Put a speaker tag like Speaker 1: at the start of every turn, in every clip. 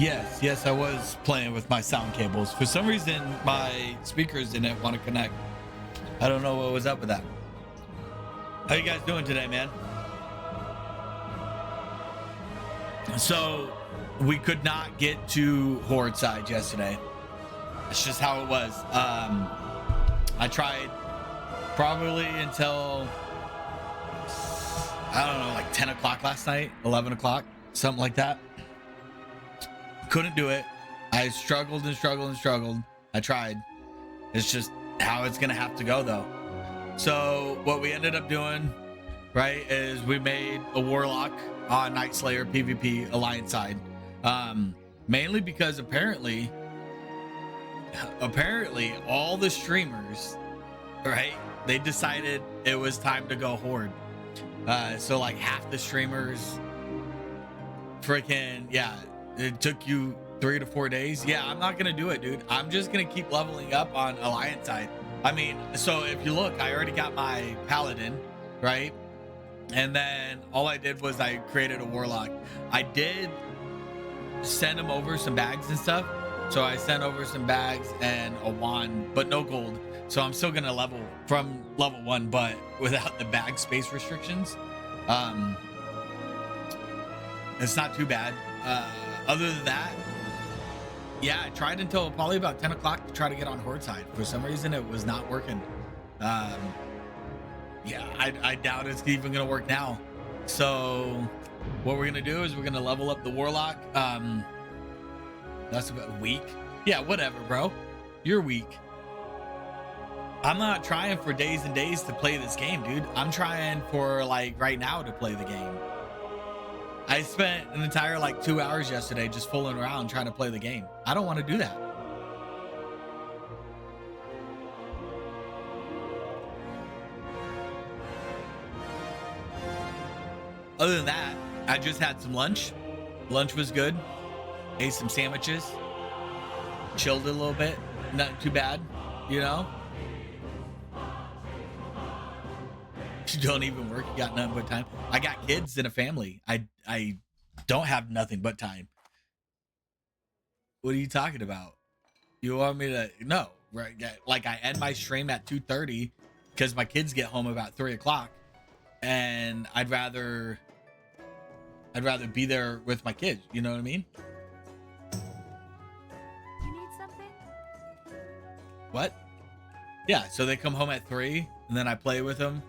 Speaker 1: Yes, I was playing with my sound cables. For some reason, my speakers didn't want to connect. I don't know what was up with that. How you guys doing today, man? So we could not get to Horde side yesterday. It's just how it was. I tried probably until, I don't know, like 10 o'clock last night, 11 o'clock, something like that. Couldn't do it. I struggled and struggled and struggled. I tried. It's just how it's gonna have to go though. So what we ended up doing, right, is we made a Warlock on Nightslayer PvP Alliance side. Mainly because apparently all the streamers, right, they decided it was time to go Horde. So like half the streamers freaking, yeah, it took you 3 to 4 days. Yeah, I'm not gonna do it, dude. I'm just gonna keep leveling up on Alliance side. I mean, so if you look, I already got my Paladin, right? And then all I did was I created a Warlock. I did send him over some bags and stuff. So I sent over some bags and a wand, but no gold. So I'm still gonna level from level 1, but without the bag space restrictions. It's not too bad. Other than that, yeah, I tried until probably about 10 o'clock to try to get on Horde side. For some reason, it was not working. Yeah, I doubt it's even gonna work now. So what we're gonna do is we're gonna level up the Warlock. That's about a week. Yeah, whatever, bro. You're weak. I'm not trying for days and days to play this game, dude. I'm trying for like right now to play the game. I spent an entire like 2 hours yesterday just fooling around trying to play the game. I don't want to do that. Other than that, I just had some lunch. Lunch was good. Ate some sandwiches. Chilled a little bit. Not too bad, you know? You don't even work. You got nothing but time. I got kids and a family. I don't have nothing but time. What are you talking about? You want me to? No, right? Like I end my stream at 2:30 because my kids get home about 3 o'clock, and I'd rather be there with my kids. You know what I mean?
Speaker 2: You need something?
Speaker 1: What? Yeah. So they come home at 3, and then I play with them.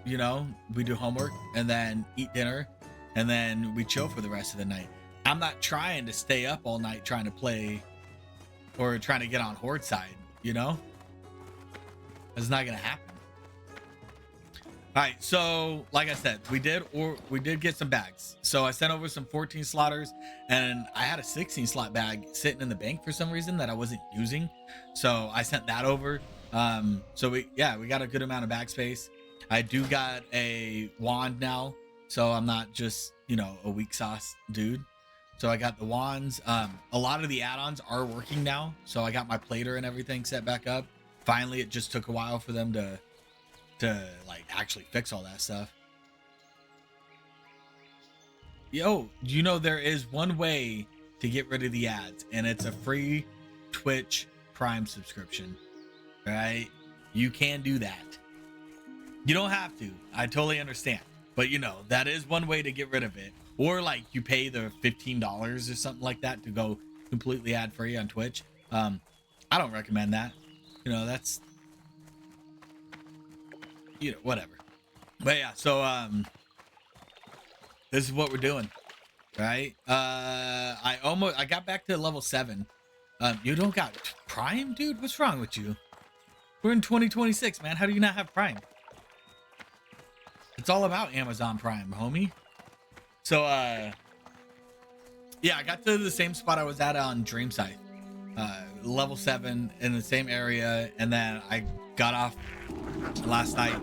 Speaker 1: You know, we do homework and then eat dinner, and then we chill for the rest of the night. I'm not trying to stay up all night trying to play or trying to get on Horde side, you know? It's not gonna happen. All right, so like I said, we did get some bags. So I sent over some 14 slaughters, and I had a 16 slot bag sitting in the bank for some reason that I wasn't using. So I sent that over. So we got a good amount of bag space. I do got a wand now, so I'm not just, you know, a weak sauce dude. So I got the wands. A lot of the add-ons are working now, so I got my plater and everything set back up. Finally, it just took a while for them to like actually fix all that stuff. Yo, you know, there is one way to get rid of the ads, and it's a free Twitch Prime subscription, right? You can do that. You don't have to. I totally understand. But, you know, that is one way to get rid of it. Or, like, you pay the $15 or something like that to go completely ad-free on Twitch. I don't recommend that. You know, that's... You know, whatever. But, yeah, so, this is what we're doing. Right? I got back to level 7. You don't got Prime, dude? What's wrong with you? We're in 2026, man. How do you not have Prime? It's all about Amazon Prime, homie. So, yeah, I got to the same spot I was at on Dreamside. Level 7 in the same area, and then I got off last night.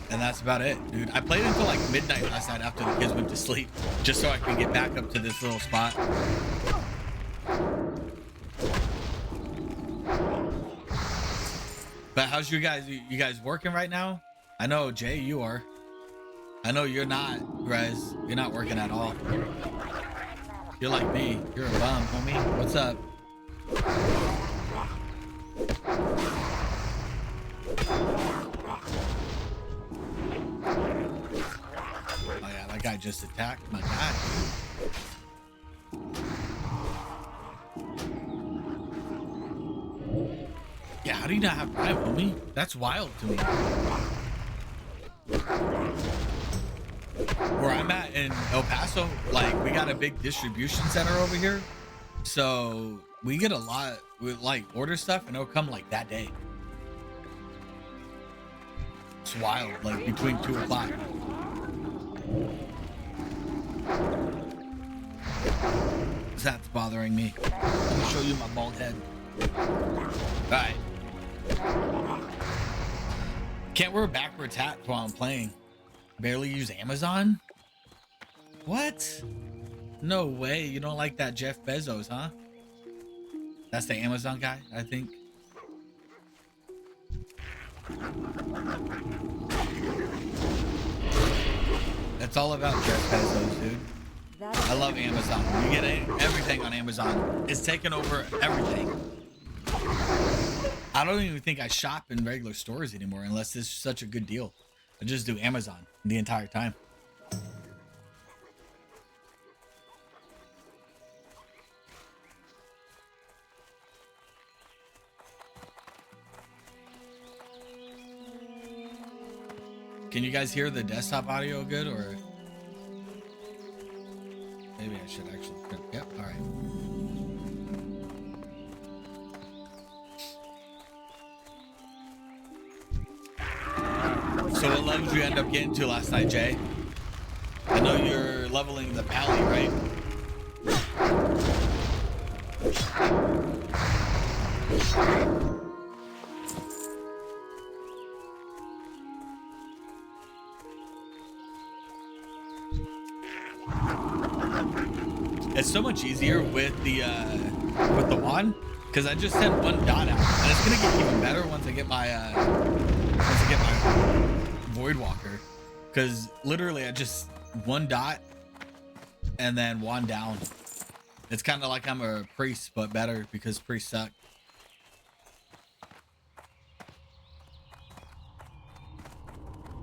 Speaker 1: And that's about it, dude. I played until like midnight last night after the kids went to sleep, just so I could get back up to this little spot. But how's you guys working right now? I know, Jay, you are. I know you're not, Grez. You're not working at all. You're like me. You're a bum, homie. What's up? Oh yeah, that guy just attacked my guy. Yeah, how do you not have Prime, homie? That's wild to me. Where I'm at in El Paso, like, we got a big distribution center over here. So we get a lot, we like order stuff and it'll come like that day. It's wild, like between 2 o'clock. That's bothering me. Let me show you my bald head. All right. Can't wear backwards hats while I'm playing. Barely use Amazon? What? No way. You don't like that Jeff Bezos, huh? That's the Amazon guy, I think. It's all about Jeff Bezos, dude. I love Amazon. You get everything on Amazon. It's taken over everything. I don't even think I shop in regular stores anymore unless it's such a good deal. I just do Amazon the entire time. Can you guys hear the desktop audio good, or maybe I should actually? Yep. All right. So what levels did you end up getting to last night, Jay? I know you're leveling the pally, right? It's so much easier with the wand, because I just sent 1 dot out, and it's gonna get even better once I get my Void Walker, because literally I just 1 dot and then wand down. It's kind of like I'm a priest, but better, because priests suck.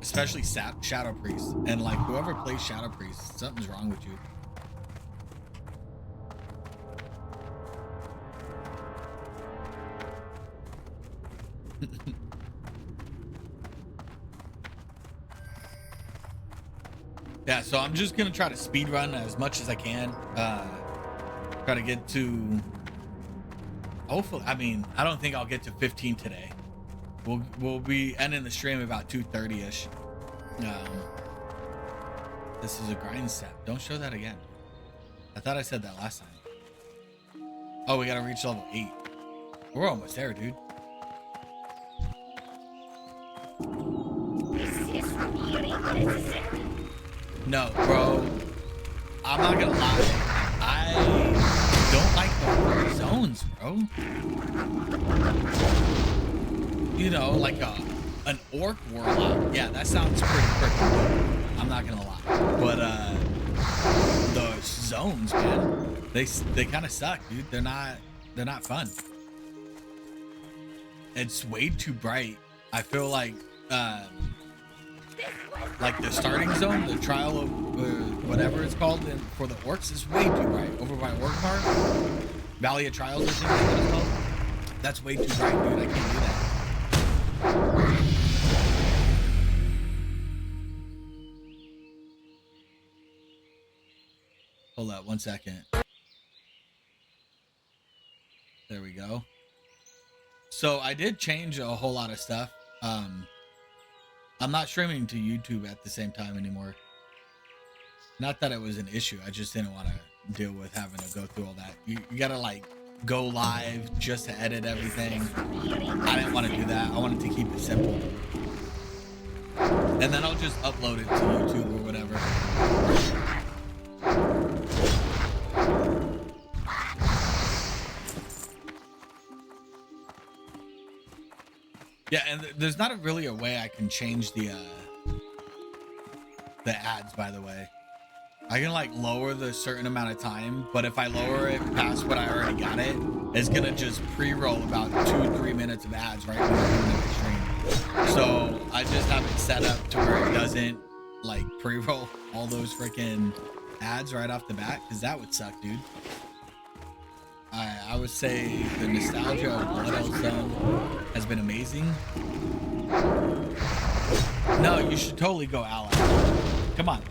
Speaker 1: Especially Shadow Priest, and like whoever plays Shadow Priest, something's wrong with you. Yeah, so I'm just gonna try to speed run as much as I can. Try to get to, hopefully, I mean, I don't think I'll get to 15 today. We'll be ending the stream about 2:30ish. This is a grind step. Don't show that again. I thought I said that last time. Oh, we gotta reach level 8. We're almost there, dude. No, bro. I'm not gonna lie. I don't like the zones, bro. You know, like an orc warlock. Yeah, that sounds pretty freaking good. I'm not gonna lie. But the zones, man, they kind of suck, dude. They're not fun. It's way too bright. I feel like the starting zone, the trial of whatever it's called for the orcs is way too bright. Over by Orc Park, Valley of Trials, I think is what it's called. That's way too bright, dude. I can't do that. Hold up 1 second. There we go. So I did change a whole lot of stuff. I'm not streaming to YouTube at the same time anymore. Not that it was an issue. I just didn't want to deal with having to go through all that. You gotta like go live just to edit everything. I didn't want to do that. I wanted to keep it simple. And then I'll just upload it to YouTube or whatever. Yeah, and there's not really a way I can change the ads, by the way. I can like lower the certain amount of time, but if I lower it past what I already got it, it's gonna just pre-roll about 2-3 minutes of ads right when I'm doing the stream. So I just have it set up to where it doesn't like pre-roll all those freaking ads right off the bat, because that would suck, dude. I would say the nostalgia of Blood Elf Zone has been amazing. No, you should totally go ally. Come on.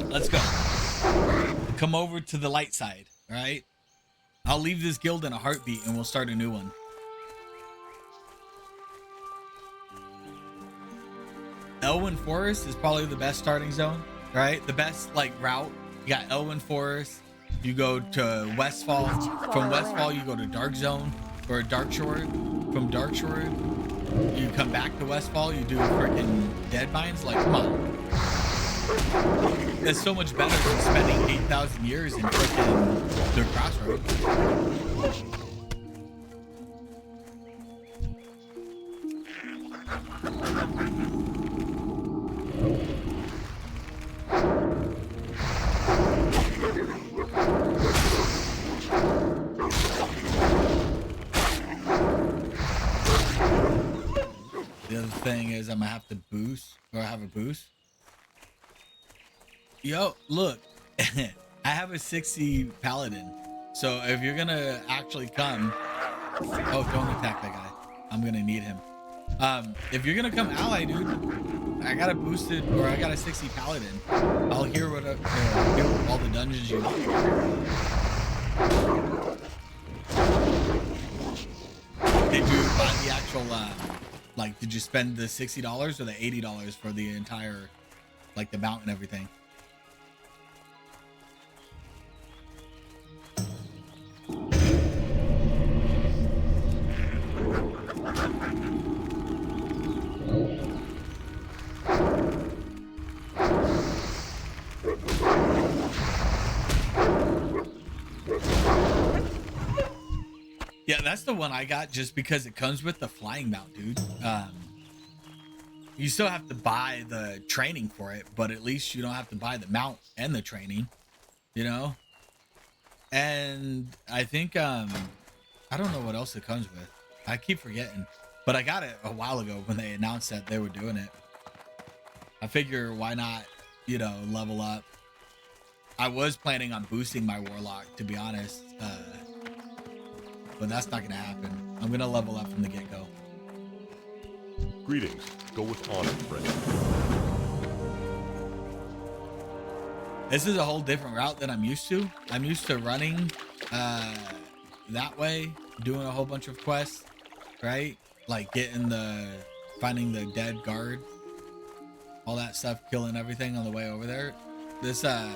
Speaker 1: Let's go. Come over to the light side, all right? I'll leave this guild in a heartbeat and we'll start a new one. Elwyn Forest is probably the best starting zone, right? The best like route. You got Elwyn Forest. You go to Westfall. From Westfall, you go to Dark Zone or Dark Shore. From Dark Shore, you come back to Westfall. You do freaking Dead Mines. Like, come on. That's so much better than spending 8,000 years in freaking the Crossroads. The other thing is I'm gonna have to boost, or have a boost. Yo, look, I have a 60 paladin. So if you're gonna actually come, oh, don't attack that guy. I'm gonna need him. If you're gonna come ally, dude, I got a boosted, or I got a 60 paladin. I'll hear what hear all the dungeons you want. Did you buy the actual like, did you spend the $60 or the $80 for the entire, like, the mount and everything? Yeah, that's the one I got just because it comes with the flying mount, dude. You still have to buy the training for it, but at least you don't have to buy the mount and the training, you know? And I think, I don't know what else it comes with. I keep forgetting, but I got it a while ago when they announced that they were doing it. I figure why not, you know, level up. I was planning on boosting my Warlock, to be honest, but that's not gonna happen. I'm gonna level up from the get-go.
Speaker 2: Greetings. Go with honor, friend.
Speaker 1: This is a whole different route than I'm used to. I'm used to running that way, doing a whole bunch of quests, right? Like finding the dead guard, all that stuff, killing everything on the way over there. This, I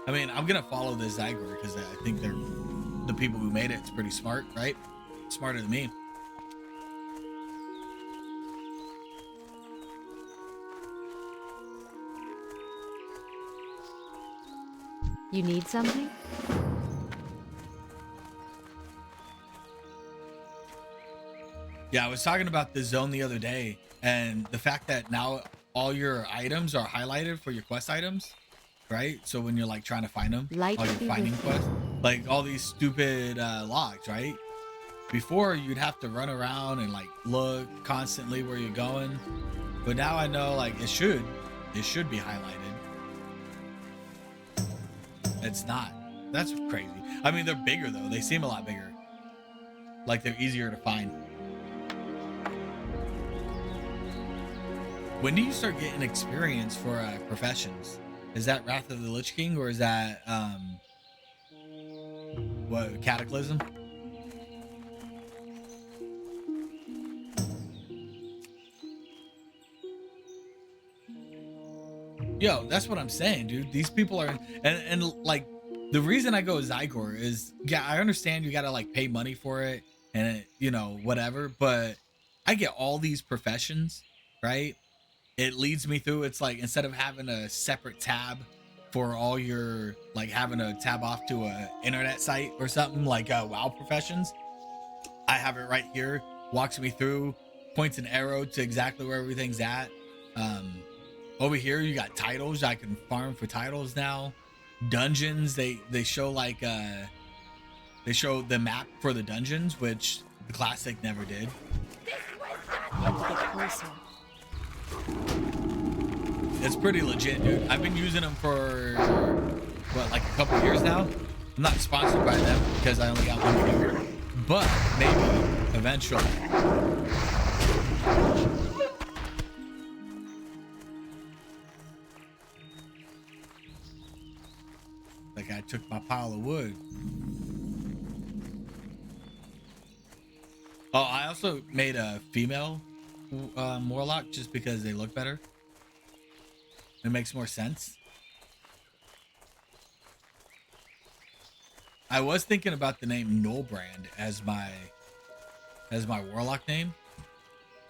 Speaker 1: mean, I'm gonna follow this Zygor because I think they're the people who made it's pretty smart, right? Smarter than me.
Speaker 3: You need something?
Speaker 1: Yeah, I was talking about the zone the other day, and the fact that now all your items are highlighted for your quest items, right? So when you're like trying to find them, all your finding quests, like all these stupid logs, right? Before you'd have to run around and like look constantly where you're going, but now I know like it should be highlighted. It's not. That's crazy. I mean, they're bigger though. They seem a lot bigger. Like they're easier to find. When do you start getting experience for professions? Is that Wrath of the Lich King, or is that what, Cataclysm? Yo, that's what I'm saying, dude. These people are, and like, the reason I go Zygor is, yeah, I understand you gotta like pay money for it, and you know, whatever, but I get all these professions, right? It leads me through. It's like, instead of having a separate tab for all your, like having a tab off to a internet site or something like WoW professions, I have it right here, walks me through, points an arrow to exactly where everything's at. Over here, you got titles. I can farm for titles now. Dungeons, they show like they show the map for the dungeons, which the classic never did.
Speaker 3: Need to get closer.
Speaker 1: It's pretty legit, dude. I've been using them for what, like a couple years now. I'm not sponsored by them because I only got one viewer, but maybe eventually. Like I took my pile of wood. Oh, I also made a female Warlock just because they look better. It makes more sense. I was thinking about the name Nullbrand as my Warlock name,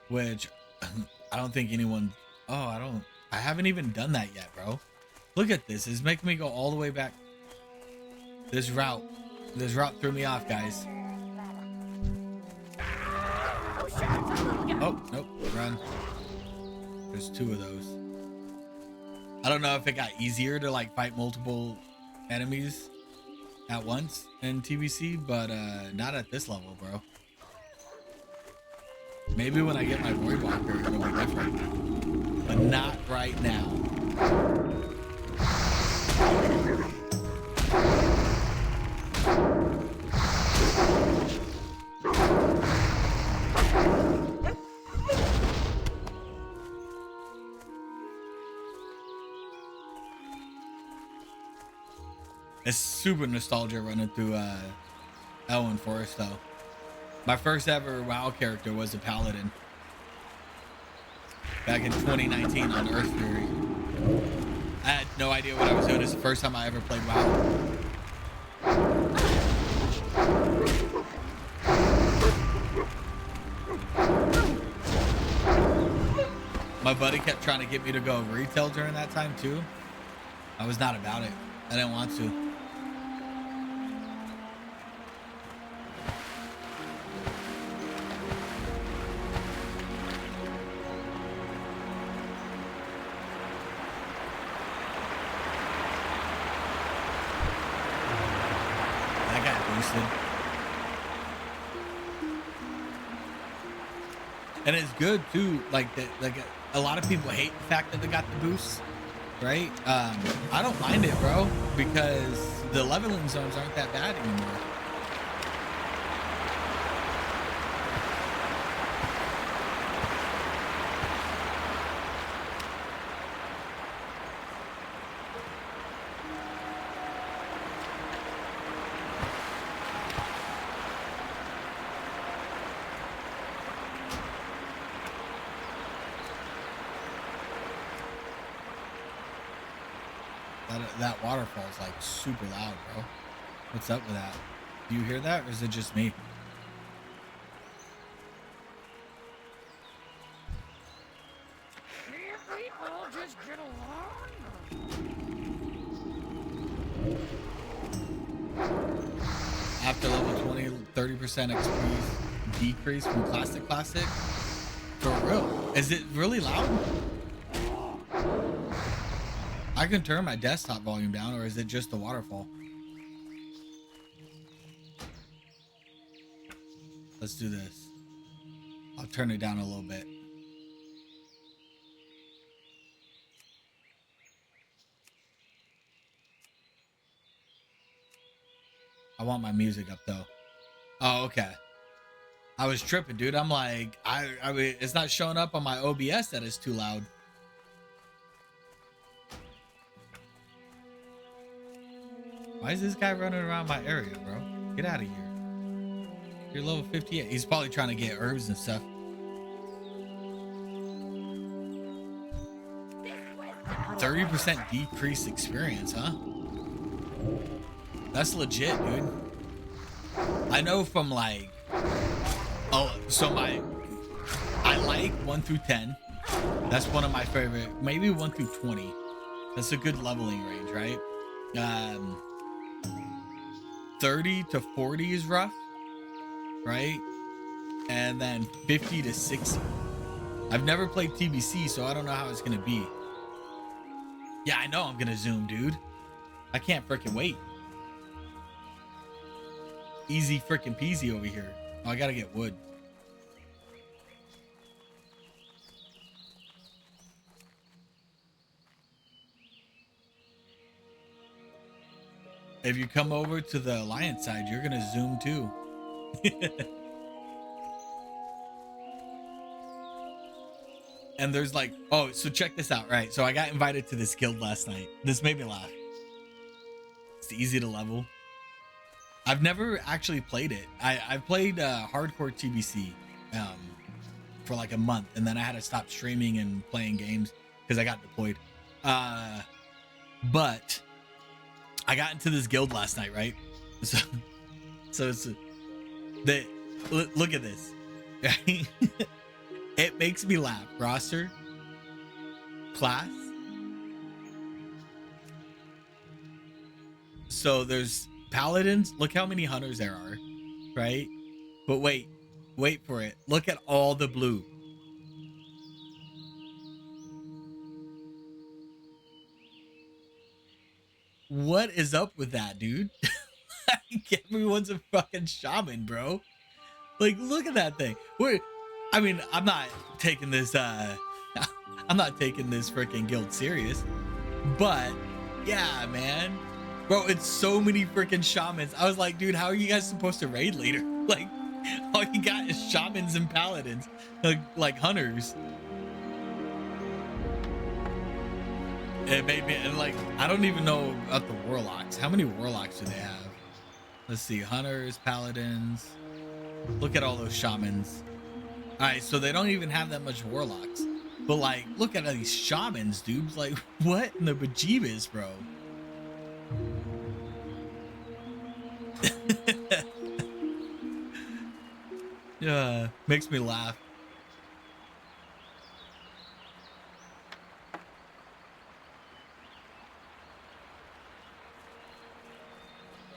Speaker 1: which I don't think anyone. Oh, I haven't even done that yet, bro. Look at this. It's making me go all the way back. This route threw me off, guys. Oh, nope, run. There's two of those. I don't know if it got easier to like fight multiple enemies at once in TBC, but not at this level, bro. Maybe when I get my Voidwalker, it'll be different, but not right now. It's super nostalgia running through Elwyn Forest though. My first ever WoW character was a paladin back in 2019 on Earth Fury. I had no idea what I was doing. It's the first time I ever played WoW. My buddy kept trying to get me to go retail during that time too. I was not about it. I didn't want to. That got boosted. And it's good too, like a lot of people hate the fact that they got the boost. Right? I don't mind it, bro, because the leveling zones aren't that bad anymore. That waterfall is like super loud, bro. What's up with that? Do you hear that, or is it just me? After level 20, 30% XP decrease from classic. For real? Is it really loud? I can turn my desktop volume down, or is it just the waterfall? Let's do this. I'll turn it down a little bit. I want my music up though. Oh, okay. I was tripping, dude. I'm like, I mean, it's not showing up on my OBS that it's too loud. Why is this guy running around my area, bro? Get out of here. You're level 58. He's probably trying to get herbs and stuff. 30% decreased experience, huh? That's legit, dude. I know from like, oh, so I like 1 through 10. That's one of my favorite. Maybe 1 through 20. That's a good leveling range, right? 30 to 40 is rough, right? And then 50 to 60. I've never played TBC, so I don't know how it's gonna be. Yeah, I know I'm gonna zoom, dude. I can't freaking wait. Easy freaking peasy over here. Oh, I gotta get wood. If you come over to the Alliance side, you're gonna zoom too. And there's like, oh, so check this out, right? So I got invited to this guild last night. This made me laugh. It's easy to level. I've never actually played it. I've played hardcore TBC for like a month, and then I had to stop streaming and playing games because I got deployed. But I got into this guild last night, right? So it's look at this. It makes me laugh. Roster, class. So there's paladins. Look how many hunters there are, right? But wait for it. Look at all the blue. What is up with that, dude? Everyone's a fucking shaman, bro. Like, look at that thing. I mean, I'm not taking this freaking guild serious, but yeah, man, bro, it's so many freaking shamans. I was like, dude, how are you guys supposed to raid later? Like, all you got is shamans and paladins, like hunters. It made me, and like, I don't even know about the warlocks. How many warlocks do they have? Let's see, hunters, paladins. Look at all those shamans. All right, so they don't even have that much warlocks. But like, look at all these shamans, dudes. Like, what in the bejeebus, bro? Yeah, makes me laugh.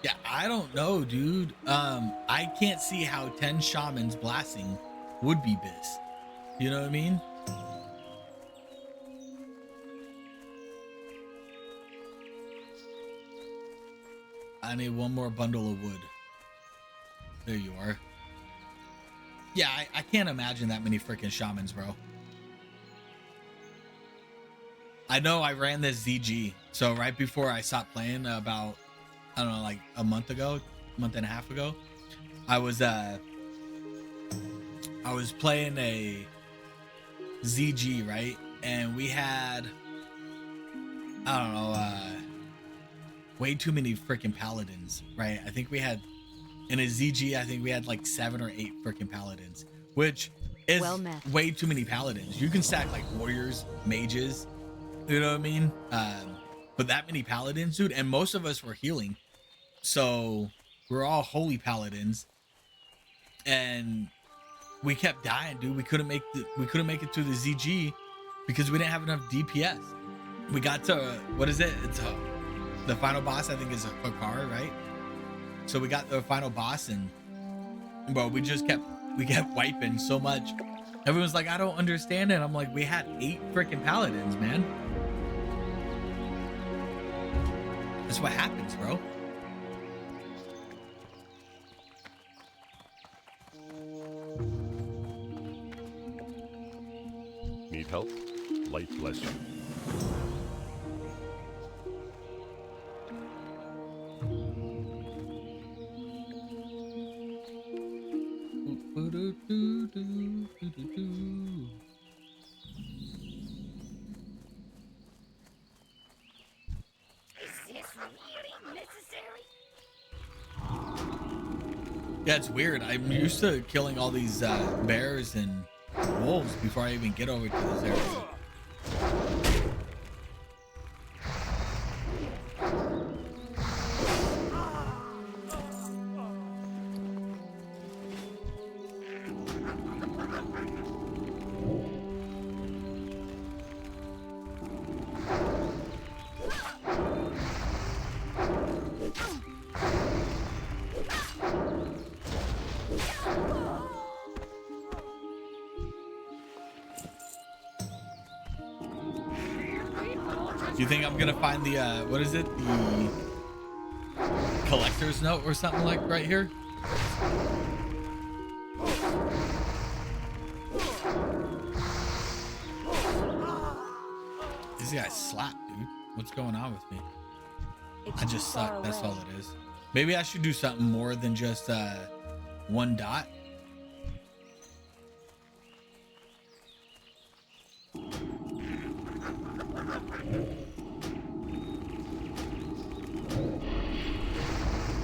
Speaker 1: Yeah, I don't know, dude. I can't see how 10 shamans blasting would be biz. You know what I mean? I need one more bundle of wood. There you are. Yeah, I can't imagine that many freaking shamans, bro. I know I ran this ZG. So right before I stopped playing, about, I don't know, like a month and a half ago, I was playing a ZG, right? And we had, I don't know, way too many freaking paladins, right? I think we had, in a ZG, I think we had like 7 or 8 freaking paladins, which is way too many paladins. You can stack like warriors, mages, you know what I mean? But that many paladins, dude, and most of us were healing. So we're all holy paladins. And we kept dying, dude. We couldn't make it through the ZG because we didn't have enough DPS. We got to, what is it? It's the final boss, I think, is a Fakar, right? So we got the final boss, and bro, we kept wiping so much. Everyone's like, I don't understand it. I'm like, we had 8 freaking paladins, man. That's what happens, bro.
Speaker 2: Need help? Light bless you.
Speaker 1: Yeah, it's weird. I'm used to killing all these bears and wolves before I even get over to this area. Do you think I'm gonna find the what is it? The collector's note or something like right here? These guys slap, dude. What's going on with me? I just suck. That's all it is. Maybe I should do something more than just one dot.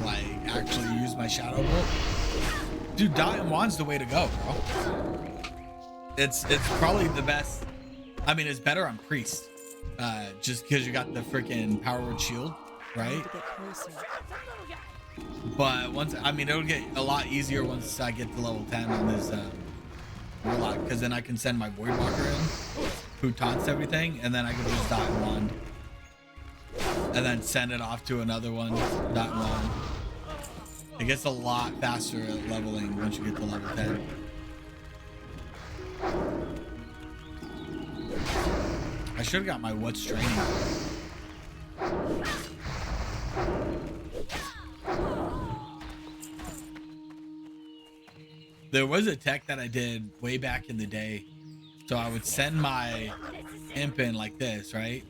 Speaker 1: Like actually use my shadow bolt. Dude, dot and wand's the way to go, bro. It's probably the best. I mean, it's better on priest. Just because you got the freaking power word shield, right? But once, I mean, it'll get a lot easier once I get to level 10 on this Warlock, because then I can send my Voidwalker in, who taunts everything, and then I can just dot and wand, and then send it off to another one, dot and wand. It gets a lot faster at leveling once you get to level 10. I should have got my what's training. There was a tech that I did way back in the day. So I would send my imp in like this, right?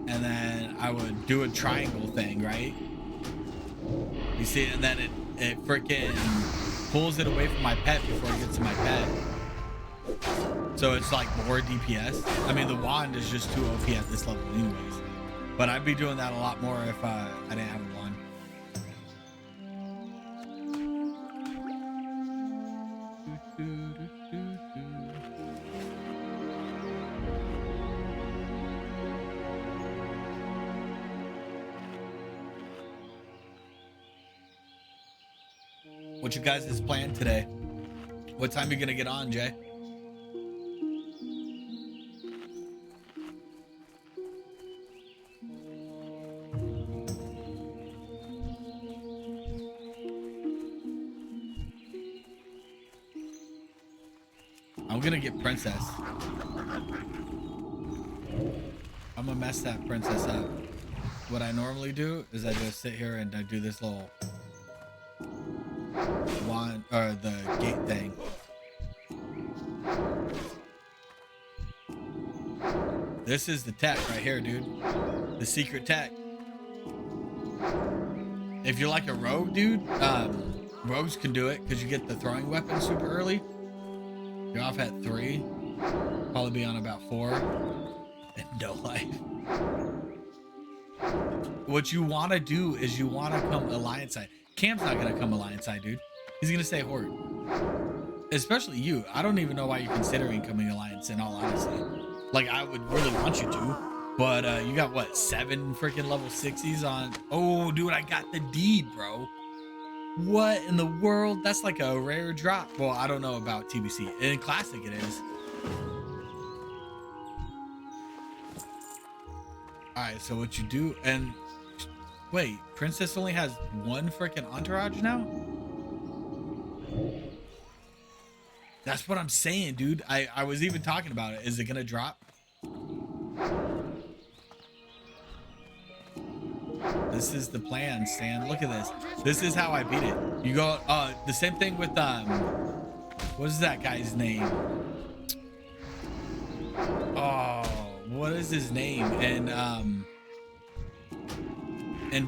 Speaker 1: And then I would do a triangle thing, right? You see, and then it freaking pulls it away from my pet before it gets to my pet. So it's like more DPS. I mean, the wand is just too OP at this level anyways. But I'd be doing that a lot more if I didn't have a wand. What you guys is planned today? What time are you gonna get on, Jay? I'm gonna get princess. I'm gonna mess that princess up. What I normally do is I just sit here and I do this little wand or the gate thing. This is the tech right here, dude. The secret tech. If you're like a rogue, dude, rogues can do it because you get the throwing weapon super early. You're off at 3. Probably be on about 4. And no life. What you want to do is you want to come alliance side. Cam's not going to come alliance side, dude. He's going to stay horde. Especially you. I don't even know why you're considering coming alliance, in all honesty. Like, I would really want you to. But you got, what, 7 freaking level 60s on? Oh, dude, I got the deed, bro. What in the world? That's like a rare drop. Well, I don't know about TBC. In Classic, it is. All right, so what you do, and wait, Princess only has 1 freaking entourage now? That's what I'm saying, dude. I was even talking about it. Is it gonna drop? This is the plan, Stan. Look at this. This is how I beat it. You go, the same thing with, what is that guy's name? Oh, what is his name? And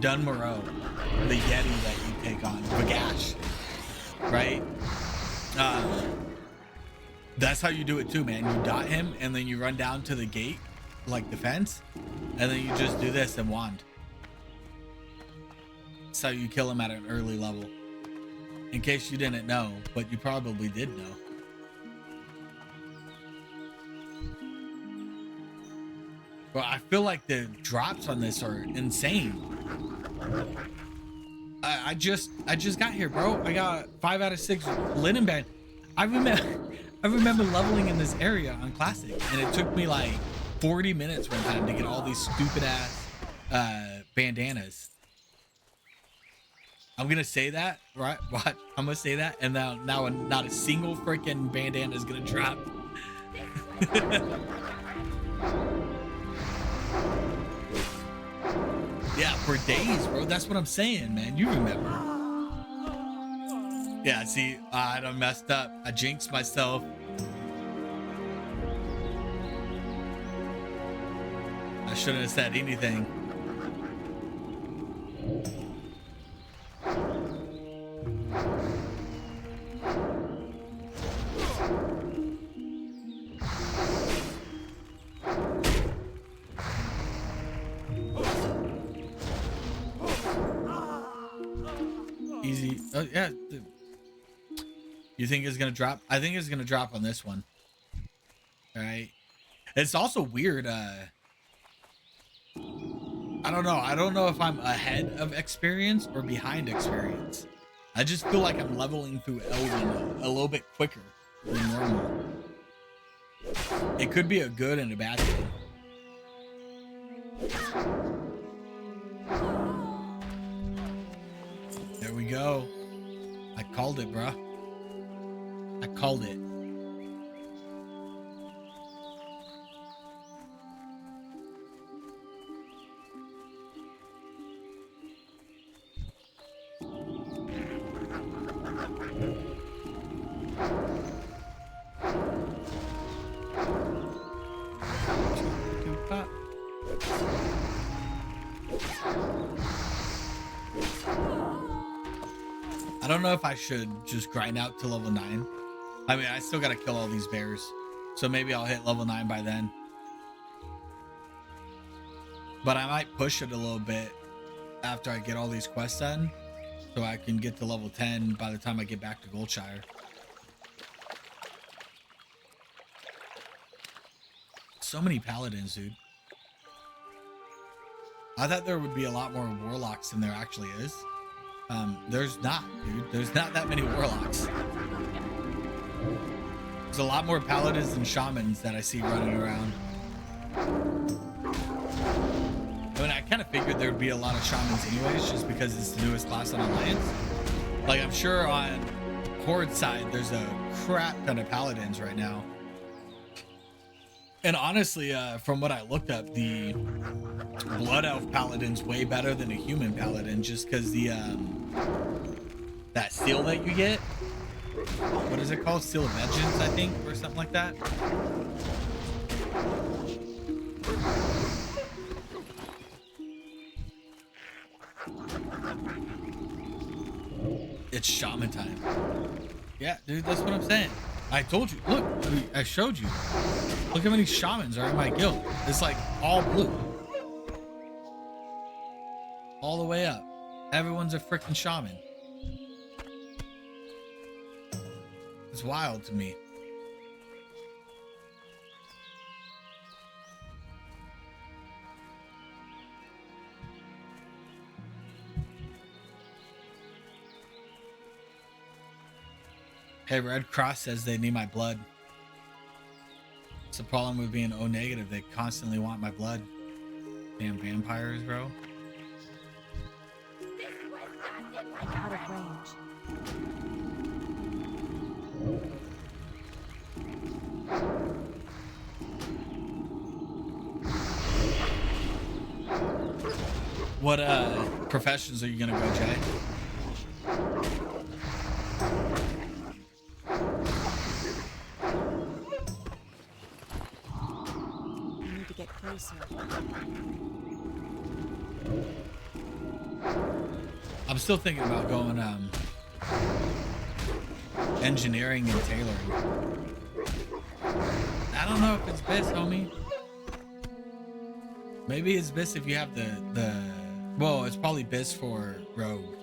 Speaker 1: Dunmoreau, the Yeti that you take on, Bagash, right? That's how you do it too, man. You dot him and then you run down to the gate, like the fence, and then you just do this and wand. That's how you kill him at an early level. In case you didn't know, but you probably did know. Well, I feel like the drops on this are insane. I just got here, bro. I got 5 out of 6 linen band. I remember leveling in this area on Classic, and it took me like 40 minutes one time to get all these stupid ass bandanas. I'm gonna say that, right? Watch, I'm gonna say that, and now not a single freaking bandana is gonna drop. Yeah, for days, bro. That's what I'm saying, man. You remember. Yeah, see, I done messed up. I jinxed myself. I shouldn't have said anything. Easy. Oh, yeah. You think it's gonna drop? I think it's gonna drop on this one. All right. It's also weird. I don't know. I don't know if I'm ahead of experience or behind experience. I just feel like I'm leveling through Elden a little bit quicker than normal. It could be a good and a bad thing. There we go. I called it, bruh. I called it. I don't know if I should just grind out to level 9. I mean, I still gotta kill all these bears. So maybe I'll hit level 9 by then. But I might push it a little bit after I get all these quests done. So I can get to level 10 by the time I get back to Goldshire. So many paladins, dude. I thought there would be a lot more warlocks than there actually is. There's not, dude. There's not that many warlocks. There's a lot more paladins and shamans that I see running around. I mean, I kind of figured there would be a lot of shamans anyways, just because it's the newest class on Alliance. Like, I'm sure on Horde side, there's a crap ton of paladins right now. And honestly, from what I looked up, the Blood Elf Paladin's way better than a human paladin, just because the that seal that you get, what is it called? Seal of Vengeance, I think, or something like that. It's shaman time. Yeah, dude, that's what I'm saying. I told you. Look, I showed you. Look how many shamans are in my guild. It's like all blue. All the way up. Everyone's a freaking shaman. It's wild to me. Hey, Red Cross says they need my blood. It's the problem with being O negative. They constantly want my blood. Damn vampires, bro.
Speaker 3: Out of range.
Speaker 1: What professions are you gonna go, Jay?
Speaker 3: You need to get closer.
Speaker 1: I'm still thinking about going engineering and tailoring. I don't know if it's best, homie. Maybe it's best if you have the well, it's probably best for rogue.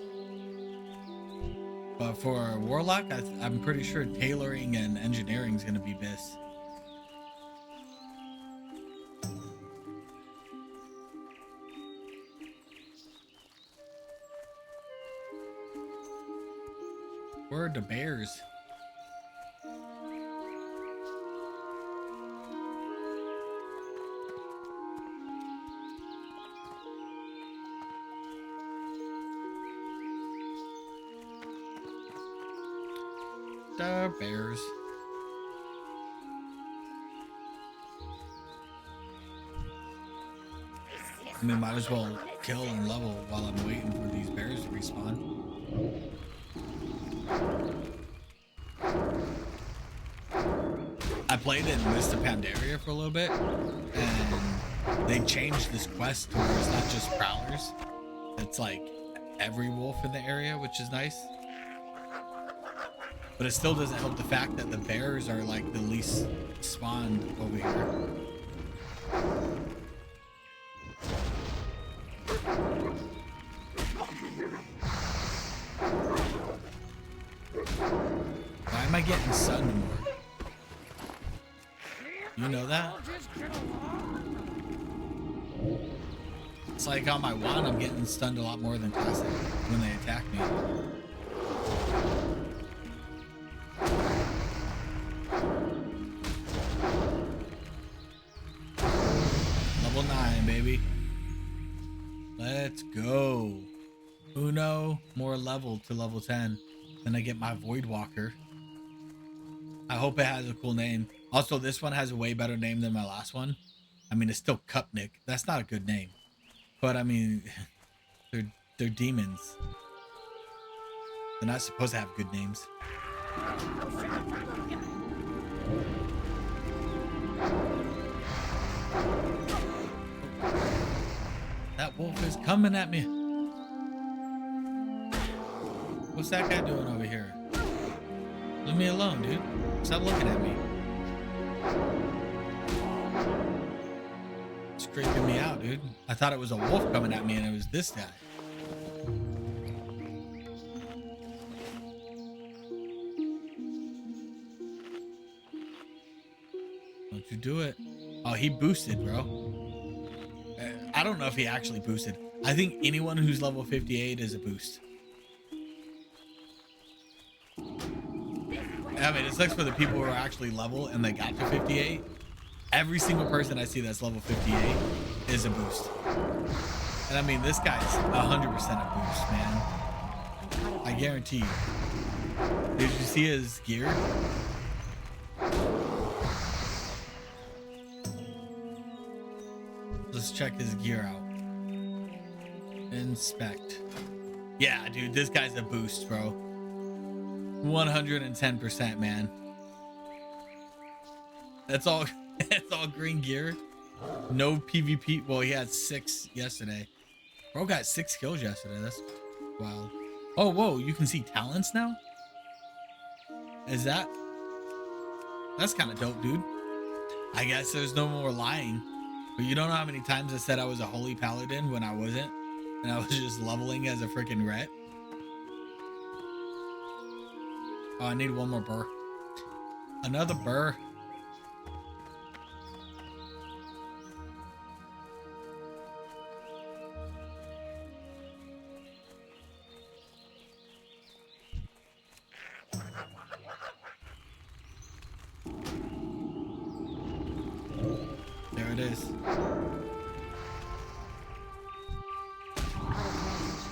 Speaker 1: But for warlock, I'm pretty sure tailoring and engineering is gonna be best. Where are the bears? The bears. I mean, might as well kill and level while I'm waiting for these bears to respawn. I played in Mist of Pandaria for a little bit, and they changed this quest to where it's not just prowlers. It's like every wolf in the area, which is nice. But it still doesn't help the fact that the bears are like the least spawned over here. Why am I getting stunned more? You know that? It's like on my wand, I'm getting stunned a lot more than classic when they attack me. Level 9, baby. Let's go. Uno more level to level 10. Then I get my Void Walker. I hope it has a cool name. Also, this one has a way better name than my last one. I mean, it's still Cupnik. That's not a good name. But I mean, they're demons. They're not supposed to have good names. That wolf is coming at me. What's that guy doing over here? Leave me alone, dude. Stop looking at me. It's creeping me out, dude. I thought it was a wolf coming at me and it was this guy. Don't you do it. Oh, he boosted, bro. I don't know if he actually boosted. I think anyone who's level 58 is a boost. I mean, it sucks for the people who are actually level and they got to 58. Every single person I see that's level 58 is a boost. And I mean, this guy's 100% a boost, man. I guarantee you. Did you see his gear? Let's check his gear out. Inspect. Yeah, dude, this guy's a boost, bro. 110%, man. That's all. It's all green gear. No PvP. Well, he had 6 yesterday. Bro got 6 kills yesterday. That's wild. Oh, whoa! You can see talents now. Is that? That's kind of dope, dude. I guess there's no more lying. But you don't know how many times I said I was a holy paladin when I wasn't, and I was just leveling as a freaking ret. Oh, I need one more burr. Another burr. There it is.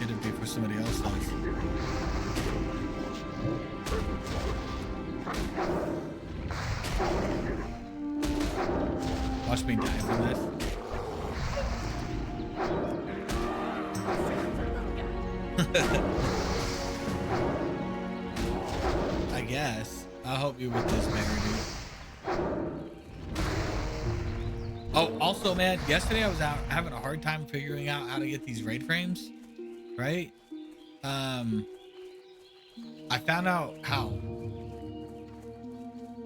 Speaker 1: It'd be for somebody else though. Watch me die from this. I guess. I'll help you with this bear, dude. Oh, also, man, yesterday I was out having a hard time figuring out how to get these raid frames, right? I found out how.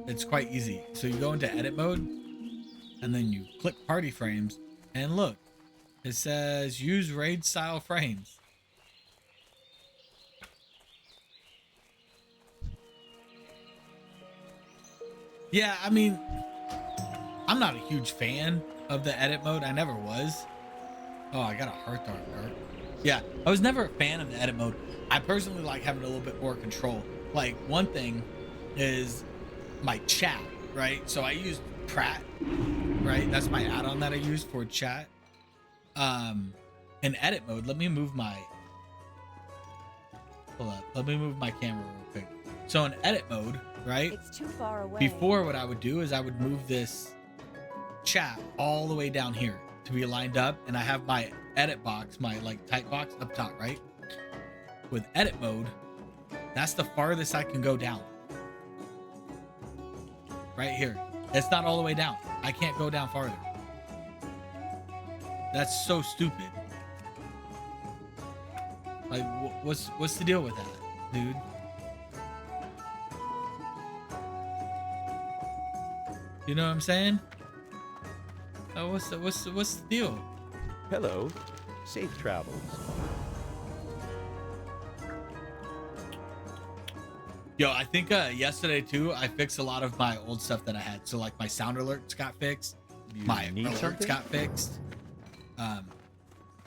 Speaker 1: It's quite easy. So you go into edit mode and then you click party frames and look, it says use raid style frames. Yeah, I mean, I'm not a huge fan of the edit mode. I never was. Oh, I got a heart dart. Yeah, I was never a fan of the edit mode. I personally like having a little bit more control. Like, one thing is my chat, right? So I use Pratt, right? That's my add-on that I use for chat. In edit mode, let me move my... Hold up. Let me move my camera real quick. So in edit mode, right?
Speaker 3: It's too far away.
Speaker 1: Before, what I would do is I would move this chat all the way down here. to be lined up, and I have my edit box, my like type box up top, right? With edit mode, that's the farthest I can go down. Right here. It's not all the way down. I can't go down farther. That's so stupid. Like, what's the deal with that, dude? You know what I'm saying? What's the deal?
Speaker 2: Hello. Safe travels.
Speaker 1: Yo, I think yesterday too, I fixed a lot of my old stuff that I had. So like my sound alerts got fixed, my
Speaker 2: need
Speaker 1: alerts
Speaker 2: something?
Speaker 1: got fixed.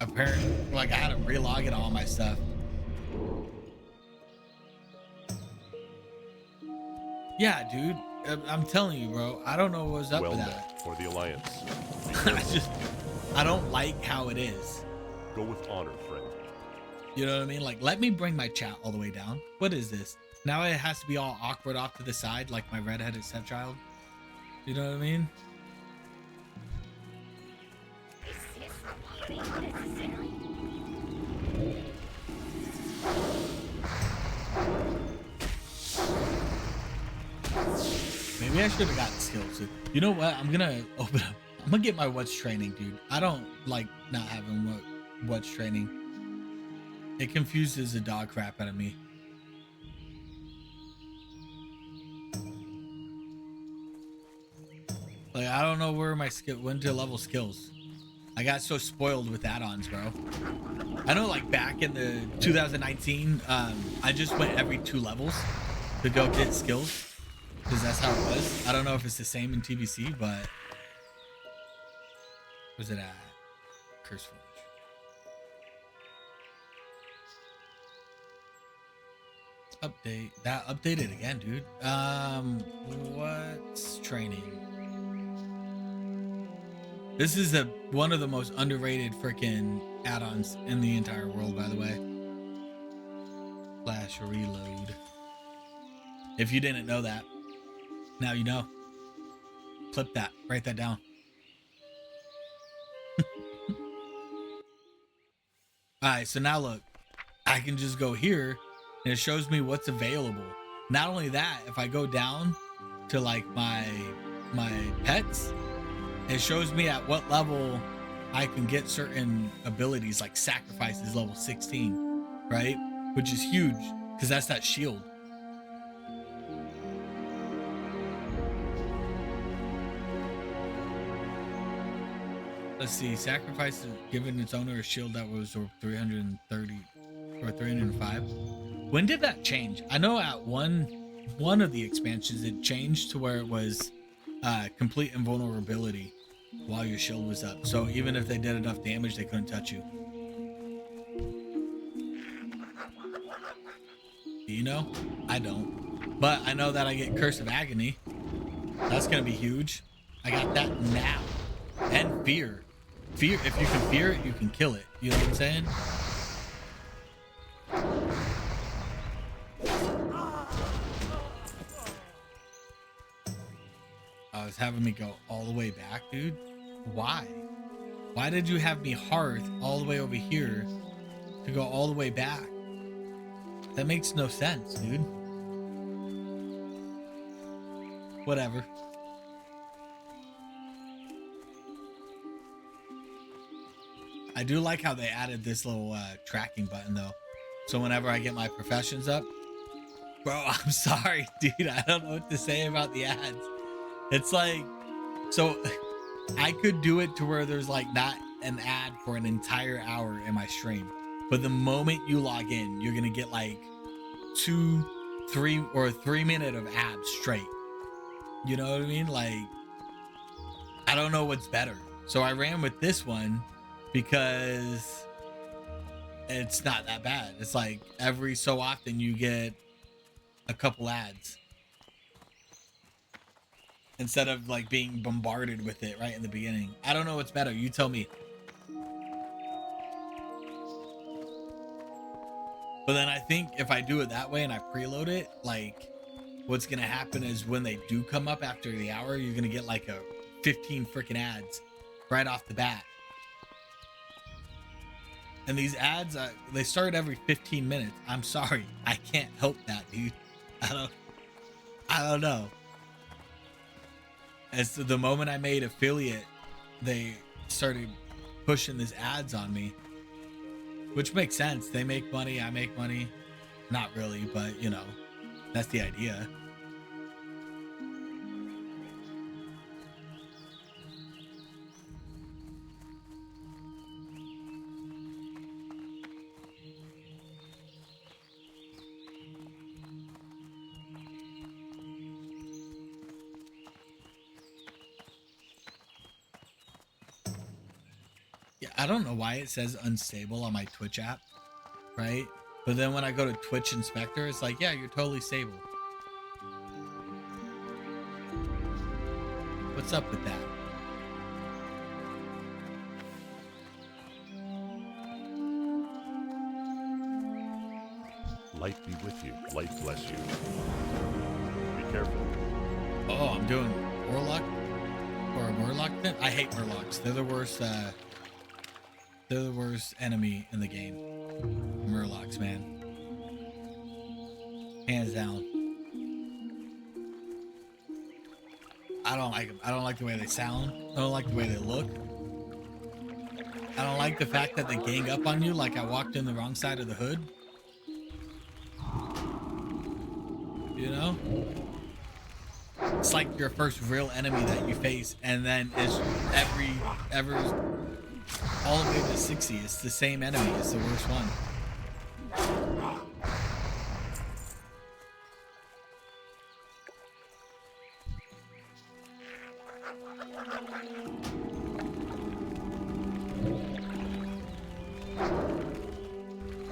Speaker 1: Apparently, like I had to relog in all my stuff. Yeah, dude, I'm telling you, bro. I don't know what was up
Speaker 2: Well
Speaker 1: with that.
Speaker 2: met for the Alliance.
Speaker 1: I don't like how it is.
Speaker 2: Go with honor, friend.
Speaker 1: You know what I mean? Like, let me bring my chat all the way down. What is this? Now it has to be all awkward off to the side, like my redheaded stepchild. You know what I mean? Maybe I should have gotten skills. You know what? I'm gonna open up. I'm gonna get my what's training, dude. I don't like not having what's training. It confuses the dog crap out of me. Like, I don't know where my skill, when to level skills. I got so spoiled with add-ons, bro. I know, like, back in the 2019, I just went every 2 levels to go get skills, because that's how it was. I don't know if it's the same in TBC, but where's it at? Curse Forge. Update. That updated again, dude. What's training? This is one of the most underrated freaking add-ons in the entire world, by the way. Flash reload. If you didn't know that, now you know. Clip that. Write that down. All right, so now look. I can just go here, and it shows me what's available. Not only that, if I go down to like my pets, it shows me at what level I can get certain abilities, like sacrifice is level 16, right? Which is huge because that's that shield. Let's see, sacrifice is given its owner a shield that was 330 or 305. When did that change? I know at one of the expansions it changed to where it was complete invulnerability while your shield was up. So even if they did enough damage, they couldn't touch you. Do you know? I don't. But I know that I get Curse of Agony. That's going to be huge. I got that now. And Fear. Fear, if you can fear it, you can kill it. You know what I'm saying? It's having me go all the way back, dude. Why? Why did you have me hearth all the way over here to go all the way back? That makes no sense, dude. Whatever. I do like how they added this little tracking button though. So whenever I get my professions up, bro, I'm sorry, dude. I don't know what to say about the ads. It's like, so I could do it to where there's like not an ad for an entire hour in my stream. But the moment you log in, you're going to get like 2, 3 or 3 minutes of ads straight. You know what I mean? Like, I don't know what's better. So I ran with this one because it's not that bad. It's like every so often you get a couple ads instead of like being bombarded with it right in the beginning. I don't know what's better. You tell me. But then I think if I do it that way and I preload it, like what's going to happen is when they do come up after the hour, you're going to get like a 15 freaking ads right off the bat. And these ads, they start every 15 minutes. I'm sorry, I can't help that, dude. I don't know. As to the moment I made affiliate, they started pushing these ads on me, which makes sense. They make money, I make money. Not really, but you know, that's the idea. Yeah, I don't know why it says unstable on my Twitch app, right? But then when I go to Twitch Inspector, it's like, yeah, you're totally stable. What's up with that?
Speaker 2: Light be with you. Light bless you. Be careful.
Speaker 1: Oh, I'm doing Warlock or a Warlock then? I hate Warlocks. They're the worst. They're the worst enemy in the game. Murlocs, man. Hands down. I don't like them. I don't like the way they sound. I don't like the way they look. I don't like the fact that they gang up on you like I walked in the wrong side of the hood. You know? It's like your first real enemy that you face, and then it's ever all the way to 60. It's the same enemy. It's the worst one.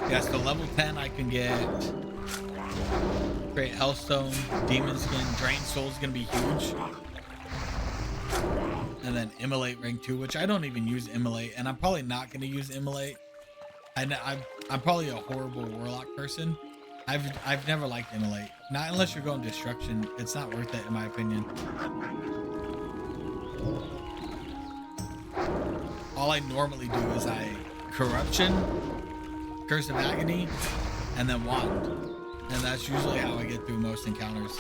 Speaker 1: Yeah, so level 10 I can get Great Hellstone, Demon Skin, Drain Soul is gonna be huge. And then Immolate rank 2, which I don't even use Immolate, and I'm probably not going to use Immolate. I'm probably a horrible Warlock person. I've never liked Immolate. Not unless you're going Destruction. It's not worth it in my opinion. All I normally do is Corruption, Curse of Agony, and then Wand. And that's usually how I get through most encounters.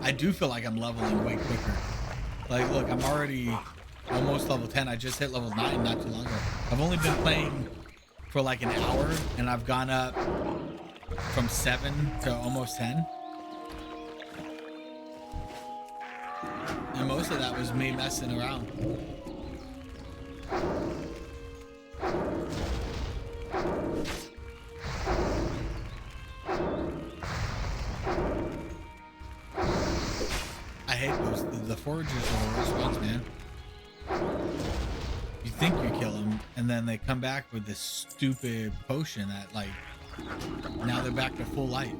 Speaker 1: I do feel like I'm leveling way quicker. Like, look, I'm already almost level 10. I just hit level 9 not too long ago. I've only been playing for like an hour, and I've gone up from 7 to almost 10. And most of that was me messing around. I hate those. The foragers are the worst ones, man. You think you kill them, and then they come back with this stupid potion that, like, now they're back to full life.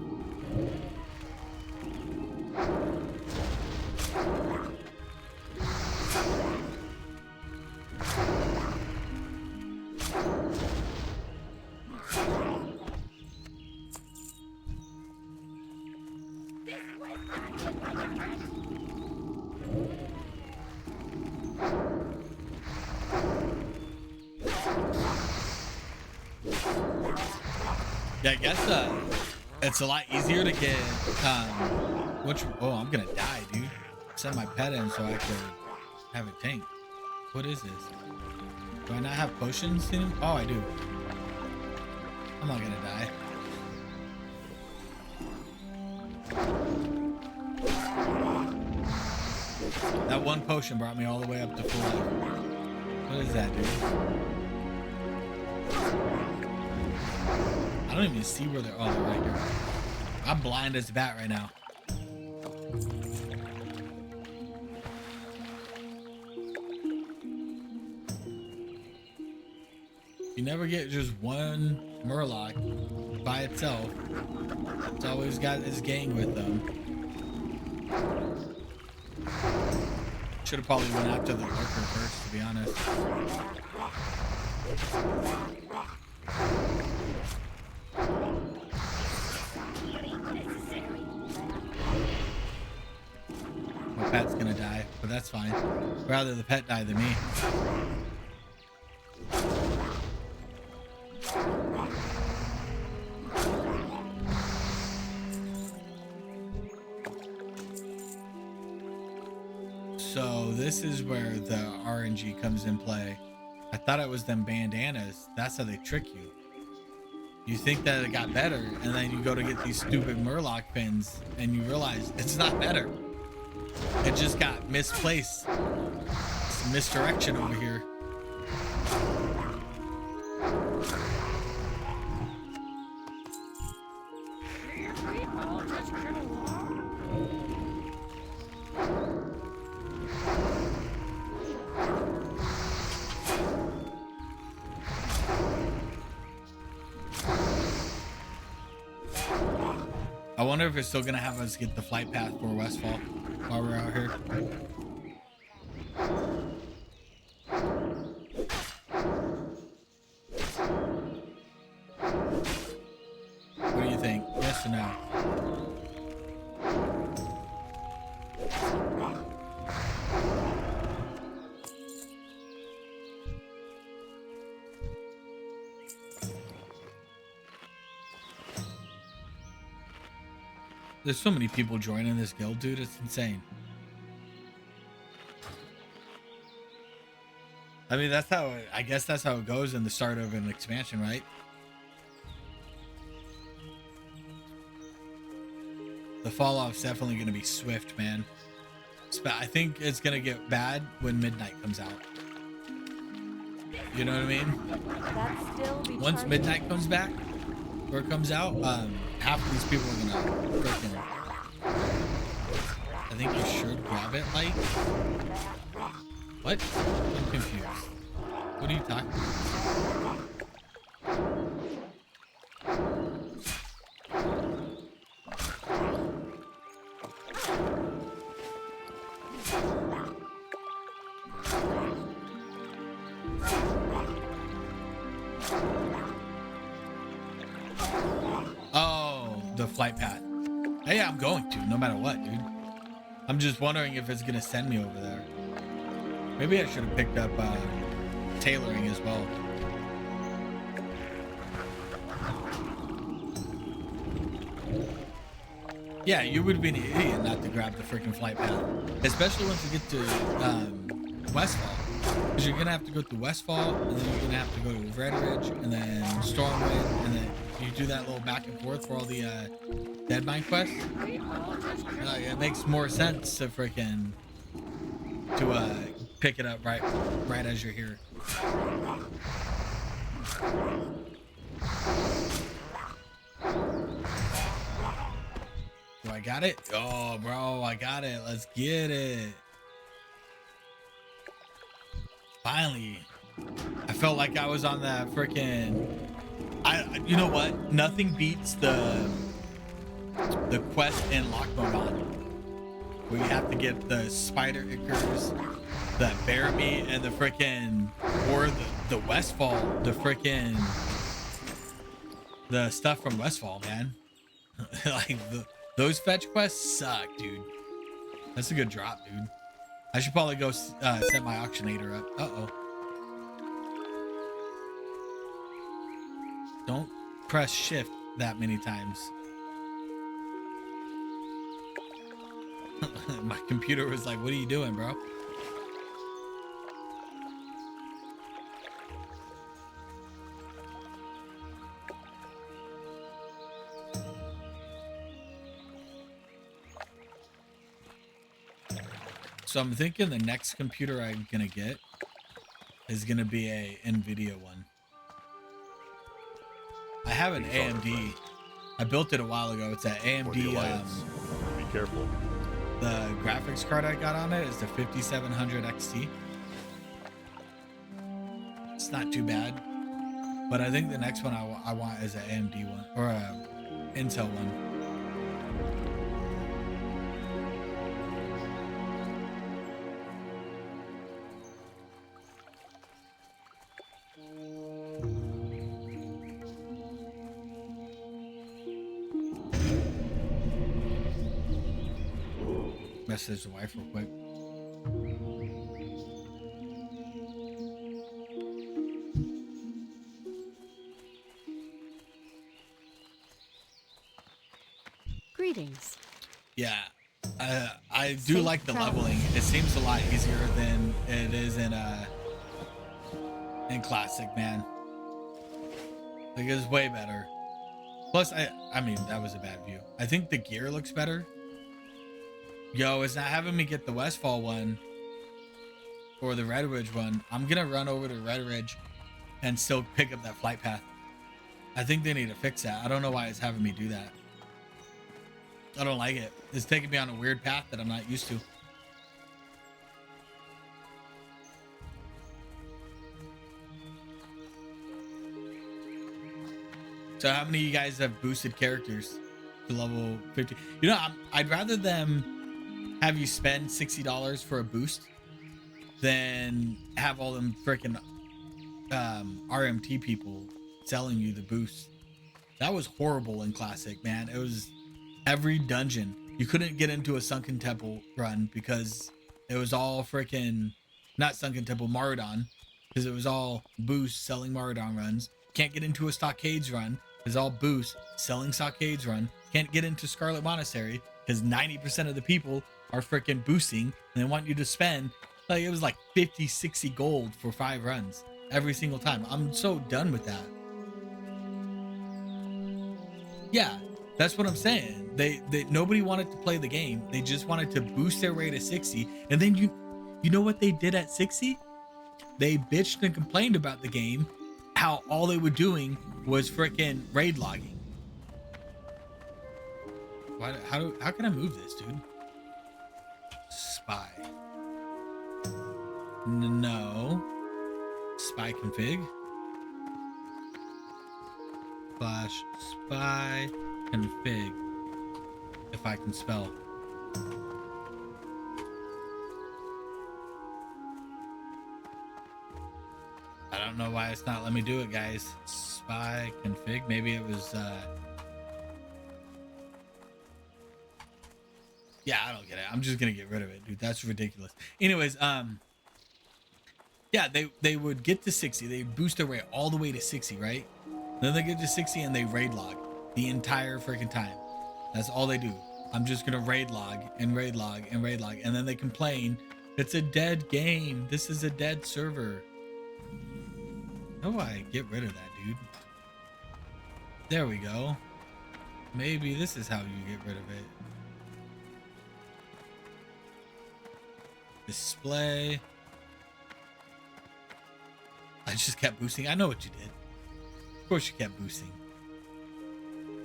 Speaker 1: Yeah, I guess it's a lot easier to get oh, I'm gonna die, dude. Send my pet in so I could have a tank. What is this? Do I not have potions in? Oh, I do. I'm not gonna die. That one potion brought me all the way up to full life. What is that, dude? I don't even see where they're. Oh, they're right here. I'm blind as a bat right now. You never get just one Murloc by itself. It's always got this gang with them. Should have probably went after the lurker first, to be honest. that's fine. Rather the pet die than me. So this is where the RNG comes in play. I thought it was them bandanas. That's how they trick you. You think that it got better, and then you go to get these stupid Murloc pins, and you realize it's not better. It just got misplaced. It's misdirection over here. I wonder if it's still gonna have us get the flight path for Westfall while we're out here. What do you think? Yes or no? There's so many people joining this guild, dude. It's insane. I mean, that's how, I guess that's how it goes in the start of an expansion, right? The fall off's definitely going to be swift, man. I think it's going to get bad when midnight comes out. You know what I mean? Once midnight comes back, or it comes out, half of these people are gonna freaking. I think you should grab it, like. What? I'm confused. What are you talking about? The flight path. Hey, I'm going to, no matter what, dude. I'm just wondering if it's gonna send me over there. Maybe I should have picked up tailoring as well. Yeah, you would be an idiot not to grab the freaking flight path, especially once you get to Westfall, because you're gonna have to go through Westfall, and then you're gonna have to go to Red Ridge, and then Stormwind, and then you do that little back and forth for all the Deadmine quests. It makes more sense to freaking pick it up right as you're here. Do I got it? Oh, bro, I got it. Let's get it. Finally. I felt like I was on that freaking. You know what? Nothing beats the quest in lock mode on, where you have to get the spider ichors, the bear meat, and the freaking, or the Westfall, the freaking, the stuff from Westfall, man. Like those fetch quests suck, dude. That's a good drop, dude. I should probably go set my auctionator up. Uh-oh. Don't press shift that many times. My computer was like, what are you doing, bro? So I'm thinking the next computer I'm gonna get is gonna be a NVIDIA one. I have an AMD. I built it a while ago. It's an AMD.
Speaker 2: Be careful.
Speaker 1: The graphics card I got on it is the 5700 XT. It's not too bad, but I think the next one I want is an AMD one or a Intel one. Message the wife real quick.
Speaker 3: Greetings.
Speaker 1: Yeah, I do like the leveling. It seems a lot easier than it is in classic, man. Like it's way better. Plus, I mean that was a bad view. I think the gear looks better. Yo, it's not having me get the Westfall one or the Red Ridge one. I'm gonna run over to Red Ridge and still pick up that flight path. I think they need to fix that. I don't know why it's having me do that. I don't like it. It's taking me on a weird path that I'm not used to. So how many of you guys have boosted characters to level 50? You know, I'd rather them have you spend $60 for a boost than have all them freaking RMT people selling you the boost. That was horrible in Classic, man. It was every dungeon. You couldn't get into a Sunken Temple run because it was all freaking, not Sunken Temple, Maradon, because it was all boost selling Maradon runs. Can't get into a Stockades run. It's all boost selling Stockades run. Can't get into Scarlet Monastery because 90% of the people are freaking boosting and they want you to spend, like, it was like 50, 60 gold for 5 runs every single time. I'm so done with that. Yeah, that's what I'm saying. They nobody wanted to play the game. They just wanted to boost their rate to 60. And then you know what they did at 60? They bitched and complained about the game, how all they were doing was freaking raid logging. How can I move this, dude? Spy. No. Spy config. Slash spy config. If I can spell. I don't know why it's not letting me do it, guys. Spy config. Maybe it was yeah, I don't get it. I'm just gonna get rid of it, dude. That's ridiculous. Anyways, yeah, they would get to 60. They boost their rate all the way to 60, right? Then they get to 60 and they raid log the entire freaking time. That's all they do. I'm just gonna raid log and raid log and raid log, and then they complain, it's a dead game. This is a dead server. How do I get rid of that, dude? There we go. Maybe this is how you get rid of it. Display. I just kept boosting. I know what you did. Of course you kept boosting.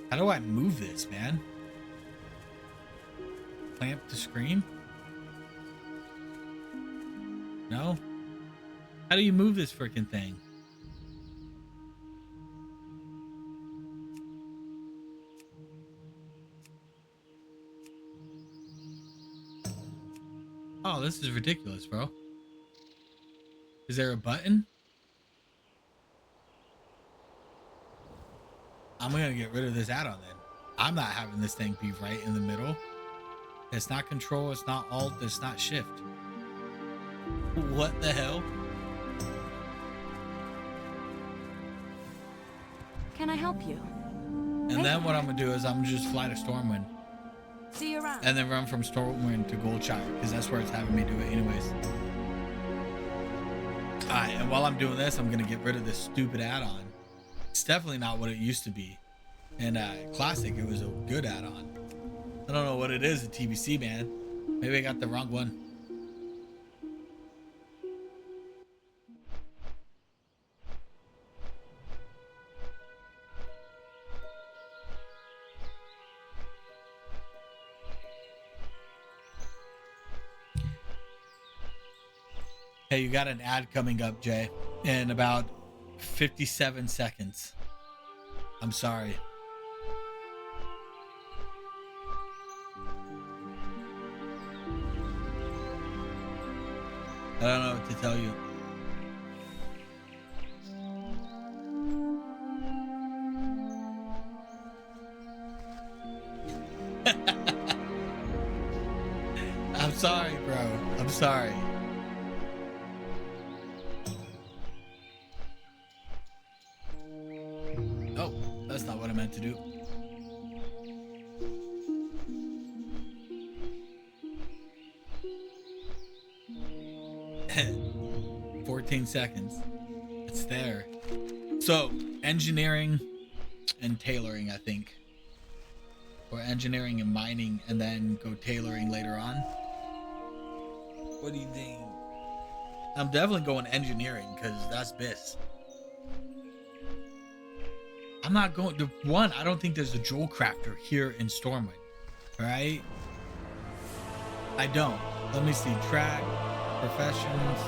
Speaker 1: How do I move this, man? Clamp to screen? No? How do you move this freaking thing? Oh, this is ridiculous, bro. Is there a button? I'm gonna get rid of this add-on then. I'm not having this thing be right in the middle. It's not control, it's not alt, it's not shift. What the hell?
Speaker 3: Can I help you?
Speaker 1: And then what I'm gonna do is I'm just fly to Stormwind.
Speaker 3: See you around.
Speaker 1: And then run from Stormwind to Goldshire, because that's where it's having me do it anyways. Alright, and while I'm doing this, I'm gonna get rid of this stupid add-on. It's definitely not what it used to be. And Classic, it was a good add-on. I don't know what it is at TBC, man. Maybe I got the wrong one. Hey, you got an ad coming up, Jay, in about 57 seconds. I'm sorry. I don't know what to tell you. I'm sorry, bro. I'm sorry. Oh, that's not what I meant to do. 14 seconds. It's there. So engineering and tailoring, I think. Or engineering and mining and then go tailoring later on. What do you think? I'm definitely going engineering because that's BIS. I'm not going to one. I don't think there's a jewel crafter here in Stormwind. Right? I don't. Let me see. Track, professions.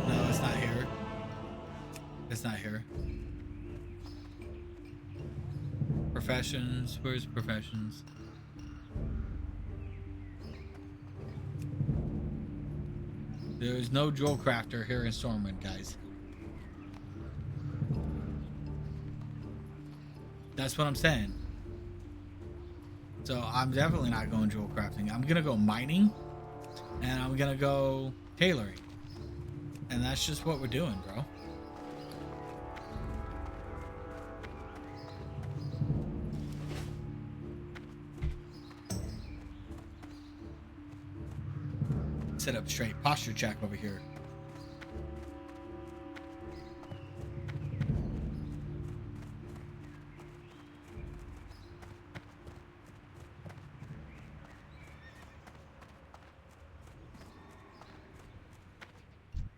Speaker 1: No, it's not here. It's not here. Professions. Where's professions? There's no jewel crafter here in Stormwind, guys. That's what I'm saying. So I'm definitely not going jewel crafting. I'm gonna go mining and I'm gonna go tailoring. And that's just what we're doing, bro. Sit up straight. Posture check over here.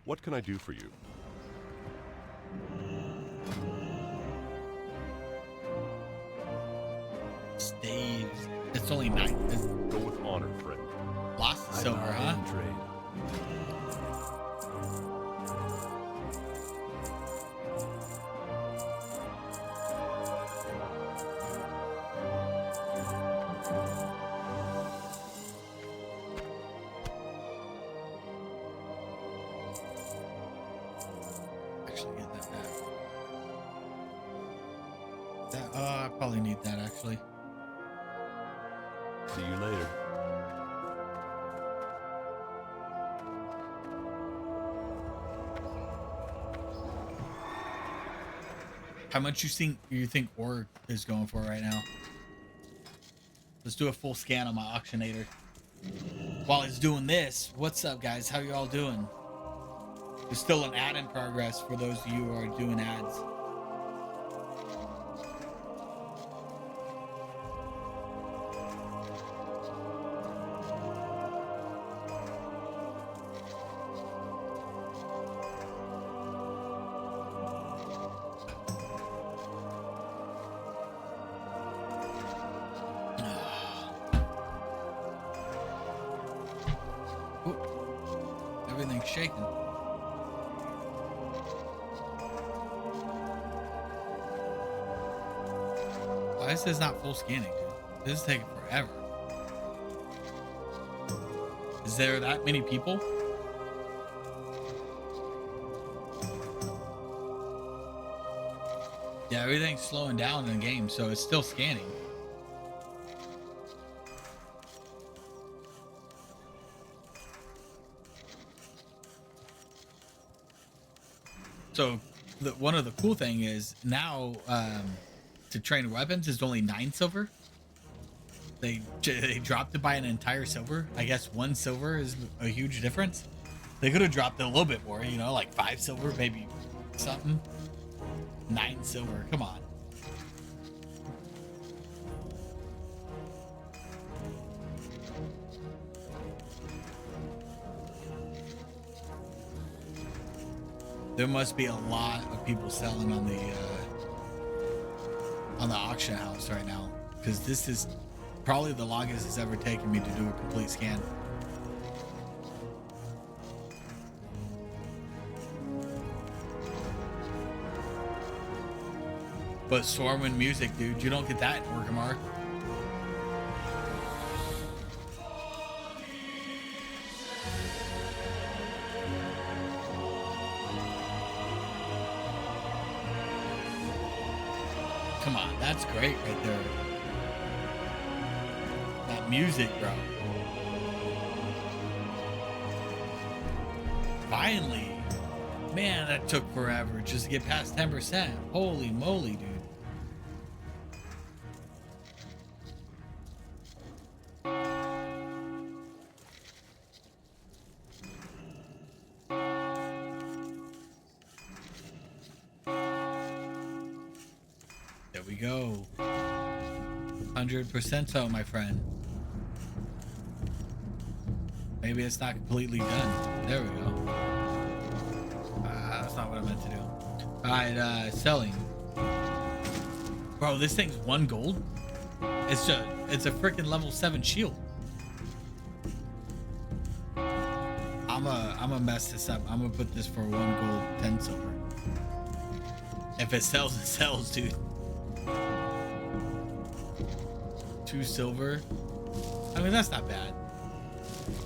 Speaker 2: What can I do for you?
Speaker 1: Staves. It's only 9.
Speaker 2: Go with honor, friend.
Speaker 1: Lost the silver, huh?
Speaker 2: Trade.
Speaker 1: Actually, get that back. I probably need that actually.
Speaker 2: See you later.
Speaker 1: How much you think ore is going for right now? Let's do a full scan on my auctionator. While it's doing this, what's up, guys? How you all doing? There's still an ad in progress for those of you who are doing ads. Everything's shaking. Why is this not full scanning, dude? This is taking forever. Is there that many people? Yeah, everything's slowing down in the game, so it's still scanning. So one of the cool thing is now to train weapons is only 9 silver. They dropped it by an entire silver. I guess 1 silver is a huge difference. They could have dropped it a little bit more, you know, like 5 silver, maybe something. 9 silver, come on. There must be a lot of people selling on the auction house right now, because this is probably the longest it's ever taken me to do a complete scan. But Stormwind music, dude, you don't get that in Orgrimmar. Come on, that's great right there. That music, bro. Finally. Man, that took forever just to get past 10%. Holy moly, dude. go. 100% so, my friend. Maybe it's not completely done. There we go. That's not what I meant to do. All right, selling. Bro, this thing's 1 gold. It's a freaking level 7 shield. I'm a mess this up. I'm gonna put this for 1 gold, 10 silver. If it sells, it sells, dude. 2 silver. I mean, that's not bad.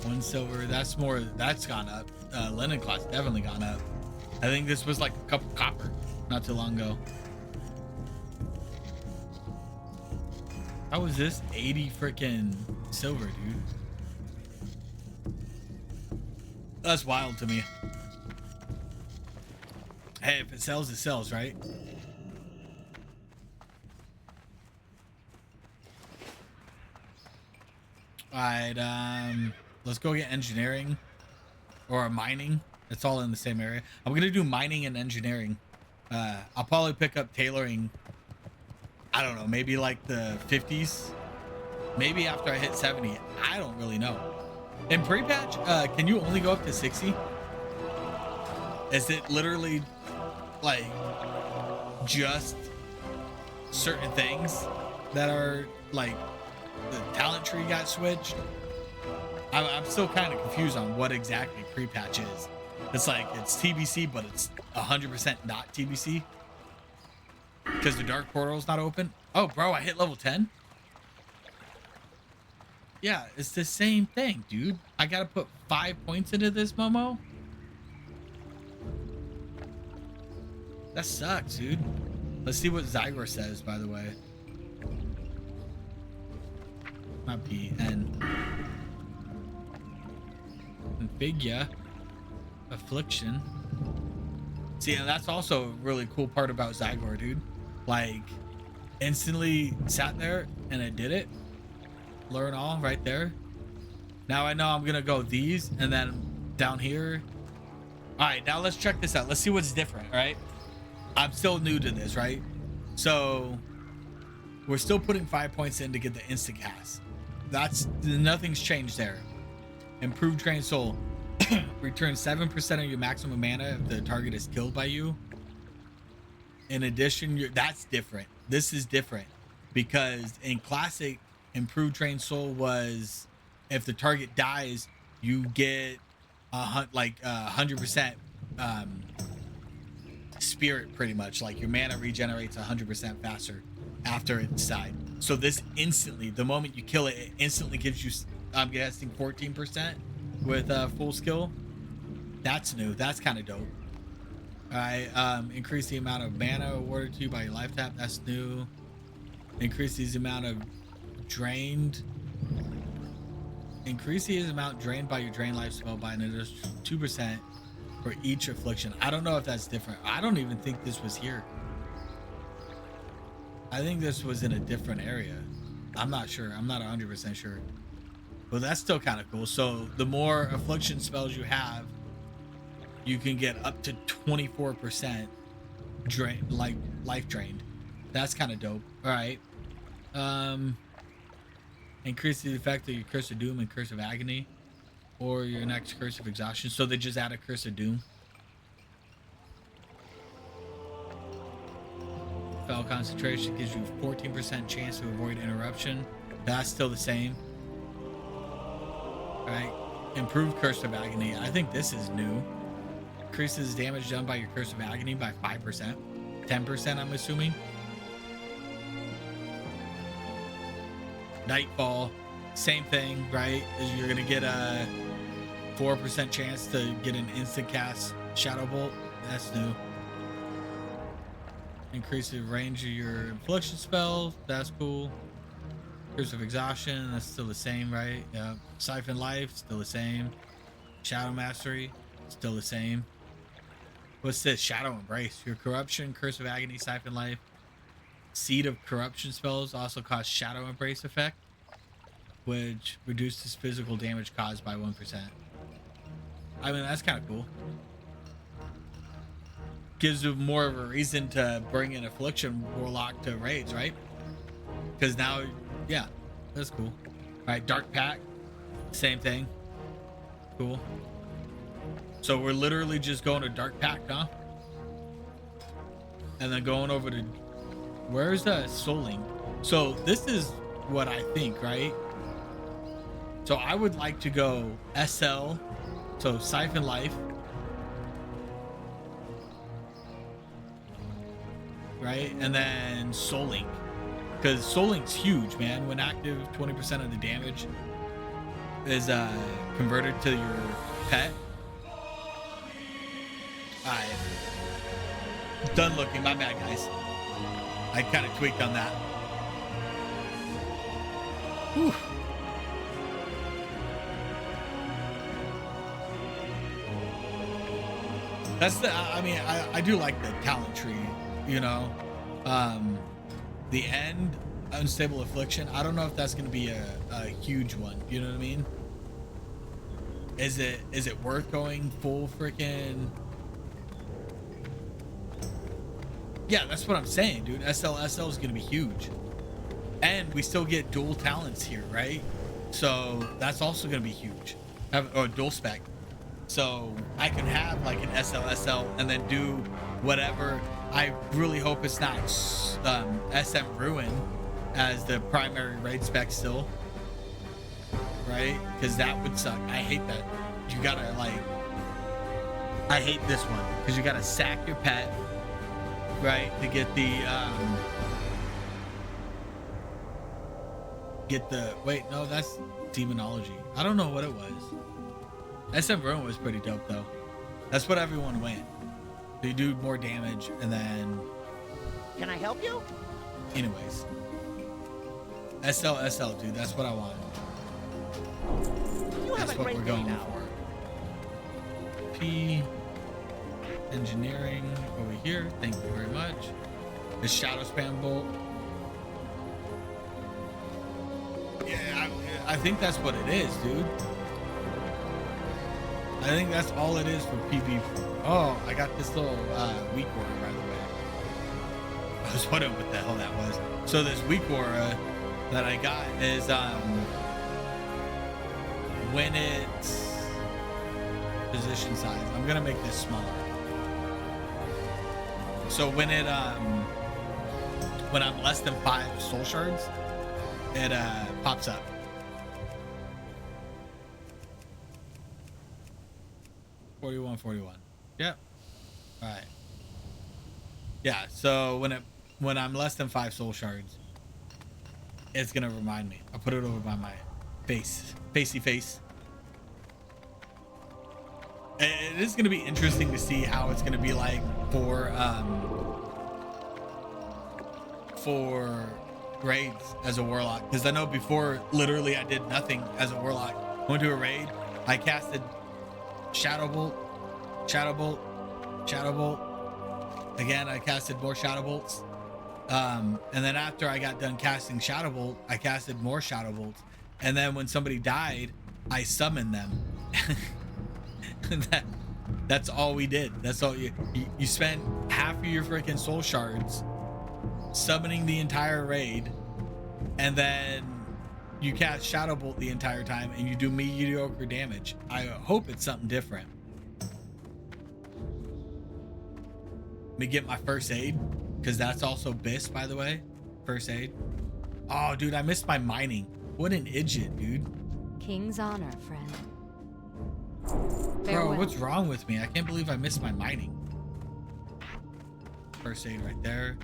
Speaker 1: 1 silver. That's more. That's gone up. Linen cloth's definitely gone up. I think this was like a couple copper not too long ago. How was this 80 freaking silver, dude? That's wild to me. Hey, if it sells, it sells, right? All right, let's go get engineering or mining. It's all in the same area. I'm gonna do mining and engineering. I'll probably pick up tailoring. I don't know, maybe like the 50s, maybe after I hit 70. I don't really know. In pre-patch, can you only go up to 60? Is it literally like just certain things that are like the talent tree got switched? I'm still kind of confused on what exactly pre-patch is. It's like it's TBC, but it's 100% not TBC because the dark portal's not open. Oh, bro, I hit level 10. Yeah, it's the same thing, dude. I gotta put 5 points into this, Momo. That sucks, dude. Let's see what Zygor says, by the way. Not P, N. Figure. Affliction. See, and that's also a really cool part about Zygor, dude. Like, instantly sat there and I did it. Learn all right there. Now I know I'm gonna go these and then down here. All right, now let's check this out. Let's see what's different, right? I'm still new to this, right? So we're still putting 5 points in to get the instant cast. That's nothing's changed there. Improved Drained Soul. Return 7% of your maximum mana if the target is killed by you. In addition, that's different. This is different because in classic, Improved Drained Soul was if the target dies, you get 100% spirit, pretty much. Like your mana regenerates 100% faster after it's died. So this instantly, the moment you kill it, it instantly gives you, I'm guessing 14% with full skill. That's new. That's kind of dope. All right, increase the amount of mana awarded to you by your life tap. That's new. Increases the amount of drained. Increase the amount drained by your drain life spell by an additional 2% for each affliction. I don't know if that's different. I don't even think this was here. I think this was in a different area. I'm not sure. I'm not 100% sure. But that's still kind of cool. So the more affliction spells you have, you can get up to 24% drain, like life drained. That's kind of dope. All right. Increase the effect of your Curse of Doom and Curse of Agony, or your next Curse of Exhaustion. So they just add a Curse of Doom. Spell concentration gives you a 14% chance to avoid interruption. That's still the same. All right. Improved Curse of Agony. I think this is new. Increases damage done by your Curse of Agony by 5%. 10%, I'm assuming. Nightfall, same thing, right? Is you're gonna get a 4% chance to get an instant cast Shadow Bolt. That's new. Increase the range of your infliction spells. That's cool. Curse of Exhaustion. That's still the same, right? Yeah. Siphon Life, still the same. Shadow Mastery, still the same. What's this? Shadow Embrace. Your Corruption, Curse of Agony, Siphon Life. Seed of Corruption spells also cause Shadow Embrace effect, which reduces physical damage caused by 1%. I mean, that's kind of cool. gives you more of a reason to bring in Affliction Warlock to raids, right? Because now, yeah, that's cool. All right, Dark Pack, same thing. Cool. So we're literally just going to Dark Pack, huh? And then going over to, where's the Soling? So this is what I think, right? So I would like to go SL, so Siphon Life, right? And then Soul Link, because Soul Link's huge, man. When active, 20% of the damage is converted to your pet. Alright. Done looking, my bad, guys. I kind of tweaked on that. Whew. That's the, I mean, I do like the talent tree, you know. The end, Unstable Affliction, I don't know if that's going to be a huge one, you know what I mean? Is it worth going full freaking? Yeah, that's what I'm saying, dude. SL is going to be huge. And we still get dual talents here, right? So that's also going to be huge. Or dual spec. So I can have like an SL and then do whatever. I really hope it's not SM Ruin as the primary raid spec still. Right? Because that would suck. I hate that. You gotta like, I hate this one because you gotta sack your pet, right, to get the wait, no, that's Demonology. I don't know what it was. SM Ruin was pretty dope though. That's what everyone went. So you do more damage and then.
Speaker 4: Can I help you?
Speaker 1: Anyways, SL, dude. That's what I want.
Speaker 4: You have
Speaker 1: That's
Speaker 4: a
Speaker 1: what
Speaker 4: great
Speaker 1: we're
Speaker 4: day
Speaker 1: going
Speaker 4: now.
Speaker 1: for. P Engineering over here. Thank you very much. The Shadow Spam Bolt. Yeah, I think that's what it is, dude. I think that's all it is for PvP. Oh, I got this little weak aura, by the way. I was wondering what the hell that was. So this weak aura that I got is when it's position size. I'm gonna make this smaller. So when it when I'm less than 5 soul shards, it pops up. $41. Yep. All right. Yeah. So when I'm less than 5 soul shards, it's gonna remind me. I'll put it over by my facey face. It is gonna be interesting to see how it's gonna be like for raids as a warlock, because I know before literally I did nothing as a warlock. Went to a raid, I casted Shadow Bolt. Again, I casted more Shadow Bolts. And then after I got done casting Shadow Bolt, I casted more Shadow Bolts. And then when somebody died, I summoned them. That's all we did. That's all you spent half of your freaking soul shards summoning the entire raid, and then you cast Shadow Bolt the entire time and you do mediocre damage. I hope it's something different. Let me get my first aid, because that's also BIS, by the way. First aid. Oh, dude, I missed my mining. What an idiot, dude.
Speaker 3: King's honor, friend.
Speaker 1: Bro,
Speaker 3: Farewell.
Speaker 1: what's wrong with me? I can't believe I missed my mining. First aid right there.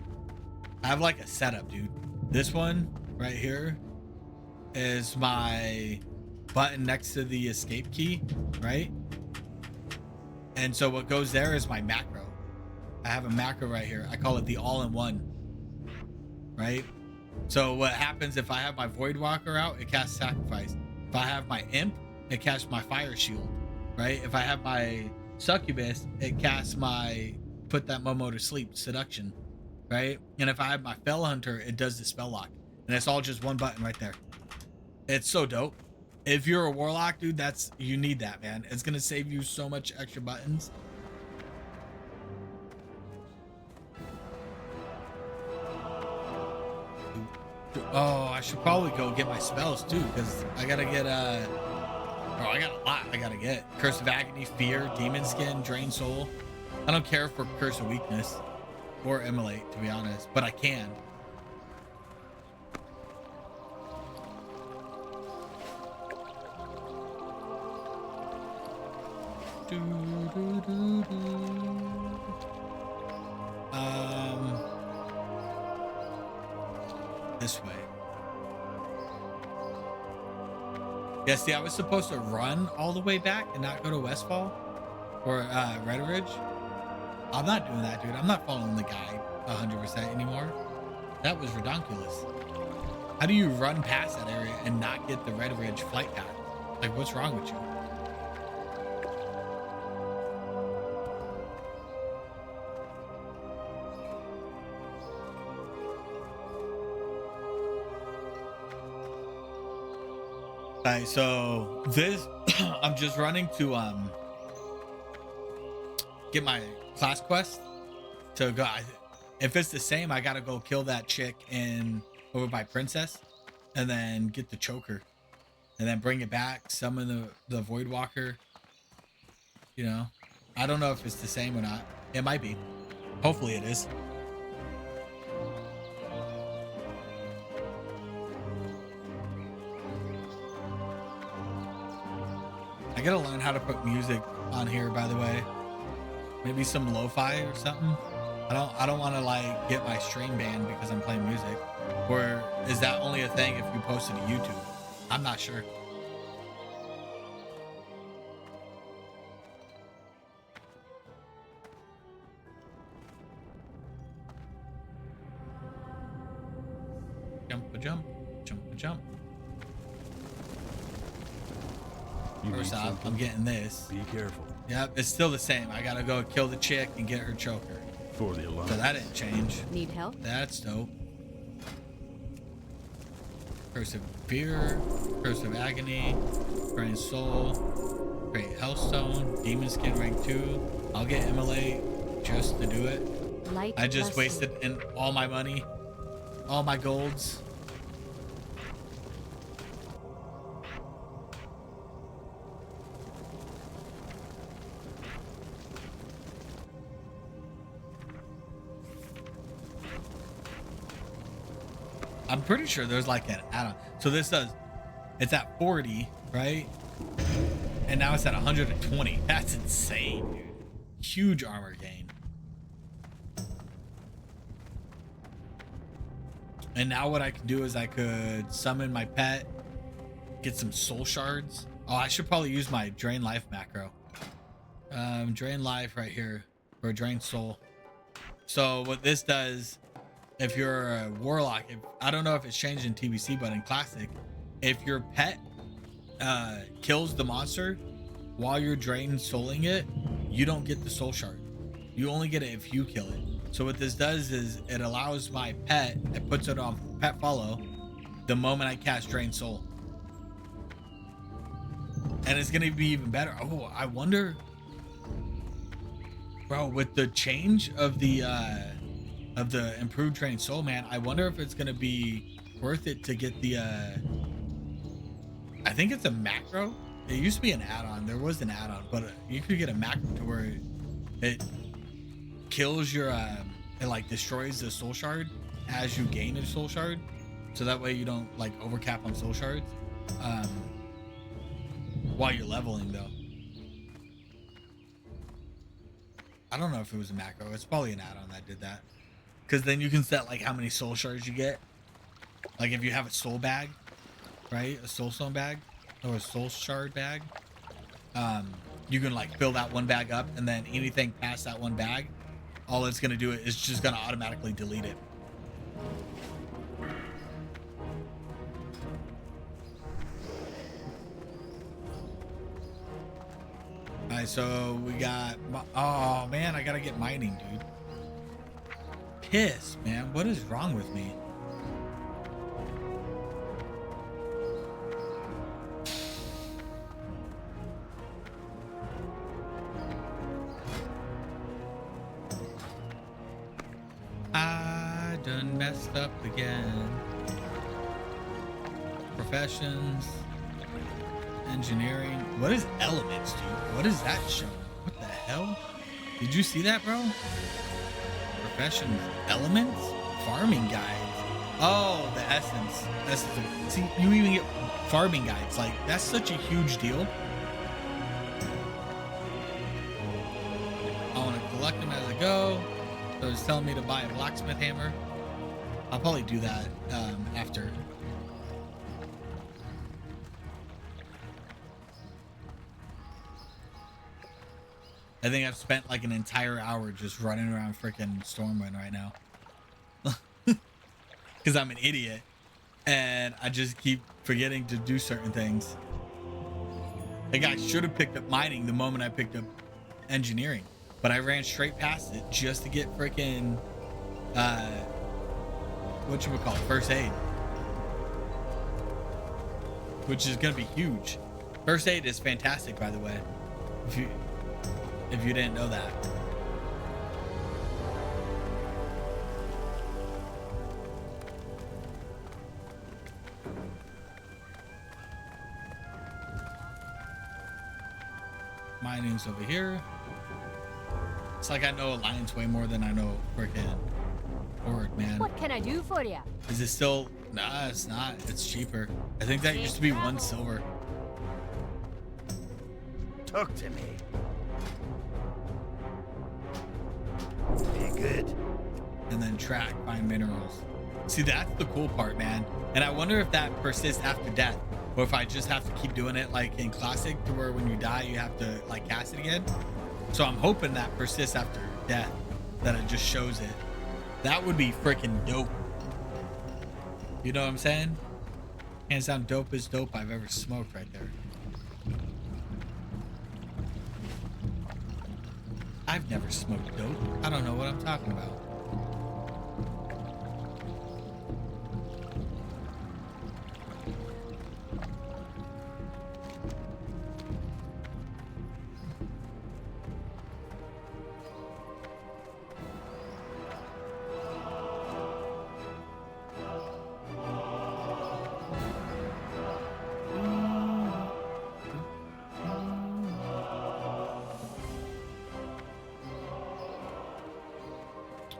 Speaker 1: I have like a setup, dude. This one right here is my button next to the escape key, right? And so what goes there is my macro. I have a macro right here. I call it the all-in-one, right? So what happens if I have my Void Walker out, it casts Sacrifice. If I have my Imp, it casts my Fire Shield, right? If I have my Succubus, it casts my Put That Momo to Sleep, Seduction, right? And if I have my Fell Hunter, it does the Spell Lock. And it's all just one button right there. It's so dope. If you're a Warlock, dude, you need that, man. It's gonna save you so much extra buttons. Oh, I should probably go get my spells too, because I gotta get oh, I got a lot I gotta get. Curse of Agony, Fear, Demon Skin, Drain Soul. I don't care for Curse of Weakness or Immolate, to be honest, but I can. This way. Yeah, see, I was supposed to run all the way back and not go to Westfall or Red Ridge. I'm not doing that, dude. I'm not following the guide 100% anymore. That was redonkulous. How do you run past that area and not get the Red Ridge flight path? Like, what's wrong with you? Alright, so this I'm just running to get my class quest to go. If it's the same, I gotta go kill that chick in over by Princess and then get the choker and then bring it back, summon the Void Walker. You know, I don't know if it's the same or not. It might be. Hopefully it is. I gotta learn how to put music on here, by the way. Maybe some lo-fi or something. I don't want to like get my stream banned because I'm playing music. Or is that only a thing if you post it to YouTube? I'm not sure. Jump a jump, jump a jump. First off, I'm getting this.
Speaker 2: Be careful.
Speaker 1: Yep, it's still the same. I gotta go kill the chick and get her choker.
Speaker 2: For the alarm.
Speaker 1: So that didn't change.
Speaker 3: Need help?
Speaker 1: That's dope. Curse of Fear, Curse of Agony, Drain Soul, Great Hellstone, Demon Skin rank 2. I'll get Immolate just to do it.
Speaker 3: Light
Speaker 1: I just
Speaker 3: blessing.
Speaker 1: wasted all my money, all my golds. I'm pretty sure there's like an add-on. So this does, it's at 40, right? And now it's at 120. That's insane, dude. Huge armor gain. And now what I can do is I could summon my pet, get some soul shards. Oh, I should probably use my drain life macro. Drain life right here, or drain soul. So what this does, if you're a warlock, I don't know if it's changed in TBC, but in classic, if your pet kills the monster while you're drain souling it, you don't get the soul shard. You only get it if you kill it. So what this does is it allows my pet, it puts it on pet follow the moment I cast drain soul. And it's gonna be even better. Oh, I wonder, bro, with the change of the improved drain soul, man, I wonder if it's gonna be worth it to get the I think it's a macro. It used to be an add-on. There was an add-on, but you could get a macro to where it kills your it like destroys the soul shard as you gain a soul shard, so that way you don't like overcap on soul shards while you're leveling though. I don't know if it was a macro. It's probably an add-on that did that, because then you can set like how many soul shards you get. Like if you have a soul bag, right, a soul stone bag or a soul shard bag, you can like fill that one bag up, and then anything past that one bag, all it's gonna do is just gonna automatically delete it. All right, so we got, oh man, I gotta get mining, dude. Piss, man, what is wrong with me? I done messed up again. Professions. Engineering. What is elements, dude? What is that show? What the hell? Did you see that, bro? Professions. Elements? Farming guides. Oh, the essence. See, you even get farming guides. Like, that's such a huge deal. I want to collect them as I go. So it's telling me to buy a blacksmith hammer. I'll probably do that after. I think I've spent like an entire hour just running around freaking Stormwind right now. Because I'm an idiot. And I just keep forgetting to do certain things. Like, I should have picked up mining the moment I picked up engineering. But I ran straight past it just to get freaking, whatchamacallit, first aid. Which is going to be huge. First aid is fantastic, by the way. If you didn't know that. Mining's over here. It's like I know Alliance way more than I know freaking Horde, man.
Speaker 3: What can I do for you?
Speaker 1: Is it still? Nah, it's not. It's cheaper. I think that used to be 1 silver.
Speaker 5: Talk to me. Be good.
Speaker 1: And then track, find minerals. See, that's the cool part, man. And I wonder if that persists after death, or if I just have to keep doing it like in classic, to where when you die you have to like cast it again. So I'm hoping that persists after death, that it just shows it. That would be freaking dope. You know what I'm saying? Hands down, dopest dope I've ever smoked right there. I've never smoked dope. I don't know what I'm talking about.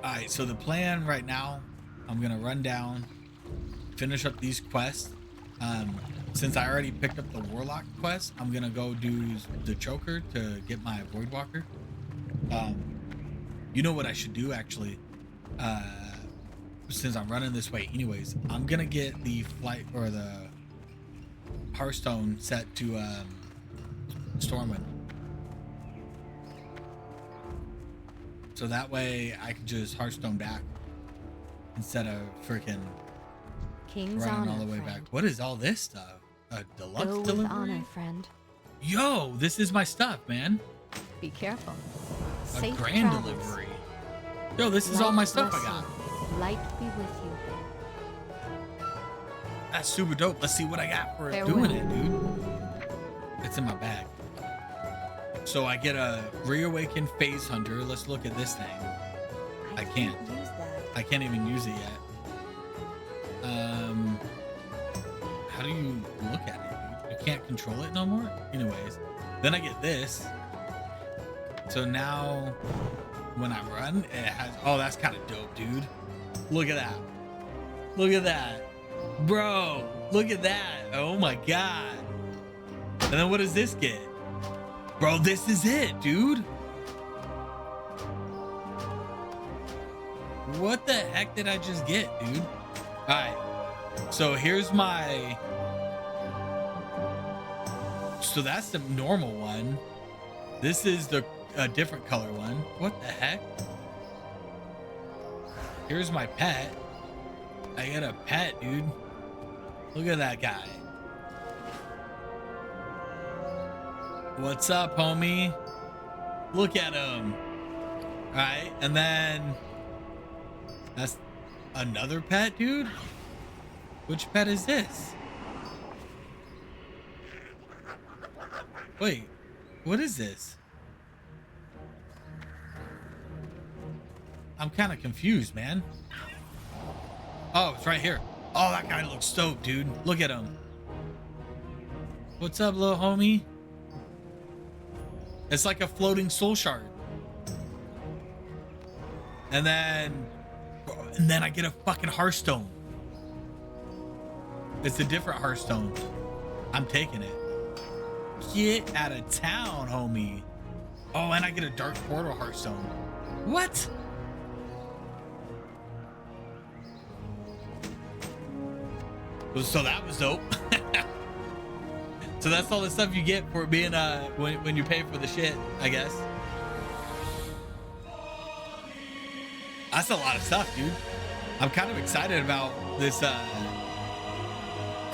Speaker 1: Alright, so the plan right now, I'm gonna run down, finish up these quests. Since I already picked up the Warlock quest, I'm gonna go do the choker to get my Voidwalker. You know what I should do actually, since I'm running this way anyways, I'm gonna get the flight or the Hearthstone set to Stormwind. So that way I can just Hearthstone back instead of freaking
Speaker 3: King's
Speaker 1: running
Speaker 3: honor,
Speaker 1: all the way
Speaker 3: friend.
Speaker 1: back. What is all this stuff? A deluxe
Speaker 3: Go with
Speaker 1: delivery?
Speaker 3: honor, friend.
Speaker 1: Yo, this is my stuff, man.
Speaker 3: Be careful.
Speaker 1: A
Speaker 3: Safe
Speaker 1: grand
Speaker 3: travels.
Speaker 1: delivery. Yo, this is all my stuff I got.
Speaker 3: got. Light be with you.
Speaker 1: That's super dope. Let's see what I got for
Speaker 3: Farewell.
Speaker 1: doing it, dude. It's in my bag. So I get a reawakened phase hunter. Let's look at this thing. I can't.
Speaker 3: use that.
Speaker 1: I can't even use it yet. How do you look at it, dude? You can't control it no more? Anyways, then I get this. So now when I run, it has, oh, that's kind of dope, dude. Look at that. Look at that. Bro, look at that. Oh my God. And then what does this get? Bro, this is it, dude. What the heck did I just get, dude? All right. So here's my... So that's the normal one. This is the different color one. What the heck? Here's my pet. I got a pet, dude. Look at that guy. What's up, homie? Look at him. All right, and then that's another pet, dude. Which pet is this? Wait, what is this? I'm kind of confused, man. Oh, it's right here. Oh, that guy looks dope, dude. Look at him. What's up, little homie? It's like a floating soul shard. And then I get a fucking Hearthstone. It's a different Hearthstone. I'm taking it. Get out of town, homie. Oh, and I get a Dark Portal Hearthstone. What? So that was dope. So that's all the stuff you get for being when you pay for the shit, I guess. That's a lot of stuff, dude. I'm kind of excited about this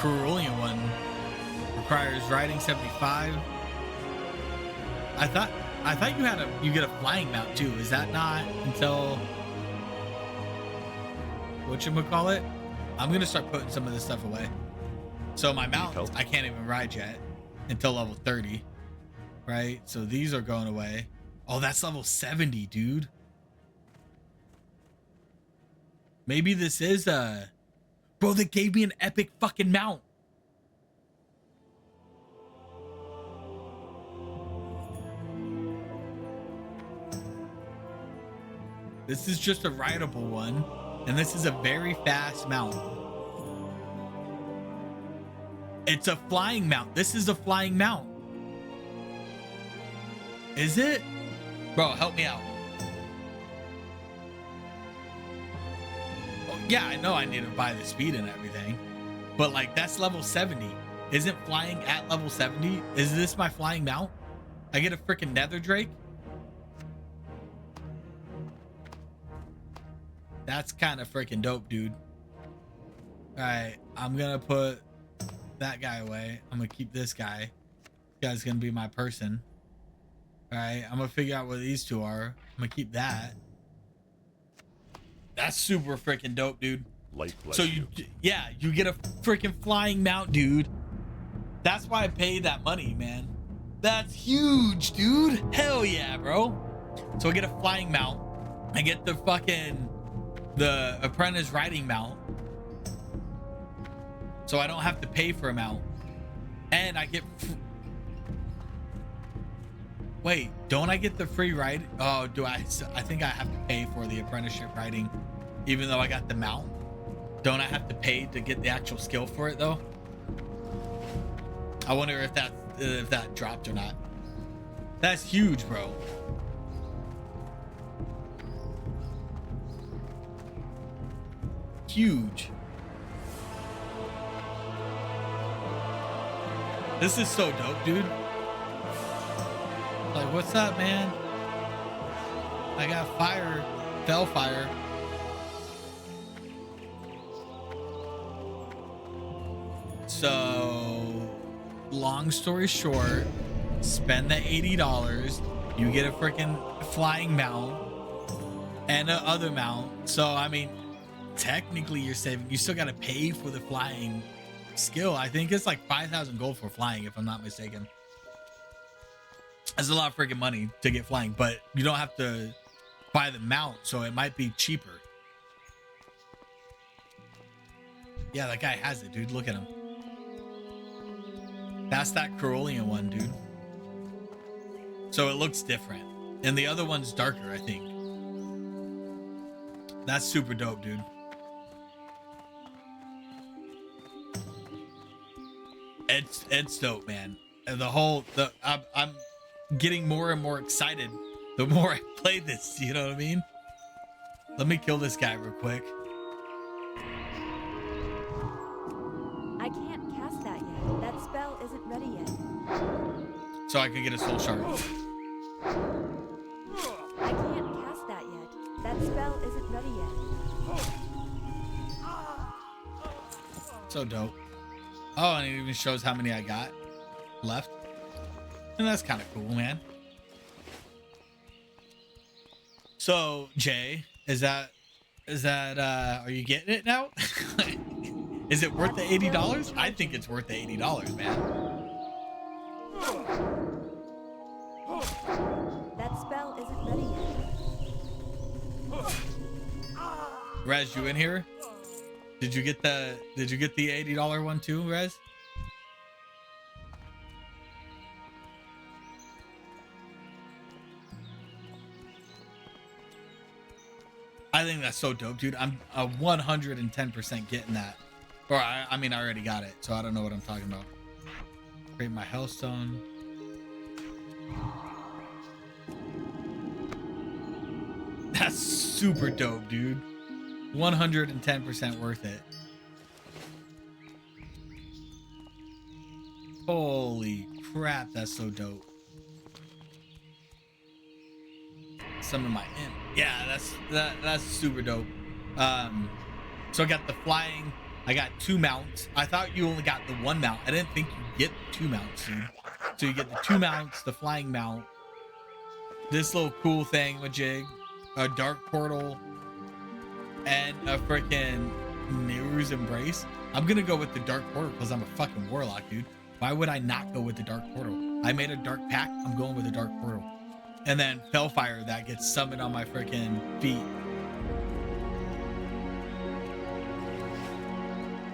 Speaker 1: Cerulean one. Requires riding 75. I thought you get a flying mount too. Is that not until whatchamacallit? I'm gonna start putting some of this stuff away. So my mount I can't even ride yet until level 30. Right? So these are going away. Oh, that's level 70, dude. Maybe this is bro, they gave me an epic fucking mount. This is just a rideable one, and this is a very fast mount. It's a flying mount. This is a flying mount. Is it? Bro, help me out. Oh, yeah, I know I need to buy the speed and everything, but like that's level 70. Isn't flying at level 70? Is this my flying mount? I get a freaking Nether Drake? That's kind of freaking dope, dude. All right, I'm gonna put that guy away. I'm gonna keep this guy. This guy's gonna be my person. All right, I'm gonna figure out where these two are. I'm gonna keep that. That's super freaking dope, dude.
Speaker 2: Light bless
Speaker 1: So you get a freaking flying mount, dude. That's why I paid that money, man. That's huge, dude. Hell yeah, bro. So I get a flying mount. I get the apprentice riding mount, so I don't have to pay for a mount, and I get wait, don't I get the free ride? Oh, do I think I have to pay for the apprenticeship riding even though I got the mount? Don't I have to pay to get the actual skill for it though? I wonder if that dropped or not. That's huge, bro. Huge. This is so dope, dude. Like, what's up, man? I got fire, Fellfire. So, long story short, spend the $80. You get a freaking flying mount and a other mount. So, I mean, technically you're saving. You still got to pay for the flying skill. I think it's like 5,000 gold for flying, if I'm not mistaken. That's a lot of freaking money to get flying, but you don't have to buy the mount, so it might be cheaper. Yeah, that guy has it, dude. Look at him. That's that Cerulean one, dude. So it looks different, and the other one's darker, I think. That's super dope, dude. It's dope, man. And I'm getting more and more excited the more I play this. You know what I mean? Let me kill this guy real quick.
Speaker 6: I can't cast that yet. That spell isn't ready yet.
Speaker 1: So I can get a soul shard.
Speaker 6: I can't cast that yet. That spell isn't ready yet.
Speaker 1: So dope. Oh, and it even shows how many I got left. And that's kind of cool, man. So, Jay, is that are you getting it now? Is it worth the $80? I think it's worth the $80, man.
Speaker 6: That spell isn't ready yet.
Speaker 1: Rez, you in here? Did you get the $80 one too, Rez? I think that's so dope, dude. I'm 110% getting that. Or I mean, I already got it, so I don't know what I'm talking about. Create my hellstone. That's super dope, dude. 110% worth it. Holy crap, that's so dope. Summon my imp. Yeah, that's super dope. So I got the flying. I got 2 mounts. I thought you only got the 1 mount. I didn't think you get 2 mounts, dude. So you get the 2 mounts, the flying mount, this little cool thing with jig, a dark portal, and a freaking Neru's Embrace. I'm gonna go with the dark portal because I'm a fucking warlock, dude. Why would I not go with the dark portal? I made a dark pack. I'm going with the dark portal. And then Fellfire that gets summoned on my freaking feet.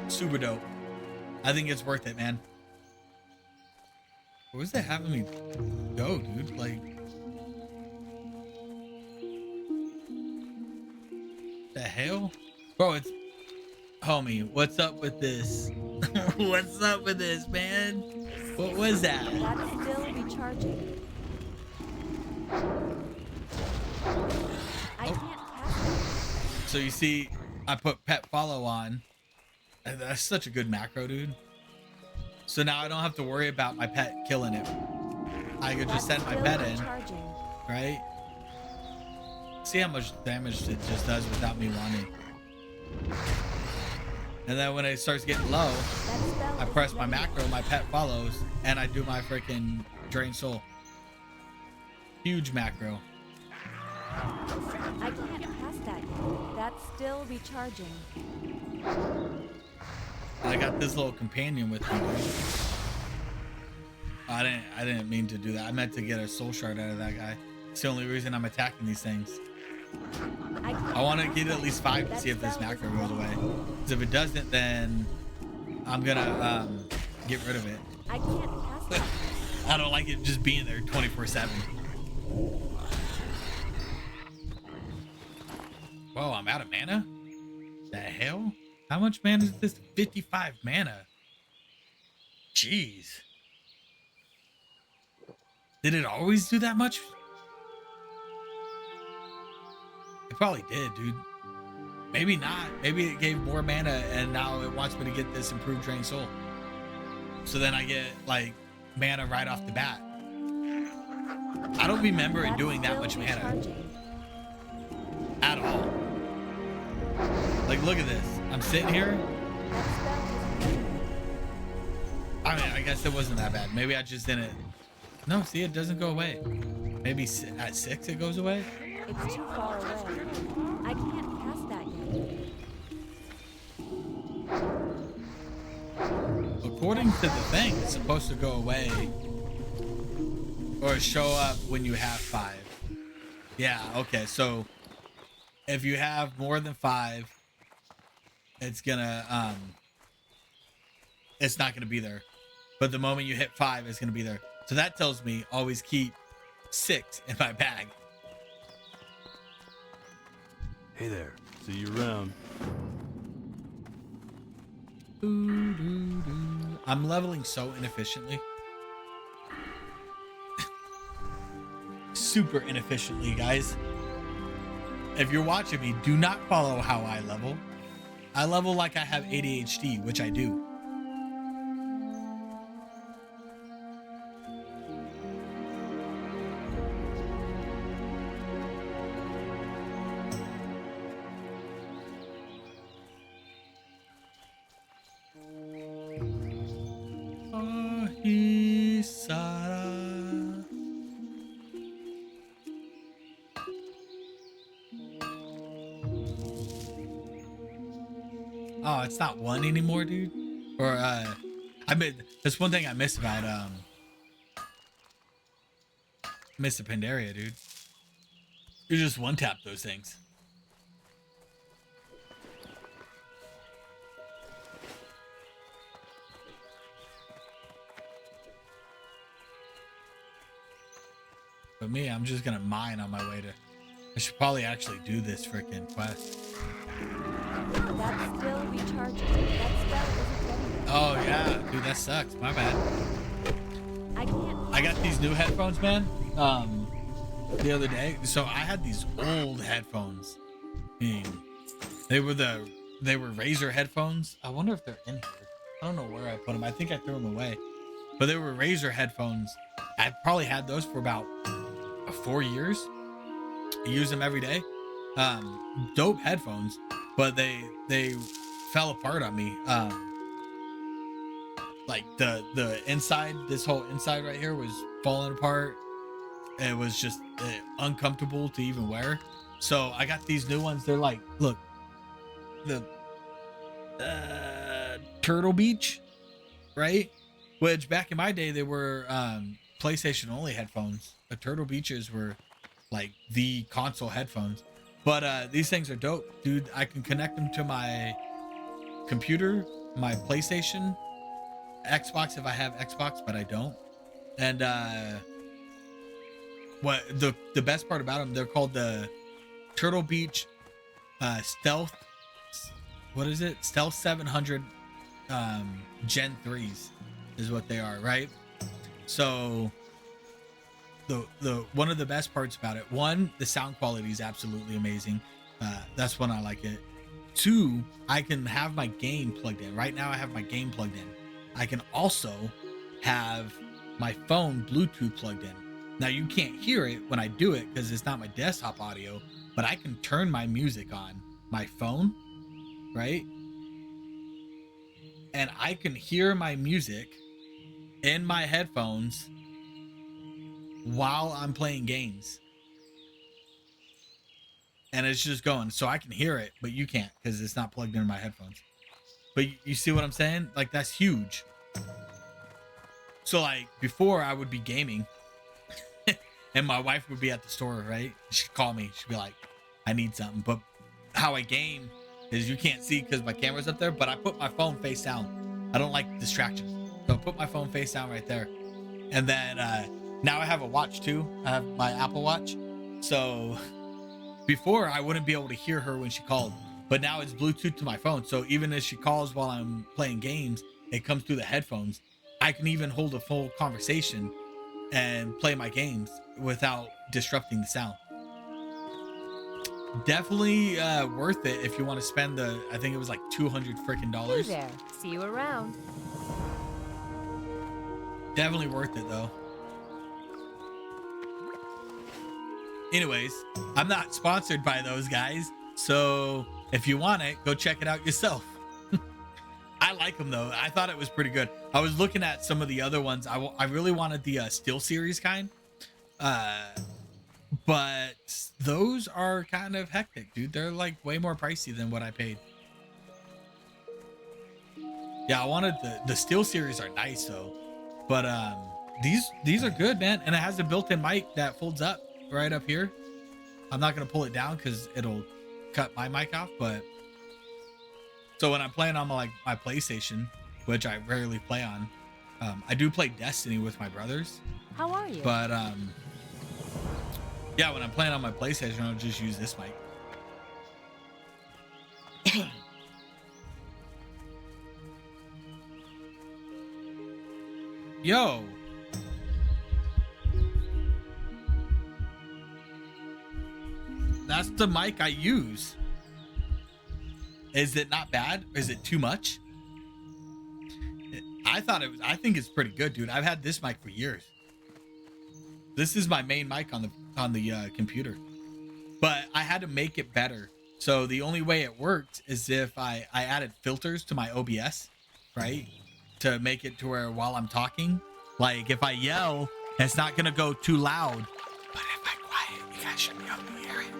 Speaker 1: Super dope. I think it's worth it, man. Where's that having me go, dude? Like, the hell? Bro, it's... Homie, what's up with this? What's up with this, man? What was that?
Speaker 6: That's still recharging. I can't cast it.
Speaker 1: So you see, I put pet follow on. And that's such a good macro, dude. So now I don't have to worry about my pet killing it. I could just send my pet in, right? See how much damage it just does without me wanting. And then when it starts getting low, I press my macro, my pet follows, and I do my freaking drain soul. Huge macro.
Speaker 6: I can't cast that yet. That's still recharging.
Speaker 1: I got this little companion with me, dude. I didn't mean to do that. I meant to get a soul shard out of that guy. It's the only reason I'm attacking these things. I want to get at least 5 to see if this macro goes away. Because if it doesn't, then I'm gonna get rid of it.
Speaker 6: I can't cast that.
Speaker 1: I don't like it just being there 24/7. Whoa, I'm out of mana? The hell? How much mana is this? 55 mana. Jeez. Did it always do that much? It probably did, dude. Maybe not. Maybe it gave more mana and now it wants me to get this improved drain soul. So then I get like mana right off the bat. I don't remember it doing that much mana at all. Like, look at this. I'm sitting here. I mean, I guess it wasn't that bad. Maybe I just didn't. No, see, it doesn't go away. Maybe at 6 it goes away.
Speaker 6: It's too far away. I can't cast that yet.
Speaker 1: According to the thing, it's supposed to go away or show up when you have 5. Yeah, okay. So if you have more than 5, it's gonna it's not gonna be there. But the moment you hit 5, it's gonna be there. So that tells me always keep 6 in my bag.
Speaker 2: Hey there. See you around.
Speaker 1: I'm leveling so inefficiently. Super inefficiently, guys. If you're watching me, do not follow how I level. I level like I have ADHD, which I do. Oh, it's not 1 anymore, dude. Or I mean, that's one thing I miss about miss the Pandaria, dude. You just 1-tap those things. But me, I'm just gonna mine on my way to I should probably actually do this freaking quest.
Speaker 6: That still recharges. That spell isn't ready yet.
Speaker 1: Oh yeah, dude, that sucks. My bad.
Speaker 6: I can't.
Speaker 1: I got these new headphones, man. The other day. So I had these old headphones. They were Razer headphones. I wonder if they're in here. I don't know where I put them. I think I threw them away. But they were Razer headphones. I probably had those for about 4 years. I use them every day. Dope headphones, but they fell apart on me. Like the inside, this whole inside right here was falling apart. It was just uncomfortable to even wear. So I got these new ones. They're like, look, the Turtle Beach, right? Which back in my day, they were PlayStation only headphones. The Turtle Beaches were like the console headphones. But these things are dope, dude. I can connect them to my computer, my PlayStation, Xbox if I have Xbox, but I don't. And what the best part about them, they're called the Turtle Beach Stealth. What is it? Stealth 700 Gen 3s is what they are, right? So the one of the best parts about it, one, the sound quality is absolutely amazing. That's when I like it. Two, I can have my game plugged in. Right now I have my game plugged in. I can also have my phone Bluetooth plugged in. Now you can't hear it when I do it because it's not my desktop audio, but I can turn my music on my phone, right? And I can hear my music in my headphones while I'm playing games. And it's just going, so I can hear it, but you can't because it's not plugged into my headphones. But you see what I'm saying? Like, that's huge. So like before I would be gaming and my wife would be at the store, right? She'd call me. She'd be like, I need something. But how I game is you can't see because my camera's up there, but I put my phone face down. I don't like distractions. So I put my phone face down right there. And then now I have a watch too. I have my Apple Watch. So before I wouldn't be able to hear her when she called, but now it's Bluetooth to my phone. So even if she calls while I'm playing games, it comes through the headphones. I can even hold a full conversation and play my games without disrupting the sound. Definitely worth it if you want to spend I think it was like $200 freaking
Speaker 6: Hey there. See you around.
Speaker 1: Definitely worth it though. Anyways, I'm not sponsored by those guys, so if you want it, go check it out yourself. I like them though. I thought it was pretty good. I was looking at some of the other ones. I really wanted the Steel Series kind, but those are kind of hectic, dude. They're like way more pricey than what I paid. Yeah, I wanted the Steel Series are nice though, but these are good, man. And it has a built-in mic that folds up right up here. I'm not gonna pull it down because it'll cut my mic off, but so when I'm playing on my PlayStation, which I rarely play on, I do play Destiny with my brothers.
Speaker 6: How are you?
Speaker 1: But yeah, when I'm playing on my PlayStation, I'll just use this mic. Yo. That's the mic I use. Is it not bad? Is it too much? I think it's pretty good, dude. I've had this mic for years. This is my main mic on the computer, but I had to make it better. So the only way it worked is if I added filters to my OBS, right? To make it to where while I'm talking, like if I yell, it's not gonna go too loud. But if I'm quiet, you guys should be able to hear it.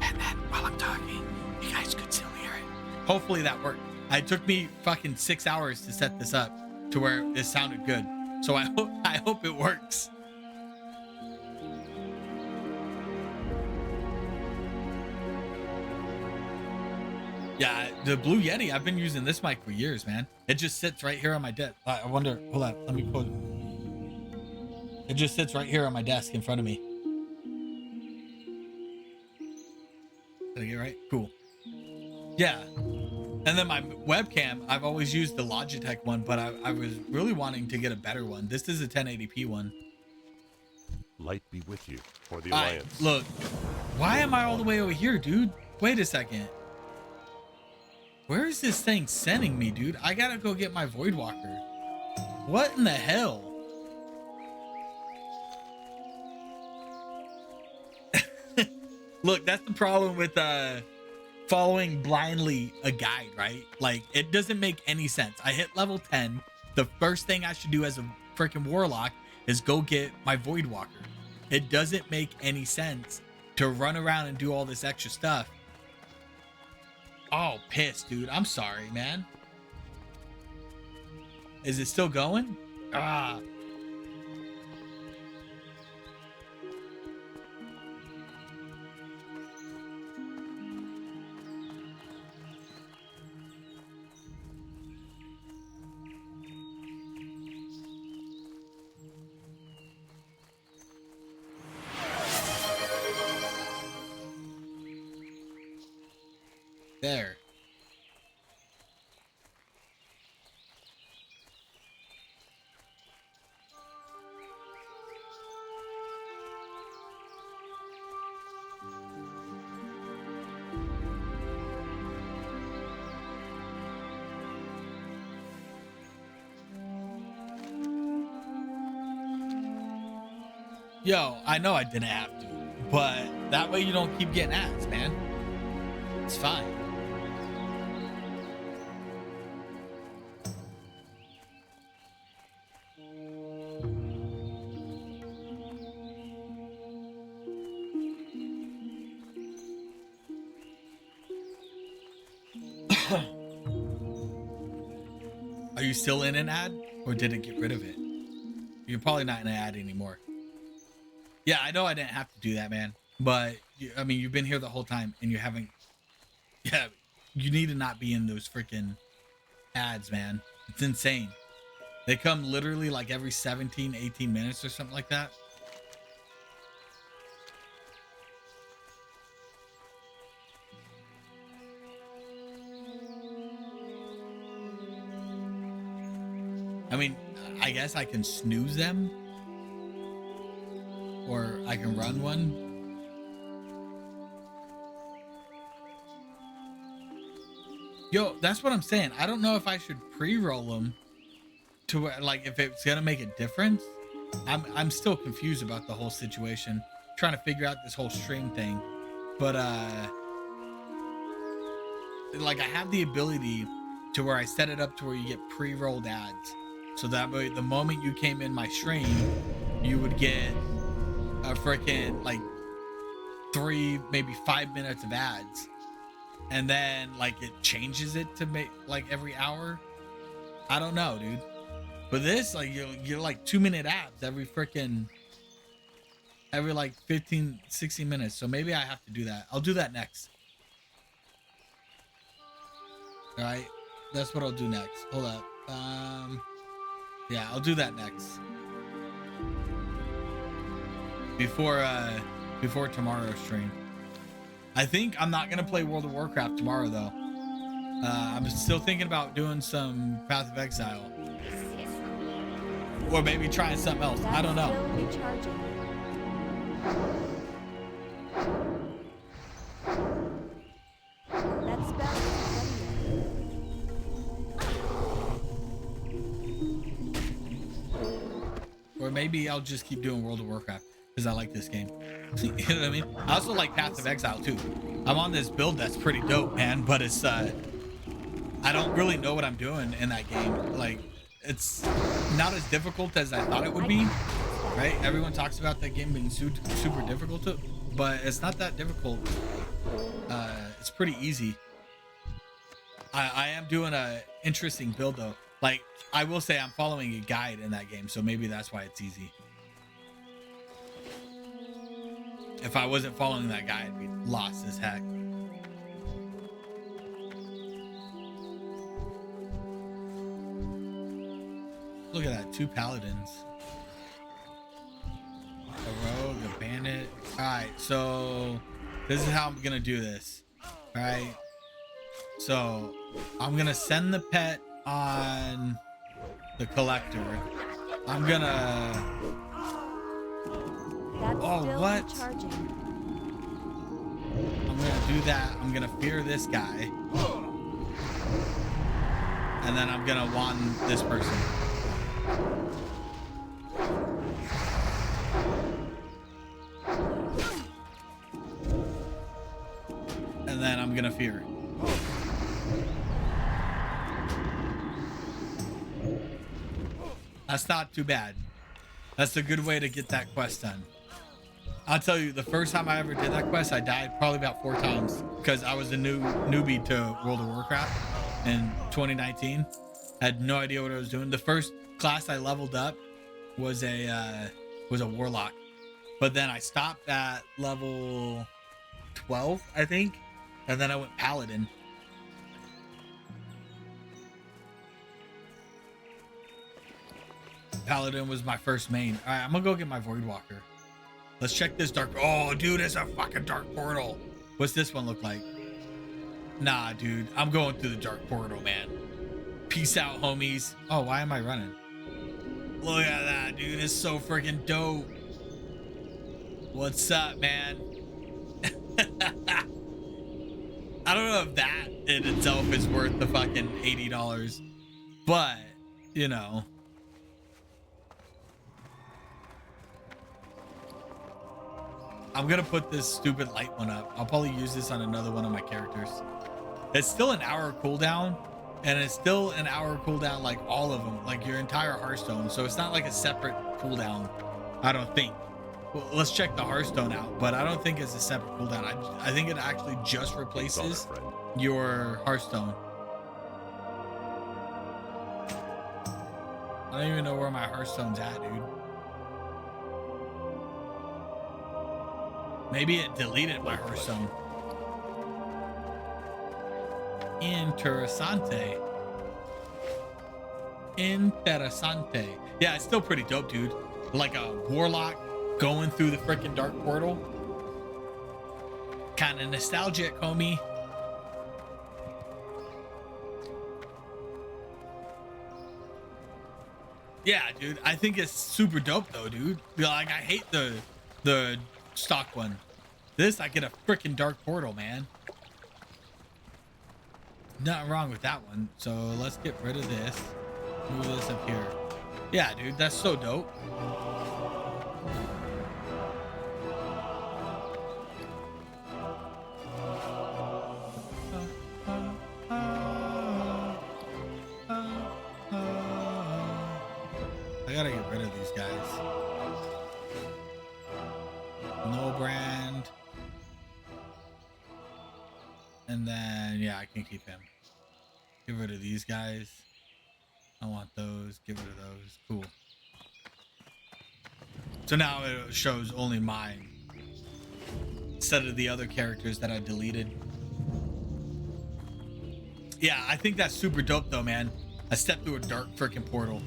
Speaker 1: And then while I'm talking, you guys could still hear it. Hopefully that worked. It took me fucking 6 hours to set this up to where it sounded good. So I hope it works. Yeah, the Blue Yeti, I've been using this mic for years, man. It just sits right here on my desk. I wonder, hold on, let me put it. It just sits right here on my desk in front of me. right? Cool. Yeah. And then my webcam, I've always used the Logitech one, but I was really wanting to get a better one. This is a 1080p one.
Speaker 2: Light be with you for the
Speaker 1: All right,
Speaker 2: Alliance.
Speaker 1: look, why am I all the way over here, dude? Wait a second. Where is this thing sending me, dude? I gotta go get my Voidwalker. What in the hell? Look, that's the problem with following blindly a guide, right? Like, it doesn't make any sense. I hit level 10. The first thing I should do as a freaking Warlock is go get my Voidwalker. It doesn't make any sense to run around and do all this extra stuff. Oh, pissed, dude. I'm sorry, man. Is it still going? Ah. There. Yo, I know I didn't have to, but that way you don't keep getting ads, man. It's fine. Are you still in an ad, or did it get rid of it? You're probably not in an ad anymore. Yeah, I know I didn't have to do that, man. But, I mean, you've been here the whole time, and you haven't... Yeah, you need to not be in those freaking ads, man. It's insane. They come literally like every 17, 18 minutes or something like that. I mean, I guess I can snooze them. Or I can run one. Yo, that's what I'm saying. I don't know if I should pre-roll them to where, like, if it's gonna make a difference. I'm still confused about the whole situation. Trying to figure out this whole stream thing. But like, I have the ability to where I set it up to where you get pre-rolled ads. So that way, the moment you came in my stream, you would get a freaking like 3, maybe 5 minutes of ads, and then like it changes it to make like every hour. I don't know, dude. But this, like, you're like 2-minute ads every like 15, 16 minutes. So maybe I have to do that. I'll do that next. All right, that's what I'll do next. Hold up. Yeah, I'll do that next. Before tomorrow's stream. I think I'm not gonna play World of Warcraft tomorrow though. I'm still thinking about doing some Path of Exile, or maybe trying something else. I don't know.
Speaker 6: Still recharging. That spell isn't ready yet.
Speaker 1: Or maybe I'll just keep doing World of Warcraft because I like this game. You know what I mean? I also like Path of Exile too. I'm on this build that's pretty dope, man, but it's I don't really know what I'm doing in that game. Like, it's not as difficult as I thought it would be, right? Everyone talks about that game being super difficult, but it's not that difficult. It's pretty easy. I am doing a interesting build though. Like, I will say I'm following a guide in that game, so maybe that's why it's easy. If I wasn't following that guide, I'd be lost as heck. Look at that, 2 paladins. A rogue, a bandit. All right, so this is how I'm gonna do this. All right. So I'm gonna send the pet on the collector. I'm gonna.
Speaker 6: That's
Speaker 1: Oh,
Speaker 6: still
Speaker 1: what?
Speaker 6: recharging.
Speaker 1: I'm gonna do that. I'm gonna fear this guy. And then I'm gonna wand this person. And then I'm gonna fear. That's not too bad. That's a good way to get that quest done. I'll tell you, the first time I ever did that quest, I died probably about 4 times because I was a newbie to World of Warcraft in 2019. I had no idea what I was doing. The first class I leveled up was a Warlock, but then I stopped at level 12, I think, and then I went Paladin. Paladin was my first main. All right, I'm gonna go get my Voidwalker. Let's check this dark. Oh, dude, it's a fucking dark portal. What's this one look like? Nah, dude, I'm going through the dark portal, man. Peace out, homies. Oh, why am I running? Look at that, dude. It's so freaking dope. What's up, man? I don't know if that in itself is worth the fucking $80, but you know. I'm gonna put this stupid light one up. I'll probably use this on another one of my characters. It's still an hour cooldown, and it's still an hour cooldown like all of them, like your entire Hearthstone. So it's not like a separate cooldown, I don't think. Well, let's check the Hearthstone out, but I don't think it's a separate cooldown. I think it actually just replaces your Hearthstone. I don't even know where my Hearthstone's at, dude. Maybe it deleted my Hearthstone. Interessante. Interessante. Yeah, it's still pretty dope, dude. Like a Warlock going through the freaking dark portal. Kind of nostalgic, homie. Yeah, dude. I think it's super dope, though, dude. Like, I hate the stock one. This, I get a freaking dark portal, man. Nothing wrong with that one. So let's get rid of this. Move this up here. Yeah, dude, that's so dope. I gotta get rid of these guys. No brand. And then, yeah, I can keep him. Get rid of these guys. I want those. Get rid of those. Cool. So now it shows only mine instead of the other characters that I deleted. Yeah, I think that's super dope though, man. I stepped through a dark freaking portal.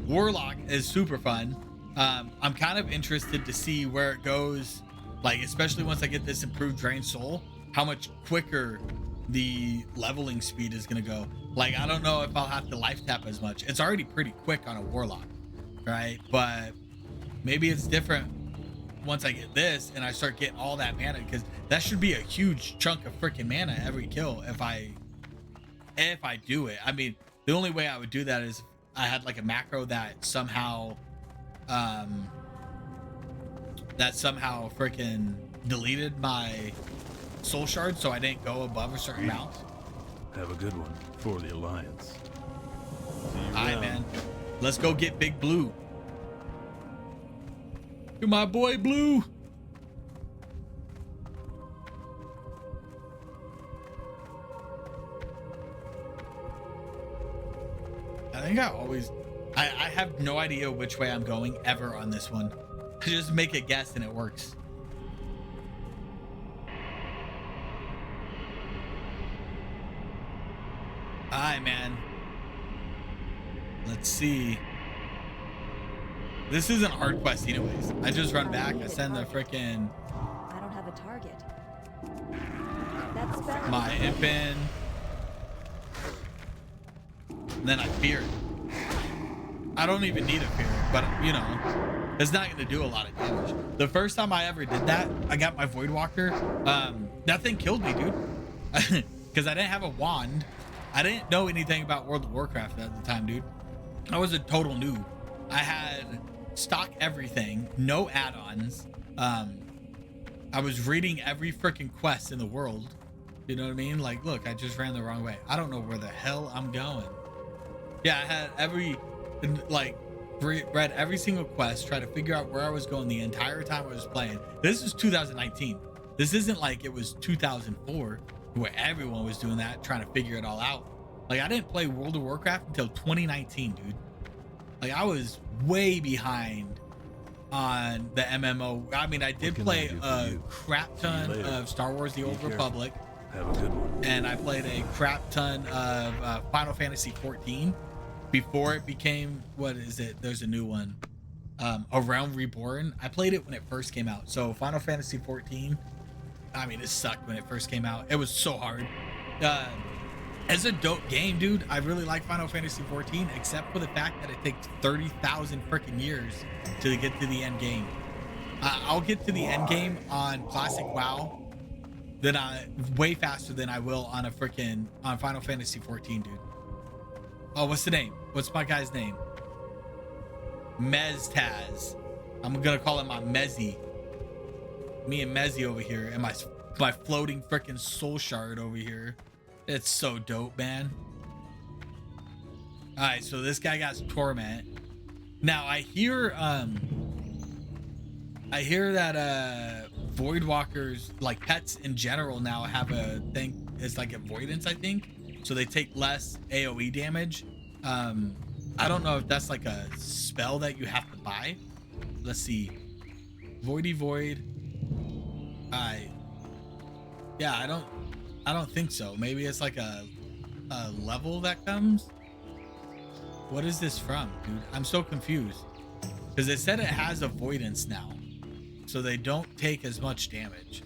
Speaker 1: Warlock is super fun. I'm kind of interested to see where it goes, like especially once I get this improved Drain Soul, how much quicker the leveling speed is gonna go. Like, I don't know if I'll have to life tap as much. It's already pretty quick on a Warlock, right? But maybe it's different once I get this and I start getting all that mana, because that should be a huge chunk of freaking mana every kill if I do it. I mean, the only way I would do that is if I had like a macro that somehow freaking deleted my soul shard so I didn't go above a certain amount.
Speaker 2: Have a good one for the Alliance.
Speaker 1: All right, man. Let's go get Big Blue. You're my boy, Blue. I think I have no idea which way I'm going ever on this one. I just make a guess and it works. All right, man. Let's see. This isn't a hard quest anyways. I just run back. I send the freaking...
Speaker 6: I don't have a target. That spell.
Speaker 1: my impin. And then I fear it. I don't even need a fear, but you know, it's not going to do a lot of damage. The first time I ever did that, I got my Voidwalker. That thing killed me, dude. Because I didn't have a wand. I didn't know anything about World of Warcraft at the time, dude. I was a total noob. I had stock everything, no add-ons. I was reading every freaking quest in the world. You know what I mean? Like, look, I just ran the wrong way. I don't know where the hell I'm going. Yeah, I had read every single quest, try to figure out where I was going the entire time I was playing. This is 2019. This isn't like it was 2004 where everyone was doing that, trying to figure it all out. Like, I didn't play World of Warcraft until 2019, dude. Like, I was way behind on the MMO. I mean, I did play a crap ton of Star Wars The Old Republic.
Speaker 2: Have a good one.
Speaker 1: And I played a crap ton of Final Fantasy 14 before it became, what is it? There's a new one, A Realm Reborn. I played it when it first came out. So Final Fantasy 14, I mean, it sucked when it first came out. It was so hard. It's a dope game, dude. I really like Final Fantasy 14, except for the fact that it takes 30,000 freaking years to get to the end game. I'll get to the end game on Classic WoW way faster than I will on on Final Fantasy 14, dude. Oh, what's the name? What's my guy's name? Meztaz. I'm gonna call him my Mezzy. Me and Mezzy over here, and my floating freaking soul shard over here. It's so dope, man. All right, so this guy got torment. Now I hear that Voidwalkers, like pets in general, now have a thing. It's like avoidance, I think. So they take less AoE damage. I don't know if that's like a spell that you have to buy. Let's see. Voidy Void. Yeah, I don't think so. Maybe it's like a level that comes. What is this from, dude? I'm so confused. Because it said it has avoidance now. So they don't take as much damage.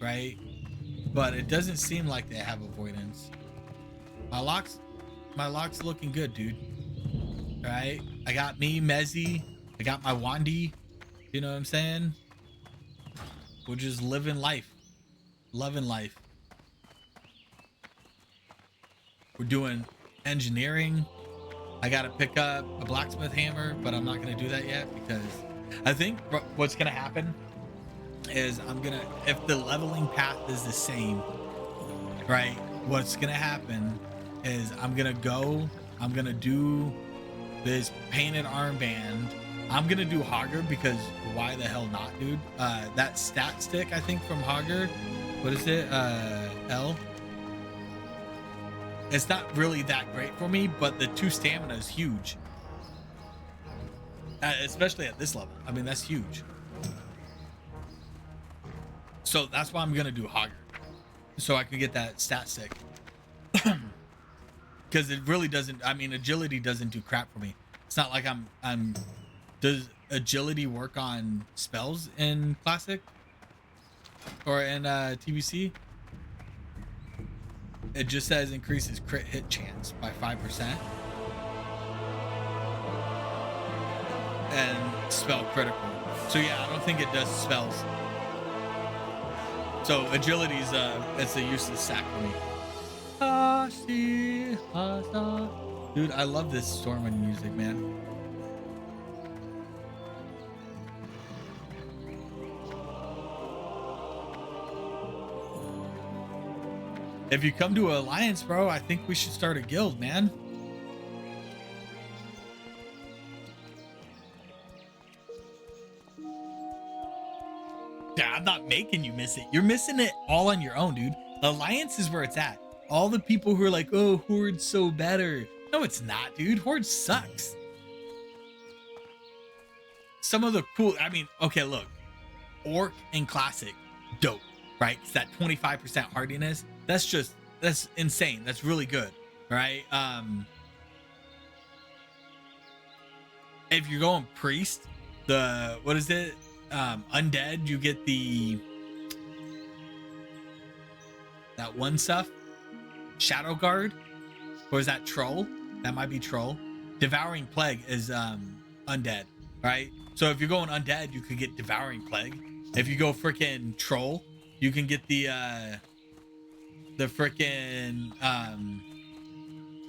Speaker 1: Right? But it doesn't seem like they have avoidance. My lock's looking good, dude. Right? I got me, Mezzy. I got my Wandy. You know what I'm saying? We're just living life. Loving life. We're doing engineering. I gotta pick up a blacksmith hammer, but I'm not gonna do that yet because I think what's gonna happen is if the leveling path is the same, right? What's gonna happen is I'm gonna do this painted armband. I'm gonna do Hogger because why the hell not, dude? That stat stick, I think, from Hogger, what is it? L. It's not really that great for me, but the 2 stamina is huge. Especially at this level. I mean, that's huge. So that's why I'm gonna do Hogger. So I can get that stat stick. Because it really doesn't, I mean, agility doesn't do crap for me. It's not like does agility work on spells in Classic? Or in TBC? It just says increases crit hit chance by 5%. And spell critical. So yeah, I don't think it does spells. So agility's it's a useless sack for me. Dude, I love this Stormwind music, man. If you come to Alliance, bro, I think we should start a guild, man. Yeah, I'm not making you miss it. You're missing it all on your own, dude. Alliance is where it's at. All the people who are like, oh, Horde's so better. No, it's not, dude. Horde sucks. Some of the cool, I mean, okay, look. Orc and Classic, dope, right? It's that 25% hardiness. That's insane. That's really good, right? If you're going Priest, what is it? Undead, you get the that one stuff. Shadow Guard, or is that Troll? That might be Troll. Devouring Plague is undead, right? So if you're going undead, you could get Devouring Plague. If you go freaking Troll, you can get the freaking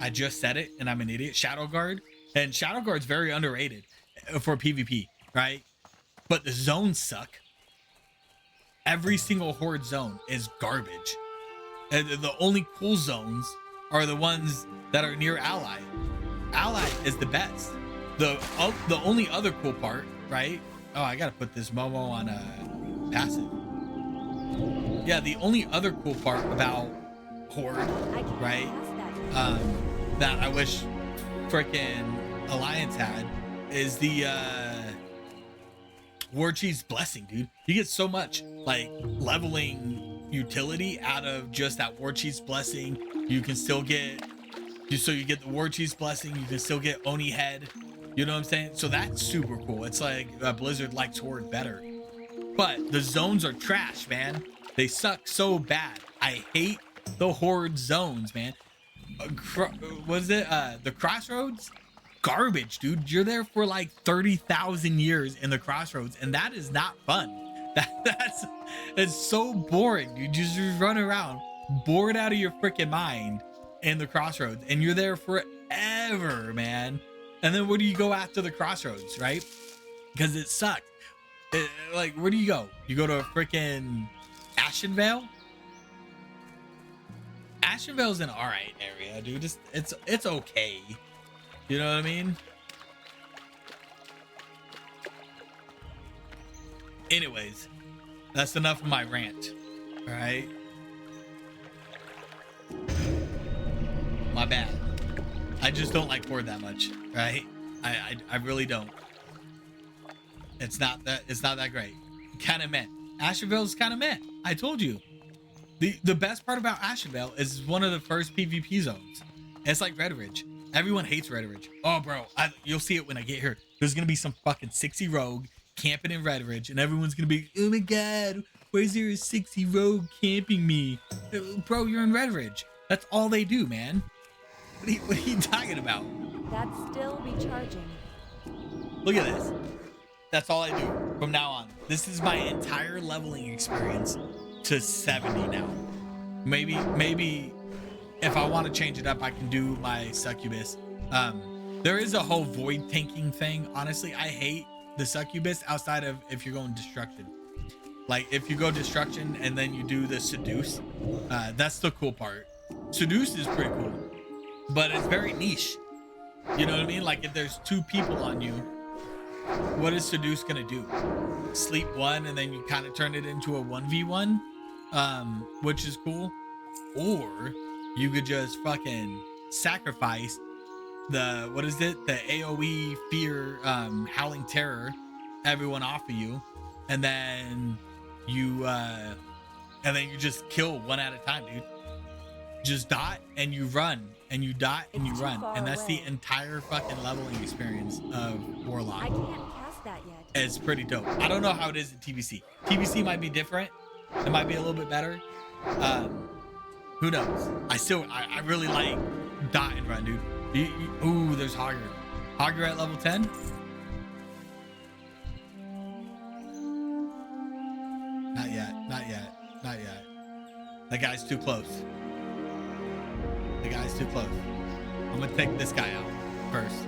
Speaker 1: I just said it and I'm an idiot. Shadow Guard. And Shadow Guard's very underrated for PvP, right? But the zones suck. Every single horde zone is garbage. And the only cool zones are the ones that are near ally. Ally is the best. The only other cool part, right? Oh, I gotta put this Momo on passive. Yeah, the only other cool part about horde, right? That I wish frickin' Alliance had is the War Chief's Blessing, dude. You get so much like leveling utility out of just that War Chief's Blessing. You can still get you get the War Chief's Blessing, you can still get Oni Head. You know what I'm saying? So that's super cool. It's like Blizzard likes Horde better. But the zones are trash, man. They suck so bad. I hate the Horde zones, man. What is it? The Crossroads? Garbage, dude. You're there for like 30,000 years in the Crossroads, and that is not fun. It's so boring. You just run around bored out of your freaking mind in the Crossroads, and you're there forever, man. And then where do you go after the Crossroads, right? Because it sucks. Like, where do you go? You go to a freaking Ashenvale? Ashenvale's an alright area, dude. It's okay. You know what I mean? Anyways, that's enough of my rant. All right. My bad. I just don't like Horde that much, right? I really don't. It's not that great. Kind of meh. Ashenvale's kind of meh. I told you. The best part about Ashenvale is it's one of the first PvP zones. It's like Red Ridge. Everyone hates Red Ridge. Oh, bro, you'll see it when I get here. There's gonna be some fucking 60 rogue camping in Red Ridge, and everyone's gonna be, oh my god, where's there a 60 rogue camping me? Bro, you're in Red Ridge. That's all they do, man. What are you talking about?
Speaker 6: That's still recharging.
Speaker 1: Look at this. That's all I do from now on. This is my entire leveling experience to 70 now. Maybe if I want to change it up, I can do my succubus. There is a whole void tanking thing. Honestly, I hate the succubus outside of if you're going destruction. Like if you go destruction and then you do the seduce, that's the cool part. Seduce is pretty cool, but it's very niche. You know what I mean? Like if there's two people on you, what is seduce gonna do? Sleep one and then you kind of turn it into a 1v1, which is cool. Or you could just fucking sacrifice the, what is it? The AoE fear, howling terror, everyone off of you. And then you just kill one at a time, dude. Just dot and you run and you dot and you run. And that's the entire fucking leveling experience of Warlock.
Speaker 6: I can't cast that yet.
Speaker 1: It's pretty dope. I don't know how it is at TBC. TBC might be different. It might be a little bit better. Who knows? I really like dot and run, dude. Ooh, there's Hogger. Hogger at level 10? Not yet. Not yet. Not yet. That guy's too close. The guy's too close. I'm gonna take this guy out first.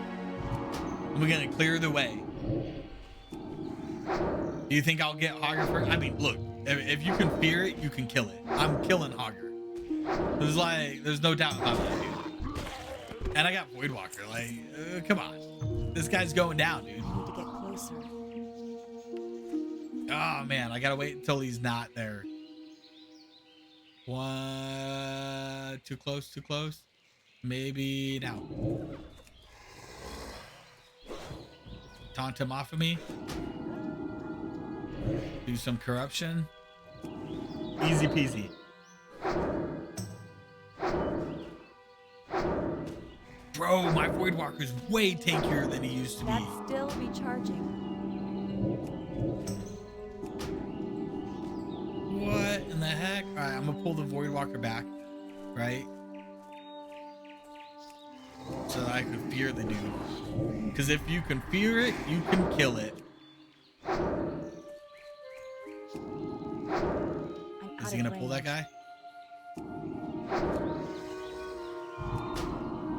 Speaker 1: I'm gonna clear the way. Do you think I'll get Hogger first? I mean, look, if you can fear it, you can kill it. I'm killing Hogger. There's no doubt about that, dude. And I got Voidwalker. Like, come on. This guy's going down, dude.
Speaker 6: I need to get closer.
Speaker 1: Oh man, I gotta wait until he's not there. One, too close, too close. Maybe now. Taunt him off of me. Do some corruption. Easy peasy. Bro, my Voidwalker's way tankier than he used to be.
Speaker 6: That's still recharging.
Speaker 1: What in the heck? All right, I'm gonna pull the Voidwalker back, right? So that I can fear the dude. Because if you can fear it, you can kill it. Is he gonna pull that guy?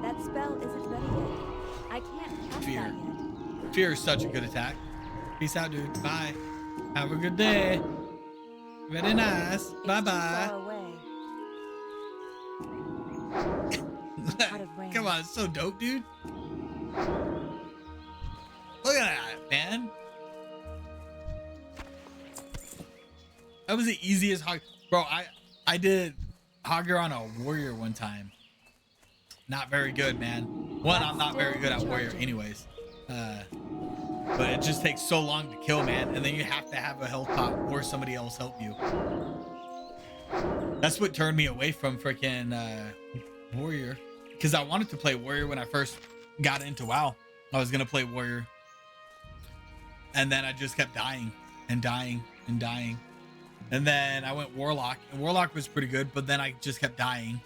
Speaker 6: That spell isn't ready yet. I can't cast
Speaker 1: Fear.
Speaker 6: that yet.
Speaker 1: Fear is such a good attack. Peace out, dude. Bye. Have a good day. Very nice.
Speaker 6: It's
Speaker 1: Bye
Speaker 6: too
Speaker 1: bye.
Speaker 6: far away. Out of range.
Speaker 1: Come on, it's so dope, dude. Look at that, man. That was the easiest hog. Bro, I did Hogger on a warrior one time. Not very good, man. One, I'm not very good at warrior anyways. But it just takes so long to kill, man. And then you have to have a health pot or somebody else help you. That's what turned me away from freaking warrior. Because I wanted to play warrior when I first got into WoW. I was going to play warrior. And then I just kept dying and dying and dying. And then I went Warlock, and Warlock was pretty good, but then I just kept dying.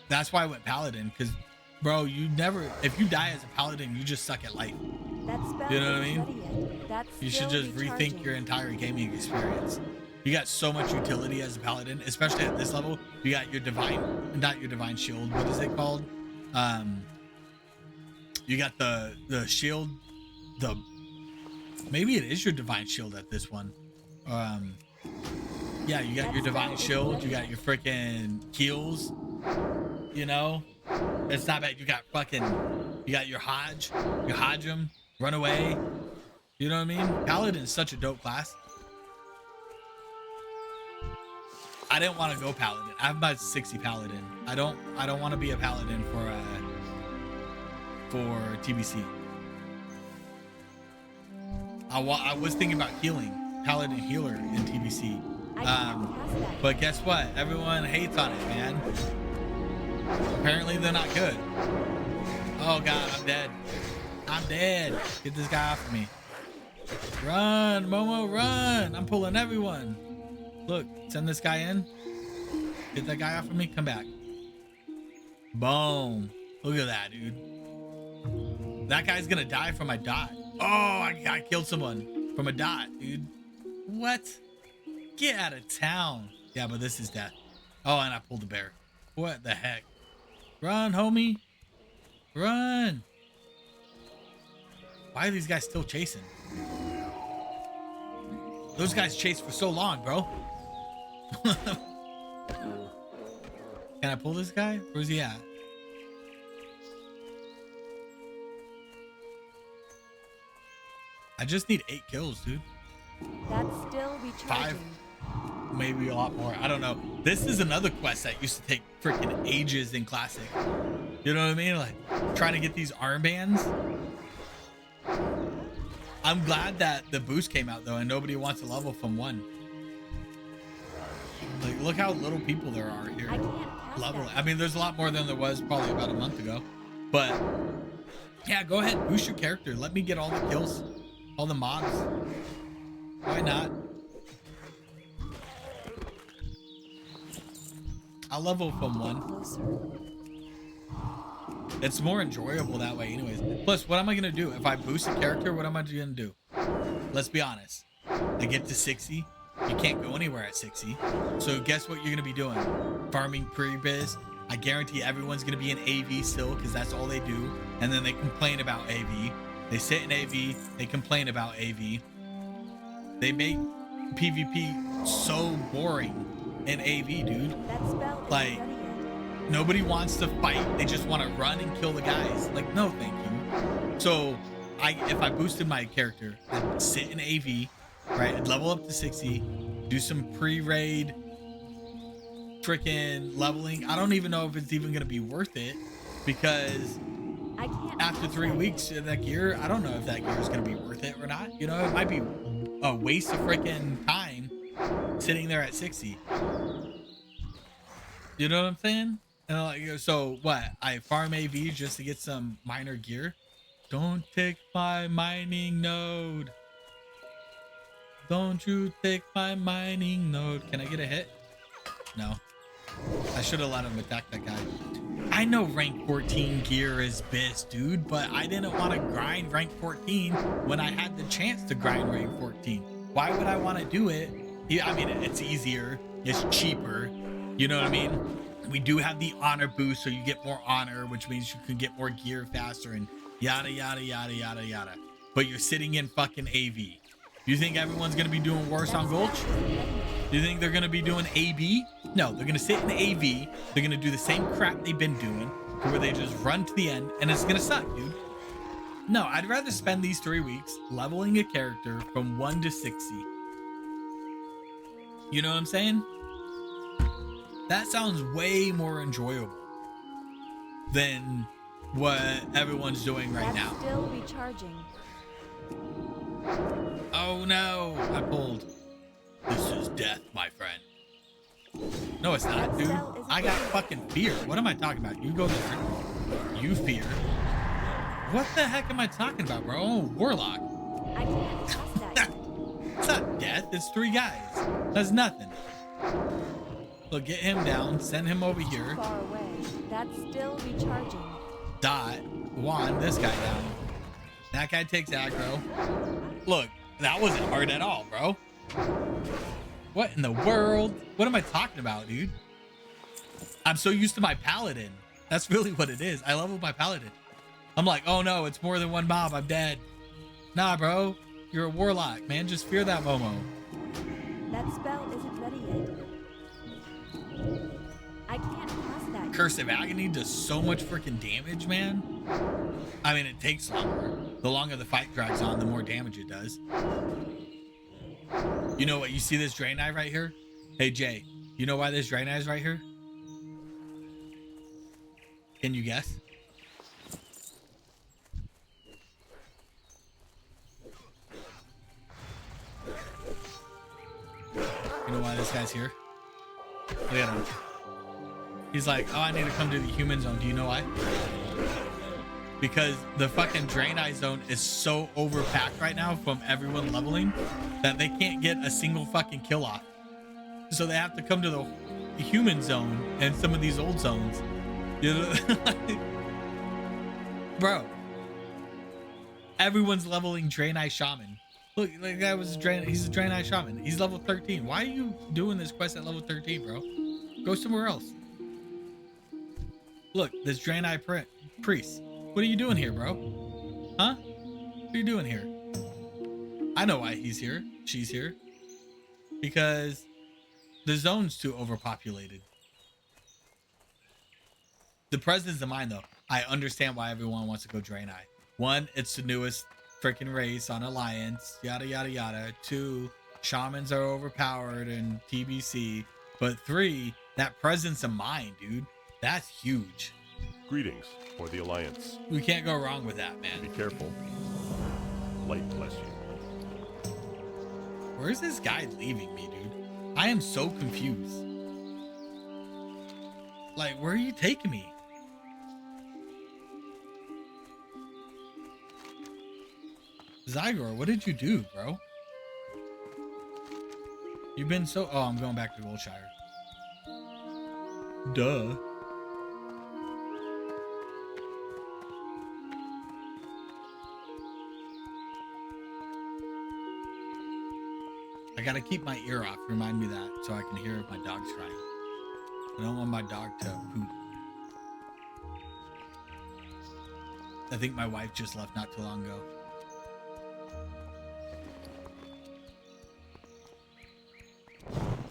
Speaker 1: That's why I went Paladin, because, bro, you never, if you die as a Paladin, you just suck at life.
Speaker 6: That spell
Speaker 1: You know what I
Speaker 6: isn't
Speaker 1: mean?
Speaker 6: ready yet. That's
Speaker 1: You should
Speaker 6: still
Speaker 1: just rethink
Speaker 6: recharging.
Speaker 1: your entire gaming experience. You got so much utility as a Paladin, especially at this level. You got your divine, not your divine shield. What is it called? You got the shield, maybe it is your divine shield at this one. Yeah, you got your divine shield, you got your freaking heals, you know? It's not bad. You got your Hodge, your Hodgem, run away. You know what I mean? Paladin is such a dope class. I didn't want to go Paladin. I have about 60 Paladin. I don't want to be a Paladin for TBC. I was thinking about healing, Paladin healer in TBC. But guess what? Everyone hates on it, man. Apparently they're not good. Oh God, I'm dead. I'm dead. Get this guy off of me. Run, Momo, run. I'm pulling everyone. Look, send this guy in. Get that guy off of me. Come back. Boom. Look at that, dude. That guy's gonna die from my dot. Oh, I killed someone from a dot, dude. What? Get out of town. Yeah, but this is death. Oh, and I pulled the bear. What the heck? Run, homie. Run. Why are these guys still chasing? Those guys chased for so long, bro. Can I pull this guy? Where's he at? I just need 8 kills, dude.
Speaker 6: That's still recharging.
Speaker 1: 5, maybe a lot more. I don't know. This is another quest that used to take freaking ages in Classic. You know what I mean? Like trying to get these armbands. I'm glad that the boost came out though, and nobody wants to level from 1. Like, look how little people there are here.
Speaker 6: I can't cast
Speaker 1: Leveling.
Speaker 6: that.
Speaker 1: I mean, there's a lot more than there was probably about a month ago. But yeah, go ahead, boost your character. Let me get all the kills, all the mobs. Why not? I'll level from 1.
Speaker 6: Closer.
Speaker 1: It's more enjoyable that way anyways. Plus, what am I going to do? If I boost a character, what am I going to do? Let's be honest. I get to 60. You can't go anywhere at 60. So guess what you're going to be doing? Farming pre-biz. I guarantee everyone's going to be in AV still because that's all they do. And then they complain about AV. They sit in AV. They complain about AV. They make PvP so boring in AV, dude.
Speaker 6: That spell isn't
Speaker 1: Like,
Speaker 6: ready yet.
Speaker 1: nobody wants to fight. They just want to run and kill the guys. Like, no, thank you. So if I boosted my character, I'd sit in AV, right? I'd level up to 60, do some pre-raid freaking leveling. I don't even know if it's even going to be worth it because
Speaker 6: I can't
Speaker 1: after
Speaker 6: cast
Speaker 1: 3
Speaker 6: that
Speaker 1: weeks, that gear, I don't know if that gear is going to be worth it or not. You know, it might be a waste of freaking time sitting there at 60. You know what I'm saying? And like, so what? I farm AV just to get some minor gear? Don't take my mining node. Don't you take my mining node. Can I get a hit? No. I should have let him attack that guy. I know rank 14 gear is best, dude, but I didn't want to grind rank 14 when I had the chance to grind rank 14. Why would I want to do it? Yeah, I mean, it's easier, it's cheaper, you know what I mean? We do have the honor boost, so you get more honor, which means you can get more gear faster and yada, yada, yada, yada, yada. But you're sitting in fucking AV. You think everyone's going to be doing Warsong Gulch? Do you think they're going to be doing AB? No, they're going to sit in AV. They're going to do the same crap they've been doing, to where they just run to the end, and it's going to suck, dude. No, I'd rather spend these 3 weeks leveling a character from 1 to 60. You know what I'm saying? That sounds way more enjoyable than what everyone's doing right now.
Speaker 6: Still recharging.
Speaker 1: Oh no, I pulled. This is death, my friend. No, it's not, dude. I got fucking fear. What am I talking about? You go there. You fear. What the heck am I talking about, bro? Oh, Warlock.
Speaker 6: I can't cast that yet.
Speaker 1: It's not death. It's 3 guys. That's nothing. Look, get him down. Send him over here.
Speaker 6: Far away. That's still recharging.
Speaker 1: Dot. Wand this guy down. That guy takes aggro. Look, that wasn't hard at all, bro. What in the world? What am I talking about, dude? I'm so used to my paladin. That's really what it is. I leveled my paladin. I'm like, oh no, it's more than 1 mob. I'm dead. Nah, bro. You're a warlock, man. Just fear that Momo.
Speaker 6: That spell isn't ready yet. I can't cast that yet.
Speaker 1: Curse of Agony does so much freaking damage, man. I mean, it takes longer. The longer the fight drags on, the more damage it does. You know what? You see this Draenei right here? Hey, Jay, you know why this Draenei is right here? Can you guess? You know why this guy's here? Look at him. He's like, oh, I need to come to the human zone. Do you know why? Because the fucking Draenei zone is so overpacked right now from everyone leveling that they can't get a single fucking kill off. So they have to come to the human zone and some of these old zones. You know? Bro. Everyone's leveling Draenei Shaman. Look, the guy was he's a Draenei Shaman. He's level 13. Why are you doing this quest at level 13, bro? Go somewhere else. Look, this Draenei priest. What are you doing here, bro? Huh? What are you doing here? I know why he's here. She's here. Because the zone's too overpopulated. The presence of mind, though. I understand why everyone wants to go Draenei. 1, it's the newest freaking race on Alliance. Yada, yada, yada. 2, shamans are overpowered in TBC. But 3, that presence of mind, dude. That's huge.
Speaker 2: Greetings for the Alliance.
Speaker 1: We can't go wrong with that, man.
Speaker 2: Be careful. Light bless you.
Speaker 1: Where's this guy leaving me, dude? I am so confused. Like, where are you taking me? Zygor, what did you do, bro? You've been so... Oh, I'm going back to Goldshire. Duh. I gotta keep my ear off. Remind me that so I can hear if my dog's crying. I don't want my dog to poop. I think my wife just left not too long ago.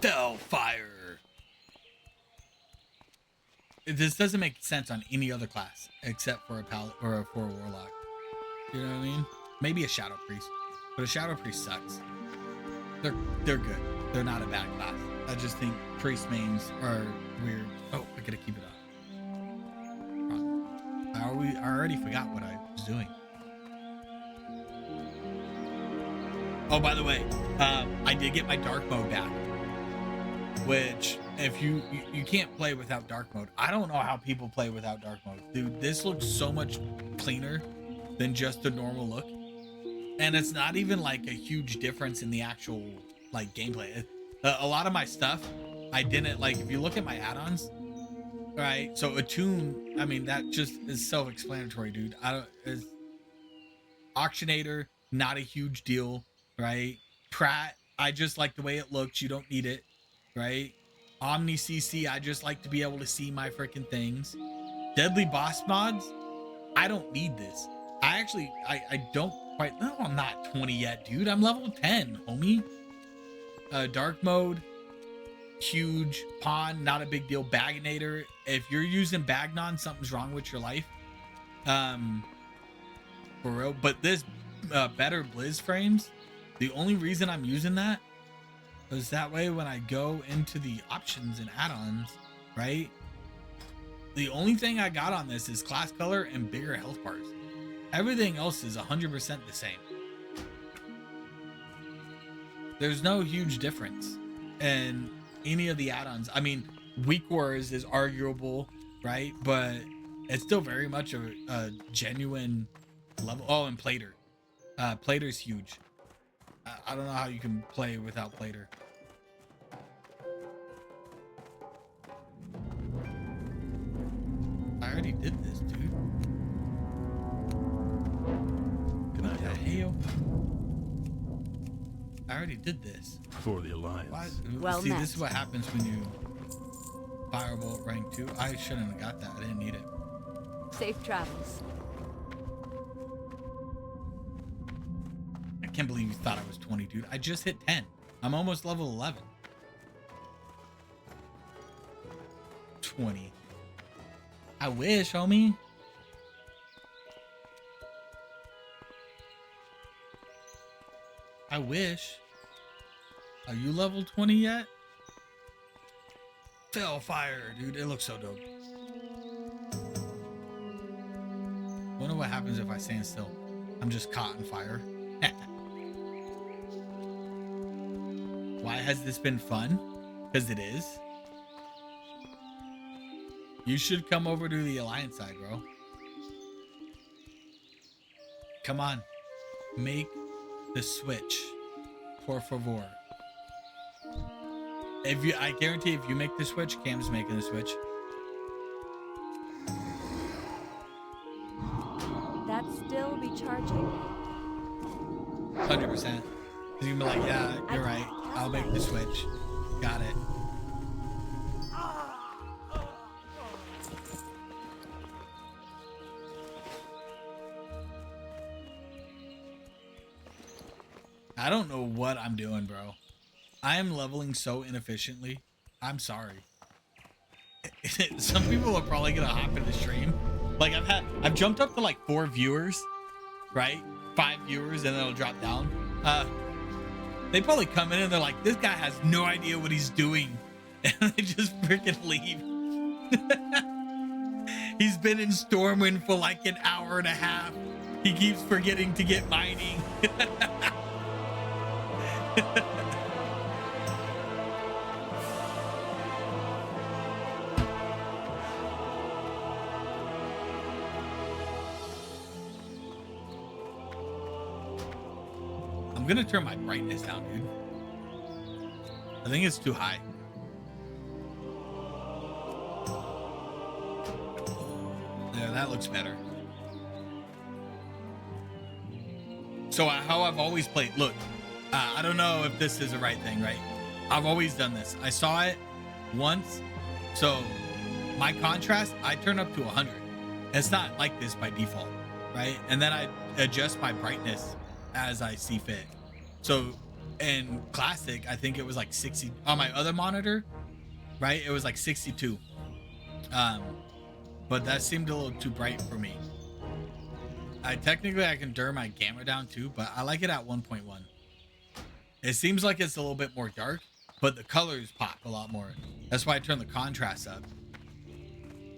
Speaker 1: Hellfire. This doesn't make sense on any other class except for a for a warlock. You know what I mean? Maybe a shadow priest, but a shadow priest sucks. They're good. They're not a bad class. I just think priest mains are weird. Oh, I gotta keep it up. I already forgot what I was doing. Oh, by the way, I did get my dark mode back. Which, if you can't play without dark mode. I don't know how people play without dark mode. Dude, this looks so much cleaner than just the normal look. And it's not even like a huge difference in the actual like gameplay. A lot of my stuff, I didn't like, if you look at my add-ons, right? So attune, I mean, that just is self-explanatory, dude. Auctionator, not a huge deal, right? Pratt, I just like the way it looks. You don't need it, right? Omni CC, I just like to be able to see my freaking things. Deadly boss mods, I don't need this. I don't quite, no, I'm not 20 yet, dude. I'm level 10, homie. Dark mode, huge. Pawn, not a big deal. Baginator, if you're using Bagnon, something's wrong with your life. For real. But this better Blizz frames, the only reason I'm using that is that way when I go into the options and add-ons, right? The only thing I got on this is class color and bigger health bars. Everything else is 100% the same. There's no huge difference in any of the add-ons. I mean, Weak Wars is arguable, right? But it's still very much a genuine level. Oh, and Plater. Plater's huge. I don't know how you can play without Plater. I already did this, dude.
Speaker 2: Can I help you?
Speaker 1: I already did this.
Speaker 2: For the Alliance.
Speaker 1: Why?
Speaker 6: Well
Speaker 1: See,
Speaker 6: met.
Speaker 1: this is what happens when you Firebolt rank 2. I shouldn't have got that. I didn't need it.
Speaker 6: Safe travels.
Speaker 1: I can't believe you thought I was 20, dude. I just hit 10. I'm almost level 11. 20. I wish, homie. I wish. Are you level 20 yet? Fire, dude. It looks so dope. Wonder what happens if I stand still. I'm just caught in fire. Why has this been fun? Because it is. You should come over to the Alliance side, bro. Come on. Make the switch. Por favor. I guarantee if you make the switch, Cam's making the switch.
Speaker 6: That's still recharging.
Speaker 1: 100%. He's gonna be like, yeah, you're right. I'll make the switch. Got it. I don't know what I'm doing, bro. I am leveling so inefficiently. I'm sorry. Some people are probably gonna hop in the stream. Like I've jumped up to like 4 viewers, right? 5 viewers, and then it'll drop down. They probably come in and they're like, this guy has no idea what he's doing. And they just freaking leave. He's been in Stormwind for like an hour and a half. He keeps forgetting to get mining. I'm gonna turn my brightness down, dude. I think it's too high. There, that looks better. So how I've always played, look, I don't know if this is the right thing, right? I've always done this. I saw it once. So my contrast, I turn up to 100. It's not like this by default, right? And then I adjust my brightness as I see fit. So in classic, I think it was like 60 on my other monitor, right? It was like 62. But that seemed a little too bright for me. I can turn my gamma down too, but I like it at 1.1. It seems like it's a little bit more dark, but the colors pop a lot more. That's why I turn the contrast up.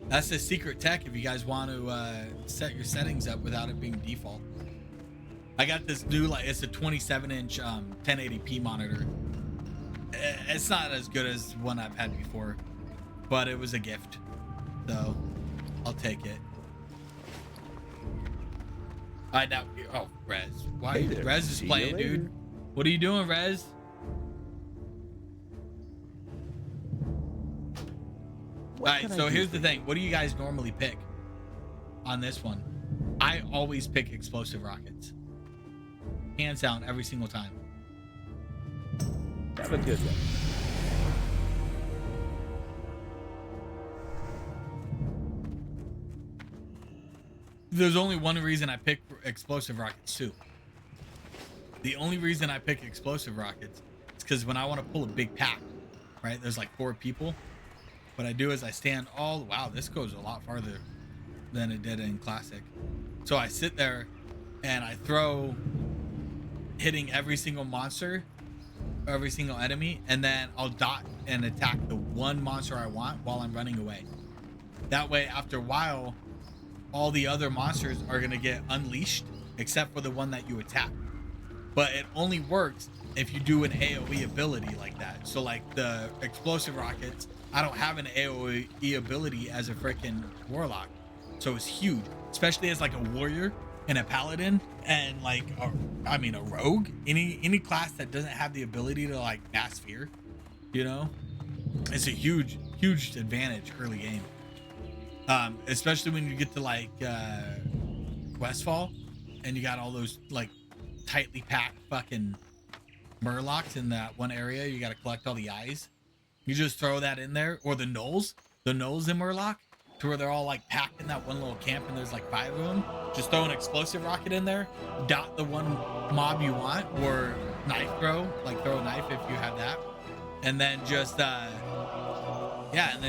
Speaker 1: That's the secret tech if you guys want to set your settings up without it being default. I got this new, like, it's a 27-inch 1080p monitor. It's not as good as one I've had before, but it was a gift, so I'll take it. I now, oh, Rez, why?
Speaker 2: Hey there.
Speaker 1: Rez is
Speaker 2: See you
Speaker 1: playing,
Speaker 2: later.
Speaker 1: dude. What are you doing, Rez? All right, so here's the thing. What do you guys normally pick on this one? I always pick explosive rockets. Hands down, every single time.
Speaker 2: Have a good one.
Speaker 1: There's only one reason I pick explosive rockets too. The only reason I pick explosive rockets is because when I want to pull a big pack, right? There's like 4 people. What I do is I stand all, wow, this goes a lot farther than it did in Classic. So I sit there and I throw, hitting every single monster, every single enemy, and then I'll dot and attack the one monster I want while I'm running away. That way, after a while, all the other monsters are going to get unleashed except for the one that you attack. But it only works if you do an AoE ability like that. So like the explosive rockets, I don't have an AoE ability as a freaking Warlock. So it's huge, especially as like a warrior and a paladin and like a rogue. Any class that doesn't have the ability to like mass fear, you know, it's a huge advantage early game. Especially when you get to like Westfall and you got all those like tightly packed fucking Murlocs in that one area. You got to collect all the eyes. You just throw that in there, or the gnolls in Murloc, to where they're all like packed in that one little camp and there's like 5 of them. Just throw an explosive rocket in there, dot the one mob you want, or knife throw, like throw a knife if you have that, and then just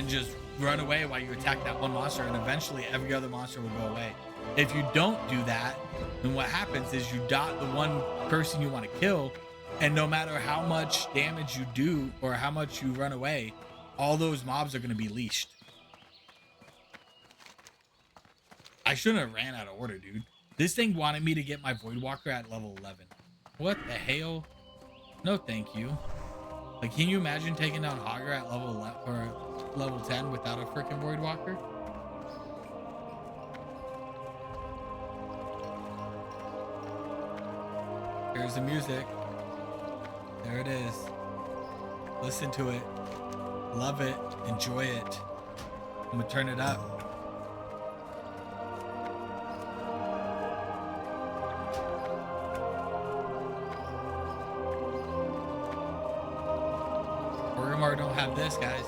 Speaker 1: just run away while you attack that one monster, and eventually every other monster will go away. If you don't do that, then what happens is you dot the one person you want to kill, and no matter how much damage you do or how much you run away, all those mobs are going to be leashed. I shouldn't have ran out of order, dude. This thing wanted me to get my Voidwalker at level 11. What the hell? No, thank you. Like, can you imagine taking down Hogger at level 11 or level 10 without a freaking Voidwalker? Here's the music. There it is. Listen to it. Love it. Enjoy it. I'm gonna turn it up. Orgrimmar don't have this, guys.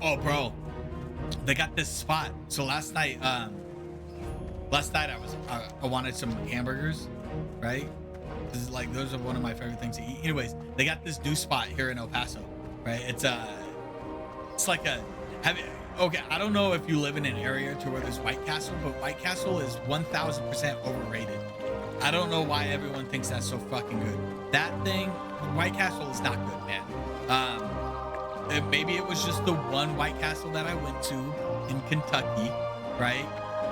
Speaker 1: Oh, bro, they got this spot. So last night I wanted some hamburgers, right? This is like, those are one of my favorite things to eat. Anyways, they got this new spot here in El Paso, right? It's like okay, I don't know if you live in an area to where there's White Castle, but White Castle is 1000% overrated. I don't know why everyone thinks that's so fucking good. That thing, White Castle is not good, man. Maybe it was just the one White Castle that I went to in Kentucky, right?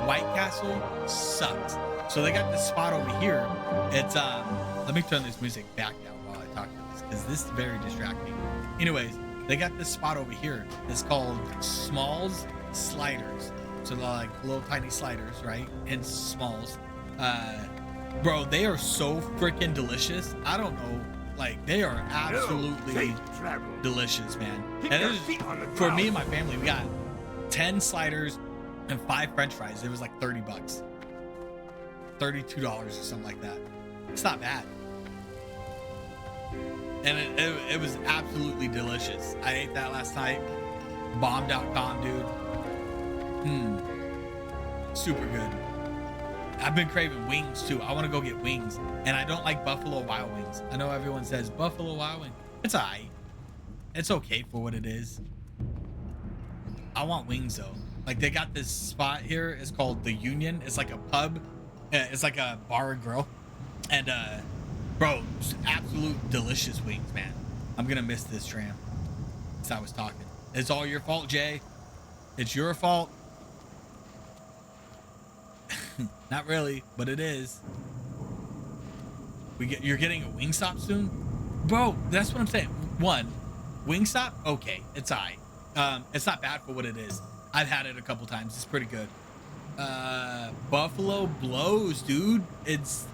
Speaker 1: White Castle sucks. So they got this spot over here. It's let me turn this music back down while I talk to this, because this is very distracting. Anyways, they got this spot over here. It's called Smalls Sliders. So they're like little tiny sliders, right? And Smalls. Bro, they are so freaking delicious. I don't know. Like, they are absolutely delicious, man. And it was, for me and my family, we got 10 sliders and 5 French fries. It was like $30, $32 or something like that. It's not bad. And it was absolutely delicious. I ate that last night. Bomb.com, dude. Super good. I've been craving wings too. I want to go get wings, and I don't like Buffalo Wild Wings. I know everyone says Buffalo Wild Wing. It's alright. It's okay for what it is. I want wings though. Like, they got this spot here. It's called the Union. It's like a pub. It's like a bar and grill. And bro, just absolute delicious wings, man. I'm gonna miss this tram. Since I was talking. It's all your fault, Jay. It's your fault. Not really, but it is. You're getting a Wingstop soon? Bro, that's what I'm saying. One, Wingstop, okay, it's alright. It's not bad for what it is. I've had it a couple times. It's pretty good. Buffalo blows, dude. It's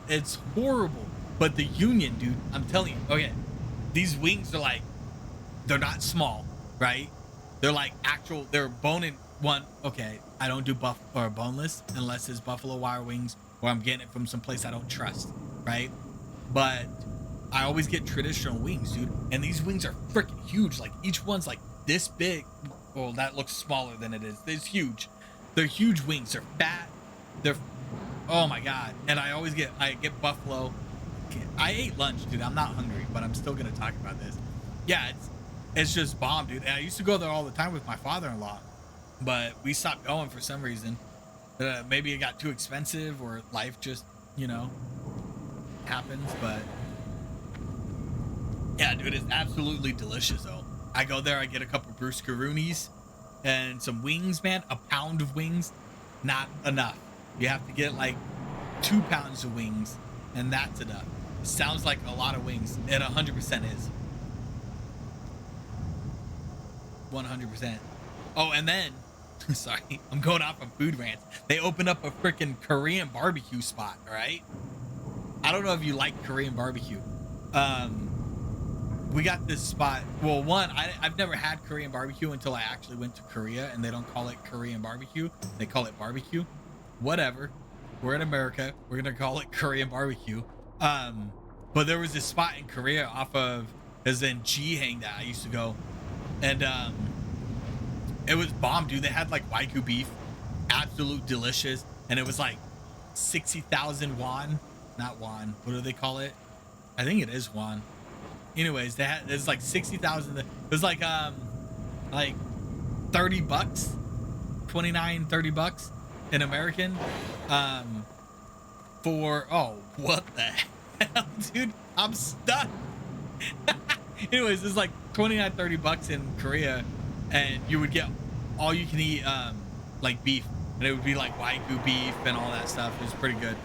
Speaker 1: horrible. But the Union, dude, I'm telling you. Okay, these wings are like, they're not small, right? They're like actual, they're bone in one. Okay, I don't do buff or boneless unless it's buffalo wire wings or I'm getting it from someplace I don't trust, right? But I always get traditional wings, dude. And these wings are freaking huge. Like each one's like this big. Well, that looks smaller than it is. It's huge. They're huge wings. They're fat. They're, oh my God. And I get buffalo. I ate lunch, dude. I'm not hungry, but I'm still gonna talk about this. Yeah, it's just bomb, dude. And I used to go there all the time with my father-in-law, but we stopped going for some reason. Maybe it got too expensive or life just, you know, happens. But yeah, dude, it's absolutely delicious though. I go there, I get a couple bruscaroonies and some wings, man. A pound of wings, not enough. You have to get like 2 pounds of wings, and that's enough. Sounds like a lot of wings. It 100% is. 100%. Oh, and then, sorry, I'm going off on food rants. They opened up a freaking Korean barbecue spot, all right? I don't know if you like Korean barbecue. We got this spot. Well, one, I've never had Korean barbecue until I actually went to Korea, and they don't call it Korean barbecue. They call it barbecue. Whatever. We're in America. We're going to call it Korean barbecue. But there was this spot in Korea off of, as in Jihang that I used to go. And it was bomb, dude. They had like Wagyu beef. Absolute delicious. And it was like 60,000 won. Not won. What do they call it? I think it is won. Anyways, it's like 60,000. It was like 30 bucks, 29, 30 bucks in American. For, oh, what the hell, dude? I'm stuck. Anyways, it's like 29, 30 bucks in Korea, and you would get all you can eat, like beef, and it would be like Wagyu beef and all that stuff. It was pretty good.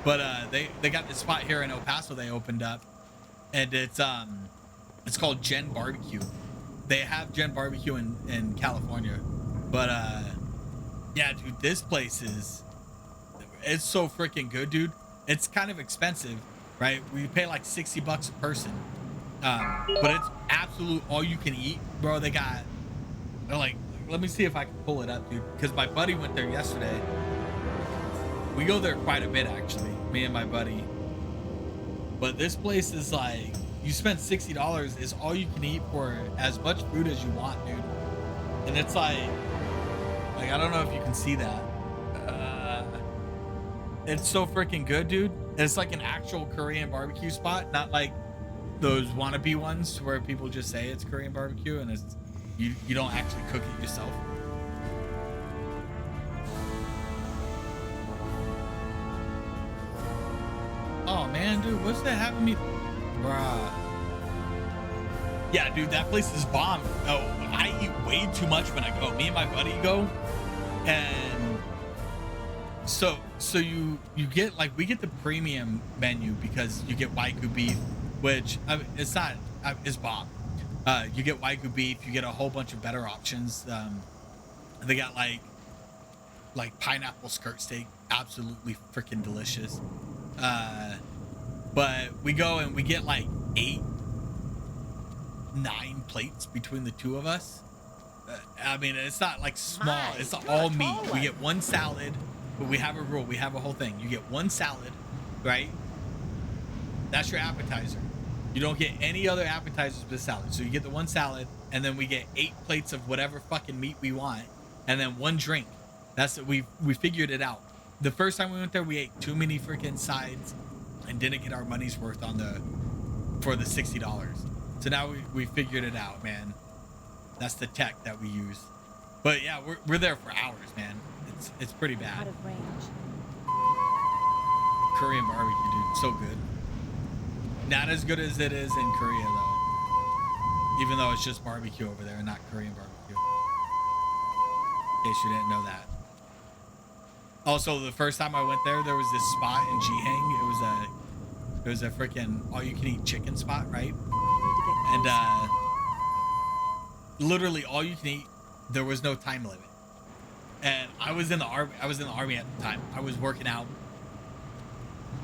Speaker 1: But they got this spot here in El Paso they opened up, and it's called Gen Barbecue. They have Gen Barbecue in California, but yeah, dude, this place it's so freaking good, dude. It's kind of expensive, right? We pay like 60 bucks a person, but it's absolute all you can eat, bro. They're like, let me see if I can pull it up, dude, because my buddy went there yesterday. We go there quite a bit, actually, me and my buddy. But this place is like, you spend $60 is all you can eat for as much food as you want, dude. And it's like I don't know if you can see that. It's so freaking good, dude. It's like an actual Korean barbecue spot, not like those wannabe ones where people just say it's Korean barbecue and it's you don't actually cook it yourself. Oh man, dude, what's that happening to me? Bruh. Yeah, dude, that place is bomb. Oh, I eat way too much when I go. Me and my buddy go, and so you get like, we get the premium menu because you get Wagyu beef, which it's not, it's bomb. You get Wagyu beef, you get a whole bunch of better options. They got like pineapple skirt steak, absolutely freaking delicious. But we go and we get like 8, 9 plates between the two of us. I mean, it's not like small, it's all meat. We get one salad, but we have a rule. We have a whole thing. You get one salad, right? That's your appetizer. You don't get any other appetizers but salad. So you get the one salad, and then we get 8 plates of whatever fucking meat we want, and then one drink. That's we figured it out. The first time we went there, we ate too many freaking sides and didn't get our money's worth for the $60. So now we figured it out, man. That's the tech that we use. But yeah, we're there for hours, man. It's pretty bad.
Speaker 6: Out of range.
Speaker 1: Korean barbecue, dude, so good. Not as good as it is in Korea though. Even though it's just barbecue over there and not Korean barbecue. In case you didn't know that. Also, the first time I went there was this spot in Jihang. It was a freaking all-you-can-eat chicken spot, right?
Speaker 6: I need to get
Speaker 1: And
Speaker 6: close.
Speaker 1: literally all you can eat. There was no time limit. And I was in the army. I was in the army at the time. I was working out.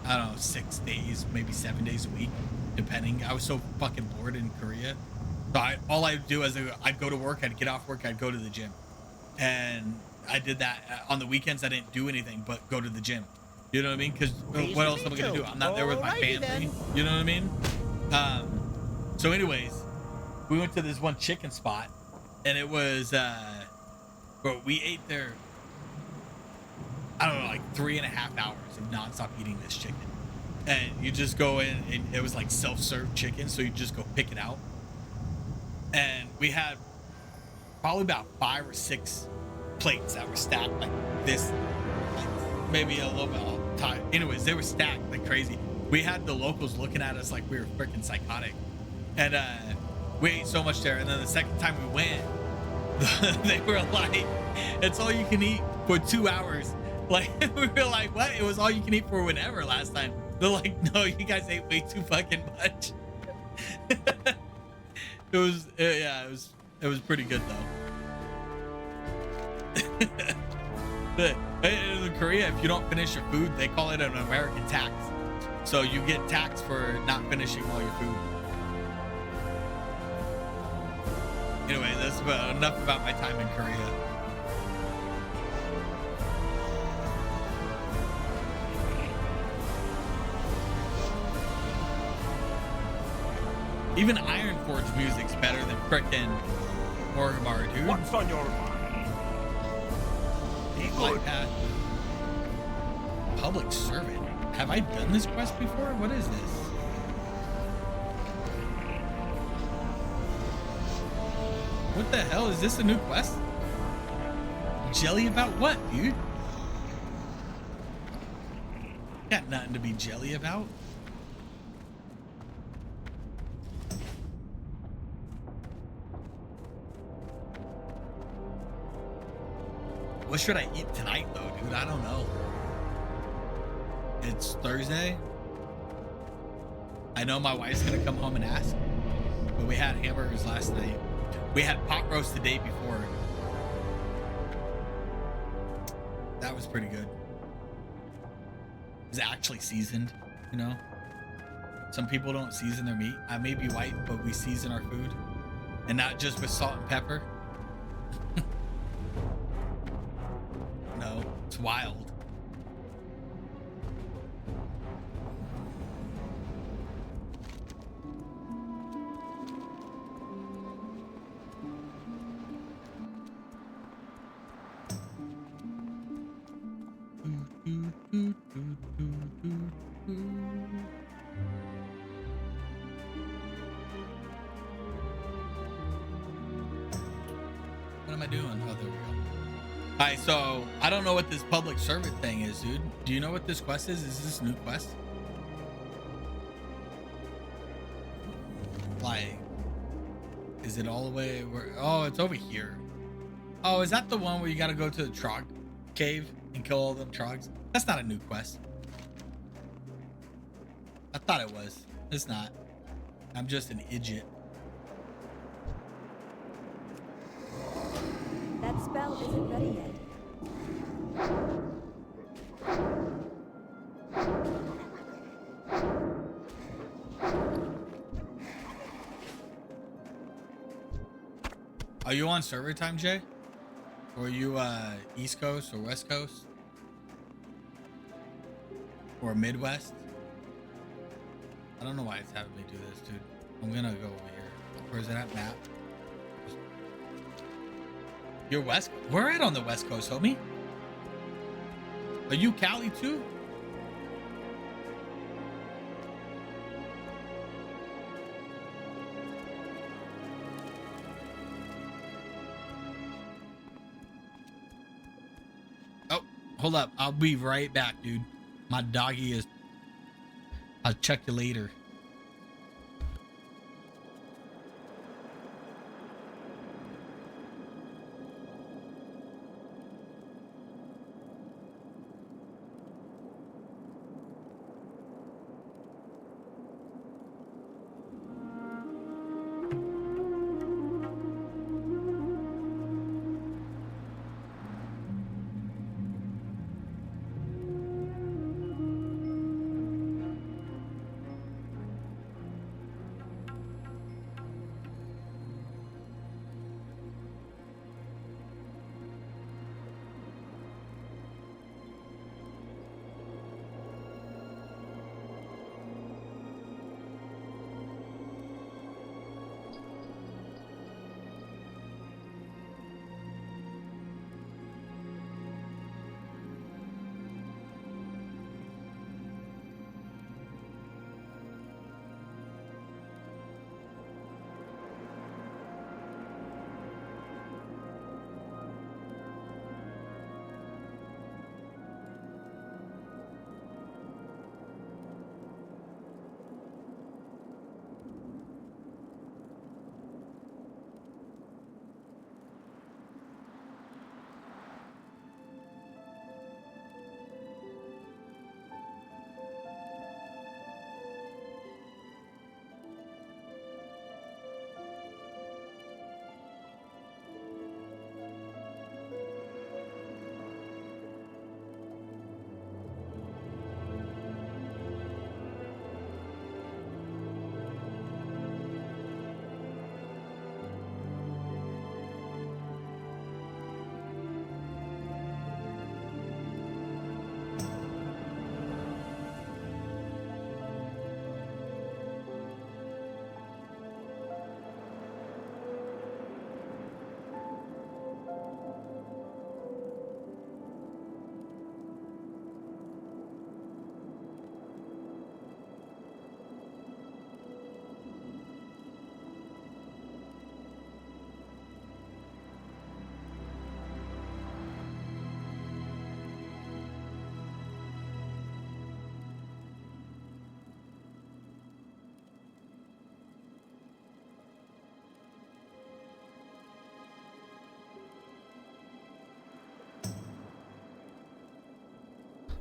Speaker 1: I don't know, 6 days, maybe 7 days a week, depending. I was so fucking bored in Korea. So all I'd do is I'd go to work, I'd get off work, I'd go to the gym. And I did that on the weekends. I didn't do anything but go to the gym. You know what I mean? Because what else am I gonna do? I'm not there with my
Speaker 4: Alrighty
Speaker 1: family.
Speaker 4: then.
Speaker 1: You know what I mean? So anyways, we went to this one chicken spot, and it was bro, we ate there, I don't know, like 3.5 hours of nonstop eating this chicken. And you just go in, and it was like self-serve chicken, so you just go pick it out. And we had probably about 5 or 6 plates that were stacked like this, like maybe a little bit off the top. Anyways, they were stacked like crazy. We had the locals looking at us like we were freaking psychotic. And we ate so much there. And then the second time we went, they were like, it's all you can eat for 2 hours. Like, we were like, what? It was all you can eat for whenever last time. They're like, no, you guys ate way too fucking much. It was, yeah, it was pretty good though. But in Korea, if you don't finish your food, they call it an American tax. So you get taxed for not finishing all your food. Anyway, that's enough about my time in Korea. Even Ironforge music's better than frickin' Orgrimmar, dude.
Speaker 5: What's on your mind? Be good.
Speaker 1: iPad. Public servant. Have I done this quest before? What is this? What the hell? Is this a new quest? Jelly about what, dude? Got nothing to be jelly about. What should I eat tonight though, dude? I don't know. It's Thursday. I know my wife's gonna come home and ask, but we had hamburgers last night. We had pot roast the day before. That was pretty good. It was actually seasoned, you know? Some people don't season their meat. I may be white, but we season our food. And not just with salt and pepper. No, it's wild. What am I doing? Oh, there we go. All right, so I don't know what this public servant thing is, dude. Do you know what this quest is? Is this a new quest? Like, is it all the way where? Oh, it's over here. Oh, is that the one where you got to go to the Trog cave and kill all them Trogs? That's not a new quest. I thought it was. It's not. I'm just an idiot.
Speaker 6: That spell isn't ready yet.
Speaker 1: Are you on server time, Jay? Or are you East Coast or West Coast? Or Midwest? I don't know why it's having me do this, dude. I'm gonna go over here. Where's it at, map? You're West? We're at on the West Coast, homie. Are you Cali too? Oh, hold up. I'll be right back, dude. My doggy is... I'll check you later.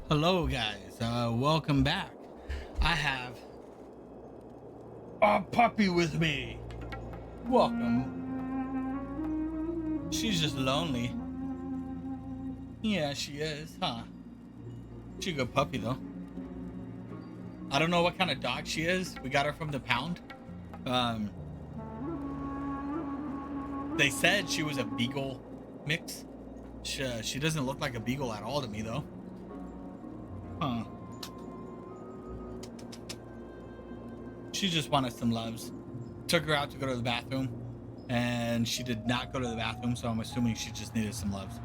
Speaker 1: Hello guys, welcome back. I have a puppy with me. Welcome. She's just lonely. Yeah, she is, huh? She's a good puppy though. I don't know what kind of dog she is. We got her from the pound. They said she was a beagle mix. She doesn't look like a beagle at all to me though. Huh. She just wanted some loves. Took her out to go to the bathroom, and she did not go to the bathroom, so I'm assuming she just needed some loves.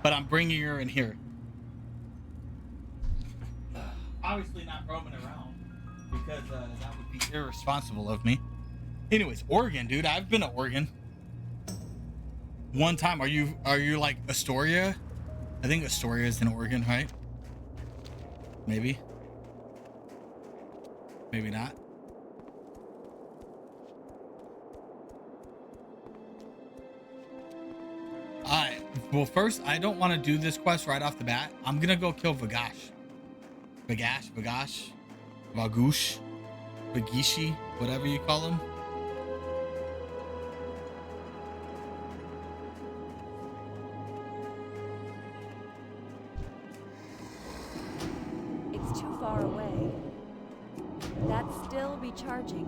Speaker 1: But I'm bringing her in here. Obviously not roaming around, because that would be irresponsible of me. Anyways, Oregon, dude. I've been to Oregon. One time. Are you like Astoria? I think Astoria is in Oregon, right? Maybe. Maybe not. Alright. Well, first, I don't want to do this quest right off the bat. I'm gonna go kill Vagash. Vagash, Vagush, Vagishi, whatever you call him.
Speaker 6: It's too far away. That's still recharging.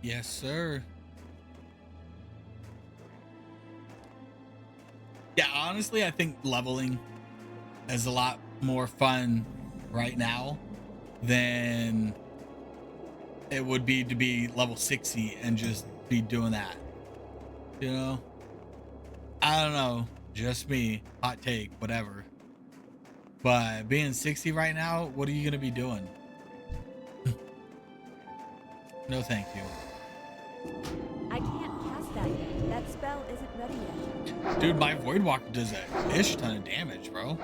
Speaker 1: Yes, sir. Yeah, honestly, I think leveling is a lot more fun right now than it would be to be level 60 and just be doing that. You know? I don't know. Just me. Hot take. Whatever. But being 60 right now, what are you going to be doing? No, thank you.
Speaker 6: I can't cast that yet. That spell isn't ready yet.
Speaker 1: Dude, my Voidwalker does a ish ton of damage, bro.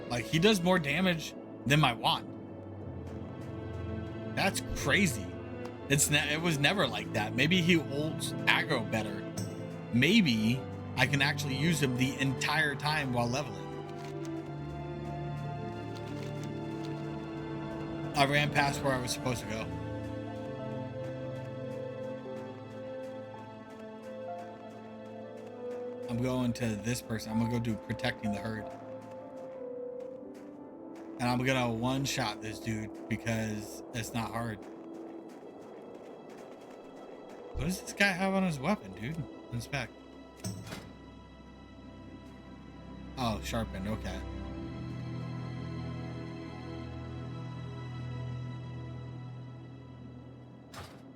Speaker 1: Like, he does more damage than my wand. That's crazy. It was never like that. Maybe he holds aggro better. Maybe I can actually use him the entire time while leveling. I ran past where I was supposed to go. I'm going to this person. I'm gonna go do protecting the herd. And I'm gonna one-shot this dude because it's not hard. What does this guy have on his weapon, dude? Inspect. Oh, sharpened, okay.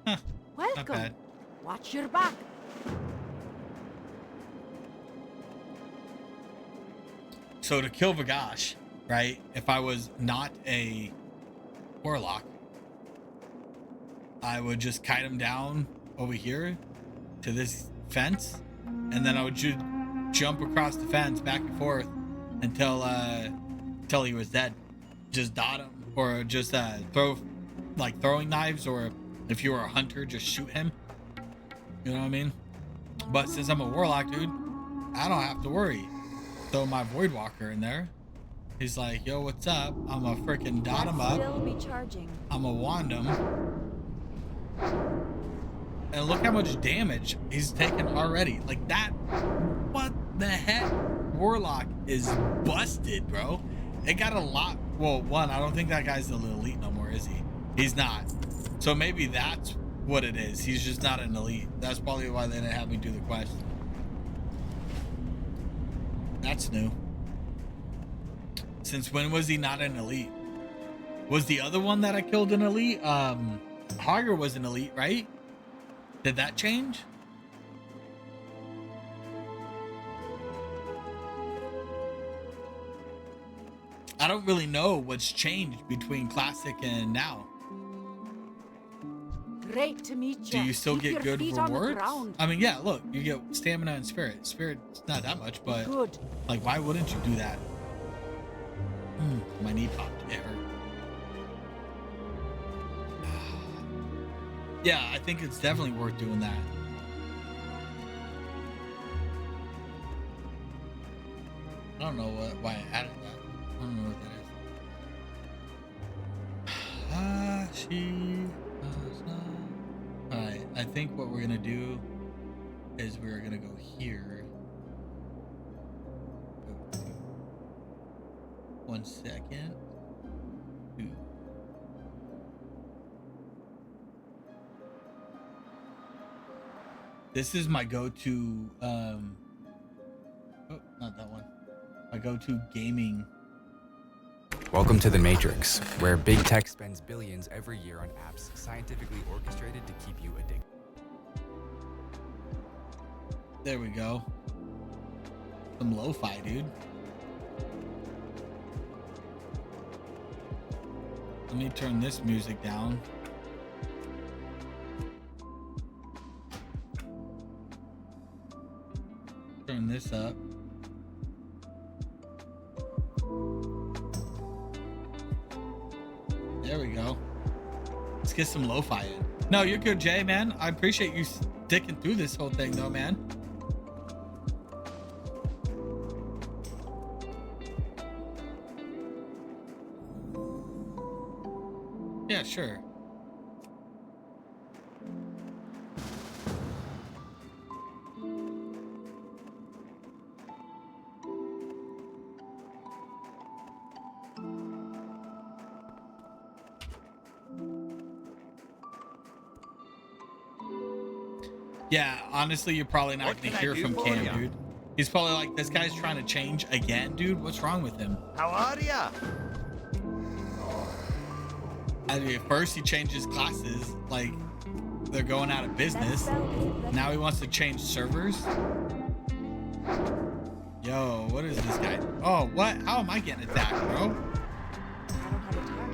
Speaker 1: Huh, not
Speaker 6: Welcome.
Speaker 1: bad.
Speaker 6: Watch your back.
Speaker 1: So to kill Vagash, right? If I was not a Warlock, I would just kite him down over here to this fence, and then I would jump across the fence back and forth until he was dead. Just dot him, or just throw like throwing knives, or if you were a hunter, just shoot him. You know what I mean? But since I'm a Warlock, dude, I don't have to worry. Throw my Voidwalker in there. He's like, yo, what's up? I'm a freaking dot him up.
Speaker 6: Still recharging.
Speaker 1: I'm a wand him. And look how much damage he's taken already. Like that. What the heck? Warlock is busted, bro. It got a lot. Well, one, I don't think that guy's the elite no more, is he? He's not. So maybe that's what it is. He's just not an elite. That's probably why they didn't have me do the quest. That's new. Since when was he not an elite? Was the other one that I killed an elite? Hogger was an elite, right? Did that change? I don't really know what's changed between classic and now.
Speaker 6: Great to meet you.
Speaker 1: Do you still
Speaker 6: Keep
Speaker 1: get
Speaker 6: your
Speaker 1: good
Speaker 6: feet on the
Speaker 1: rewards?
Speaker 6: ground.
Speaker 1: I mean, yeah, look, you get stamina and spirit. Spirit's not that much, but
Speaker 6: Good.
Speaker 1: like, why wouldn't you do that? My knee popped. It hurt. Yeah, I think it's definitely worth doing that. I don't know why I added that. I don't know what that is. Alright, I think what we're gonna do is we're gonna go here. 1 second. 2. This is my go-to oh, not that one. My go-to gaming.
Speaker 7: Welcome to the Matrix, where big tech spends billions every year on apps scientifically orchestrated to keep you addicted.
Speaker 1: There we go. Some lo-fi, dude. Let me turn this music down. Turn this up. There we go. Let's get some lo-fi in. No, you're good, Jay, man. I appreciate you sticking through this whole thing, though, man. Yeah, sure. Yeah, honestly, you're probably not
Speaker 5: What
Speaker 1: going to
Speaker 5: can I
Speaker 1: hear
Speaker 5: do
Speaker 1: from
Speaker 5: for
Speaker 1: Cam,
Speaker 5: ya?
Speaker 1: dude. He's probably like, this guy's trying to change again, dude. What's wrong with him?
Speaker 5: How are ya?
Speaker 1: I mean, first he changes classes, like they're going out of business. Now he wants to change servers. Yo, what is this guy? Oh, what? How am I getting attacked, bro?
Speaker 6: I don't have a target.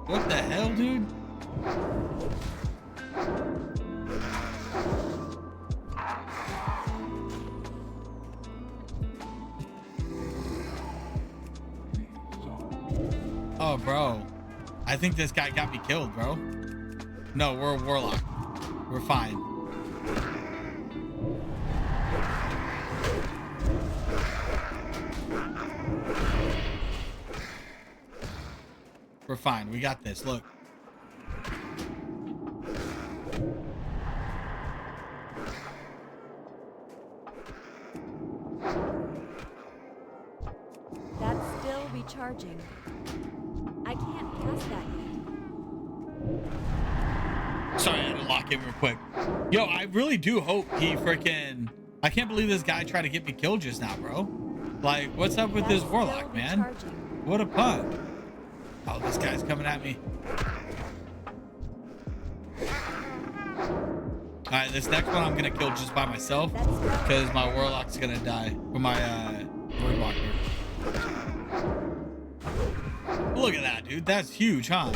Speaker 1: What the hell, dude? Oh, bro. I think this guy got me killed, bro. No, we're a Warlock. We're fine. We're fine. We got this. Look.
Speaker 6: That's still recharging. I can't cast that yet.
Speaker 1: Sorry, I had to lock in real quick. Yo, I really do hope he freaking... I can't believe this guy tried to get me killed just now, bro. Like, what's up with
Speaker 6: That's
Speaker 1: this
Speaker 6: still
Speaker 1: Warlock, man?
Speaker 6: recharging.
Speaker 1: What a punt. Oh, this guy's coming at me. All right, this next one I'm going to kill just by myself because my Warlock's going to die. Or my Voidwalker. Look at that, dude. That's huge, huh?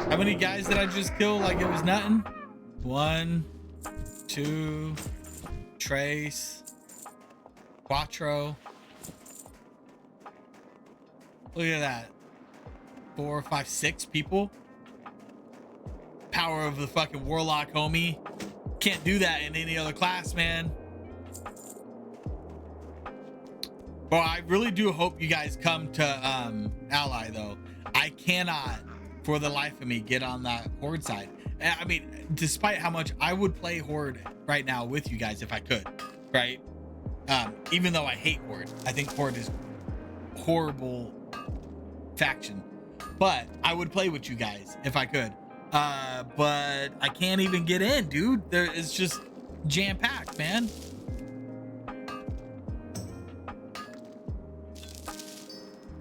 Speaker 1: How many guys did I just kill like it was nothing? 1, 2, Trace, Quattro. Look at that. 4, 5, 6 people. Power of the fucking Warlock, homie. Can't do that in any other class, man. Well, I really do hope you guys come to Ally, though. I cannot, for the life of me, get on that Horde side. I mean, despite how much I would play Horde right now with you guys if I could, right? Even though I hate Horde. I think Horde is horrible faction. But I would play with you guys if I could. But I can't even get in, dude. There is just jam-packed, man.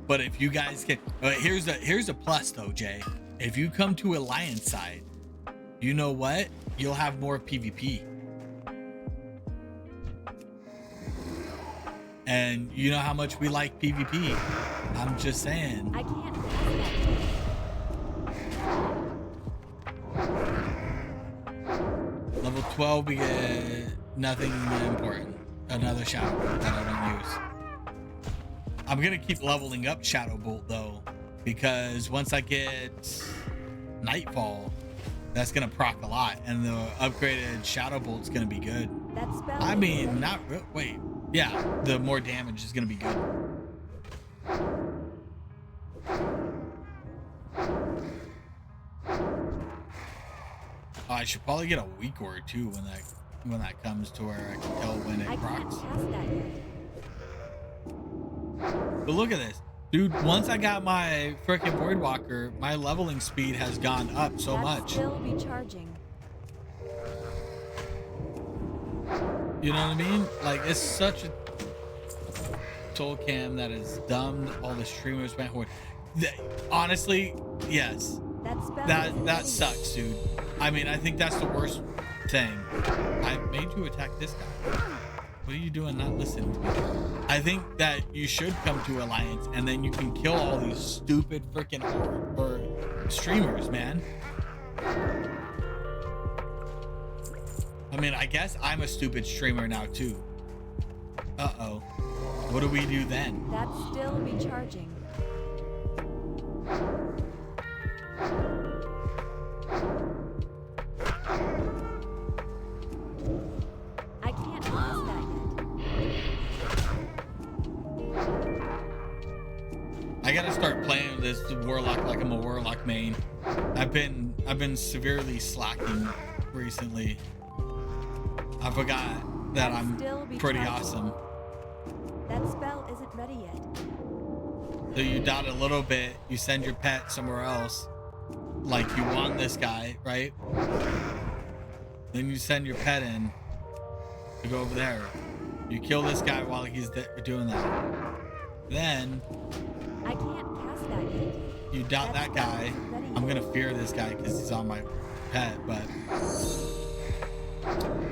Speaker 1: But if you guys can, here's a plus though, Jay. If you come to Alliance side, you know what? You'll have more PvP. And you know how much we like PvP. I'm just saying.
Speaker 6: I can't cast that yet.
Speaker 1: Level 12, we get nothing important. Another Shadow Bolt that I don't use. I'm gonna keep leveling up Shadow Bolt though, because once I get Nightfall, that's gonna proc a lot, and the upgraded Shadow Bolt's gonna be good.
Speaker 6: That spell.
Speaker 1: I mean, not wait. Yeah, the more damage is gonna be good. I should probably get a week or two when that comes to where I can tell when it
Speaker 6: I can't
Speaker 1: procs.
Speaker 6: cast that yet.
Speaker 1: But look at this, dude. Once I got my freaking Voidwalker, my leveling speed has gone up so
Speaker 6: That's
Speaker 1: much.
Speaker 6: still be charging.
Speaker 1: You know what I mean? Like, it's such a soul cam that has dumbed all the streamers went forward. Honestly, yes.
Speaker 6: That spell.
Speaker 1: That sucks, dude. I mean, I think that's the worst thing. I made you attack this guy. What are you doing not listening to me? I think that you should come to Alliance and then you can kill all these stupid freaking or streamers, man. I mean, I guess I'm a stupid streamer now too. Uh-oh. What do we do then?
Speaker 6: That still be charging. I can't cast that yet.
Speaker 1: I gotta start playing this Warlock like I'm a Warlock main. I've been severely slacking recently. I forgot that I'm pretty awesome.
Speaker 6: That spell isn't ready yet.
Speaker 1: So you dot a little bit, you send your pet somewhere else, like you want this guy, right? Then you send your pet in to go over there. You kill this guy while he's doing that. Then
Speaker 6: I can't cast that yet.
Speaker 1: you dot that guy. I'm gonna fear this guy because he's on my pet, but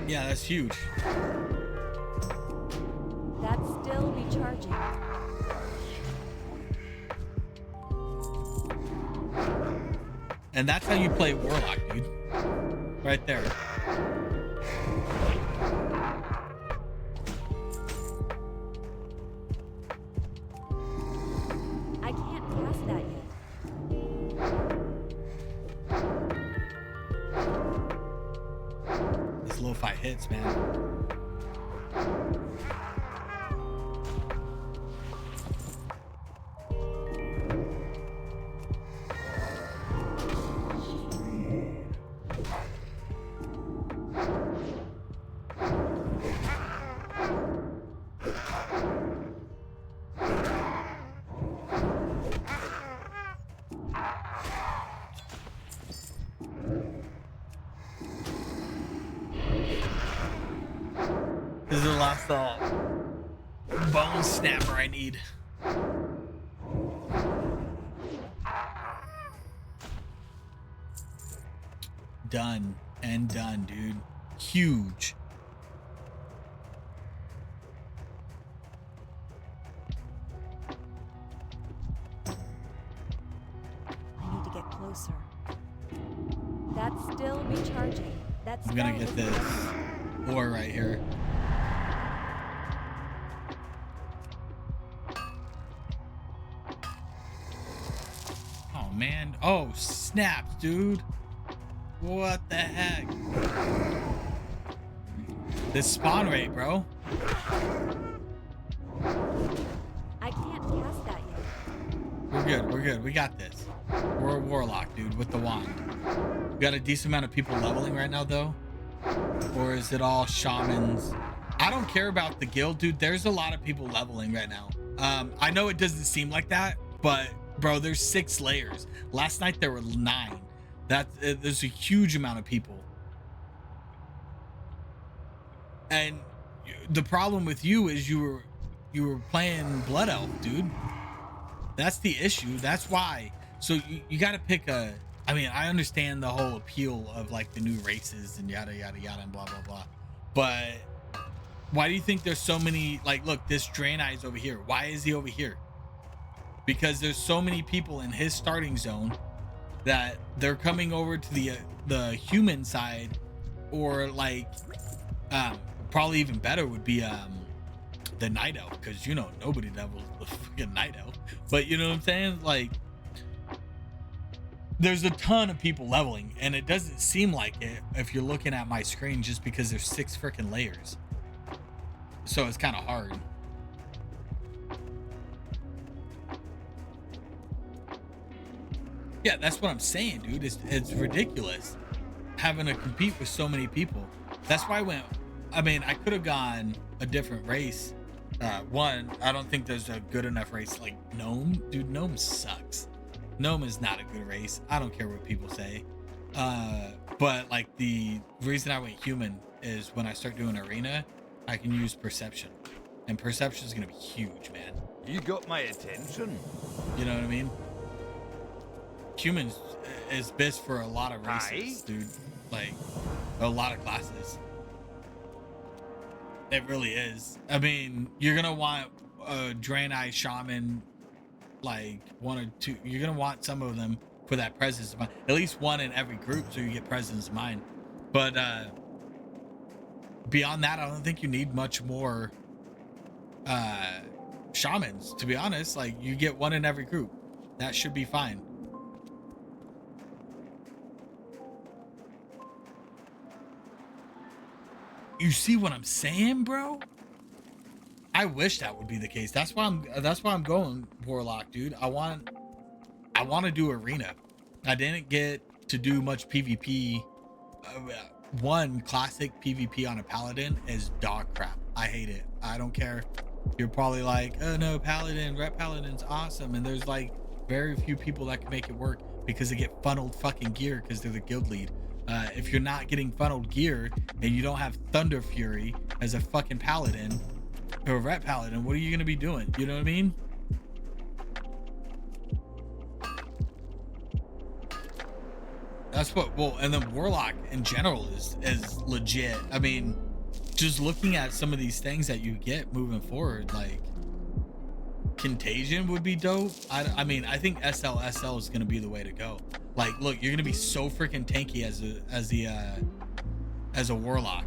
Speaker 1: yeah, that's huge.
Speaker 6: That still be charging.
Speaker 1: And that's how you play Warlock, dude. Right there.
Speaker 6: I can't cast that yet.
Speaker 1: This lo-fi hits, man. This is the last bone snapper I need. Done and done, dude. Huge.
Speaker 6: I need to get closer. That still be charging. That's
Speaker 1: I'm gonna get this ore right here. Oh man. Oh snaps, dude. What the heck? This spawn rate, bro.
Speaker 6: I can't cast that yet.
Speaker 1: We're good. We're good. We got this. We're a Warlock, dude, with the wand. We got a decent amount of people leveling right now, though. Or is it all shamans? I don't care about the guild, dude. There's a lot of people leveling right now. I know it doesn't seem like that, but bro, there's 6 layers. Last night there were 9. There's a huge amount of people. And the problem with you is you were playing Blood Elf, dude. That's the issue. That's why. So you got to pick a. I mean, I understand the whole appeal of like the new races and yada yada yada and blah blah blah. But why do you think there's so many? Like, look, this Draenei is over here. Why is he over here? Because there's so many people in his starting zone that they're coming over to the human side or like probably even better would be the Night Elf, because you know nobody levels the fucking Night Elf. But you know what I'm saying? Like, there's a ton of people leveling, and it doesn't seem like it if you're looking at my screen, just because there's 6 freaking layers. So it's kind of hard. Yeah, that's what I'm saying, dude. It's ridiculous having to compete with so many people. That's why I could have gone a different race. One, I don't think there's a good enough race like Gnome. Dude, Gnome sucks. Gnome is not a good race. I don't care what people say. But like the reason I went human is when I start doing arena, I can use perception. And perception is going to be huge, man.
Speaker 5: You got my attention.
Speaker 1: You know what I mean? Humans is best for a lot of races, dude. Like a lot of classes. It really is. I mean, you're gonna want a Draenei Shaman, like 1 or 2. You're gonna want some of them for that presence of mind. At least 1 in every group, so you get presence of mind. But beyond that, I don't think you need much more shamans. To be honest, like you get 1 in every group. That should be fine. You see what I'm saying, bro? I wish that would be the case. That's why I'm going Warlock, dude. I want to do arena. I didn't get to do much PvP. One classic PvP on a paladin is dog crap. I hate it. I don't care. You're probably like, oh no, paladin, rep paladin's awesome, and there's like very few people that can make it work because they get funneled fucking gear because they're the guild lead. If you're not getting funneled gear and you don't have Thunder Fury as a fucking paladin or a rep paladin, what are you gonna be doing? You know what I mean? That's what. Well, and then Warlock in general is legit. I mean, just looking at some of these things that you get moving forward, like Contagion would be dope. I mean, I think SL is gonna be the way to go. Like, look, you're gonna be so freaking tanky as a Warlock.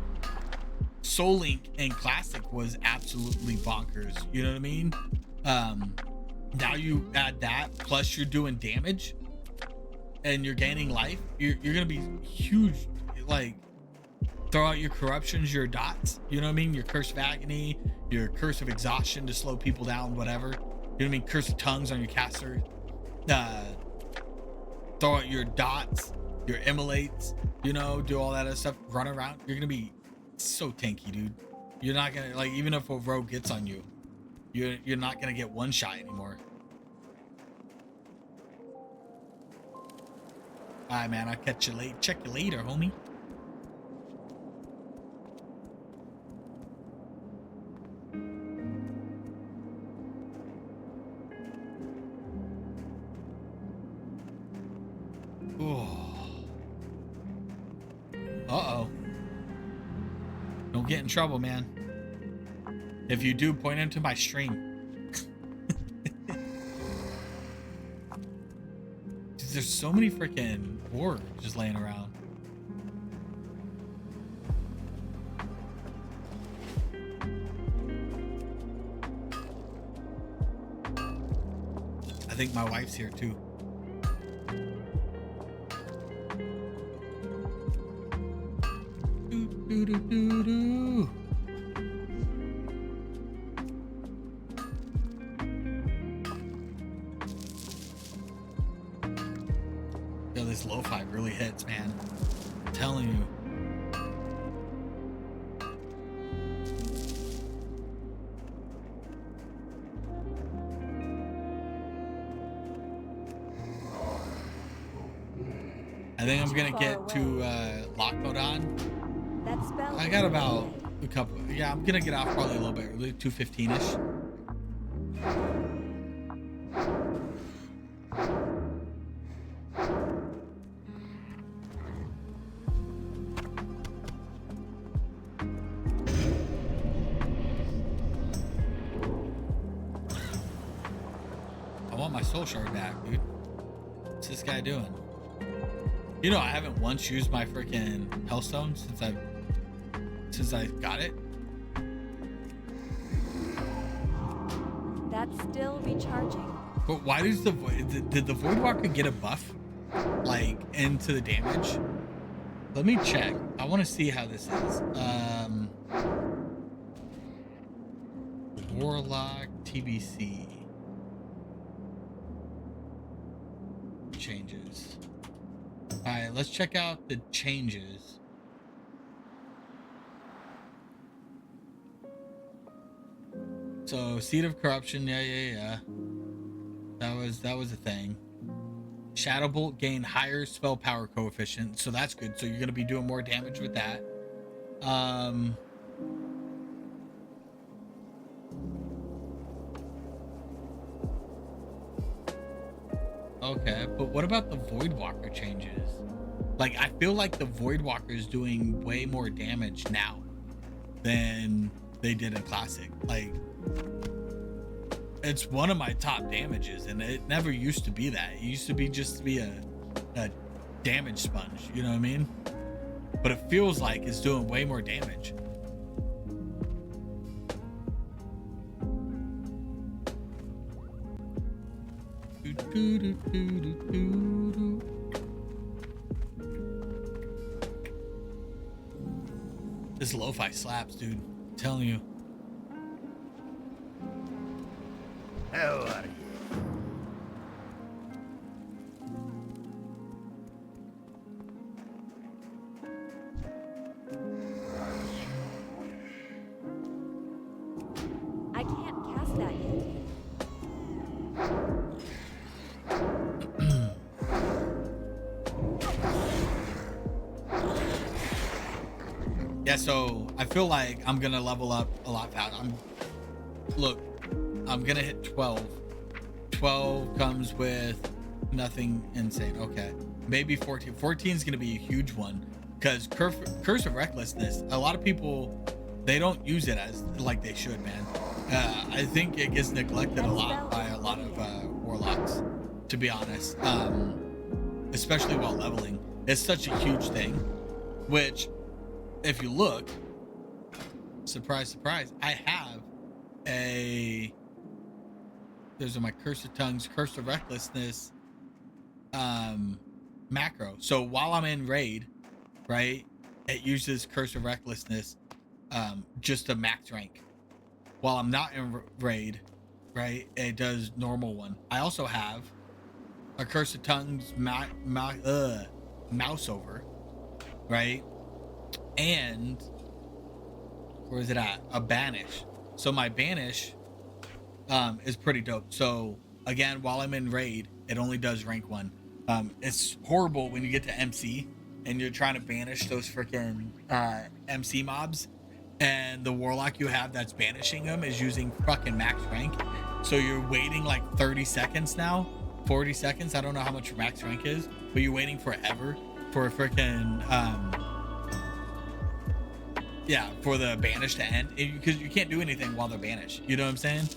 Speaker 1: Soul Link in Classic was absolutely bonkers. You know what I mean? Now you add that, plus you're doing damage, and you're gaining life. You're gonna be huge. Like, throw out your corruptions, your dots. You know what I mean? Your Curse of Agony, your Curse of Exhaustion to slow people down, whatever. You know what I mean? Curse of Tongues on your caster. Throw out your dots, your immolates, you know, do all that other stuff, run around. You're gonna be so tanky, dude. You're not gonna, like, even if a rogue gets on you, you're not gonna get one shot anymore. All right, man, I'll catch you later. Check you later, homie. Uh-oh. Don't get in trouble, man. If you do, point into my stream. There's so many freaking ores just laying around. I think my wife's here too. Do. Yo, this lo-fi really hits, man. I'm telling you. I think I'm gonna get to lock mode on.
Speaker 6: That spell
Speaker 1: I got about a couple. Yeah, I'm gonna get off probably a little bit early, 2:15ish. I want my soul shard back, dude. What's this guy doing? You know, I haven't once used my freaking Hellstone since I got it.
Speaker 6: That's still recharging.
Speaker 1: But why does the Void... Did the Voidwalker get a buff? Like, into the damage? Let me check. I want to see how this is. Warlock TBC. Changes. Alright, let's check out the changes. So, Seed of Corruption, yeah. That was a thing. Shadow Bolt gain higher spell power coefficient, so that's good. So you're gonna be doing more damage with that. Okay, but what about the Voidwalker changes? Like, I feel like the Voidwalker is doing way more damage now than they did in Classic. Like, it's one of my top damages, and it never used to be that. It used to be just to be a damage sponge, you know what I mean? But it feels like it's doing way more damage. This lo-fi slaps, dude. I'm telling you.
Speaker 5: How are you?
Speaker 6: I can't cast that yet.
Speaker 1: Yeah, so I feel like I'm gonna level up a lot faster. I'm gonna hit 12. 12 comes with nothing insane. Okay, maybe 14. 14 is gonna be a huge one because Curse of Recklessness. A lot of people, they don't use it as like they should, man. I think it gets neglected a lot by a lot of warlocks, to be honest. Especially while leveling, it's such a huge thing. Which, if you look, surprise, surprise, I have those are my Curse of Tongues, Curse of Recklessness macro. So while I'm in raid, right, it uses Curse of Recklessness just to max rank. While I'm not in raid, right, it does normal one. I also have a Curse of Tongues mouse over, right, and where is it at? A banish. So my banish is pretty dope. So again, while I'm in raid, it only does rank 1. It's horrible when you get to MC and you're trying to banish those freaking MC mobs, and the warlock you have that's banishing them is using fucking max rank. So you're waiting like 30 seconds now, 40 seconds. I don't know how much max rank is, but you're waiting forever for a freaking yeah, for the banish to end, because you can't do anything while they're banished, you know what I'm saying?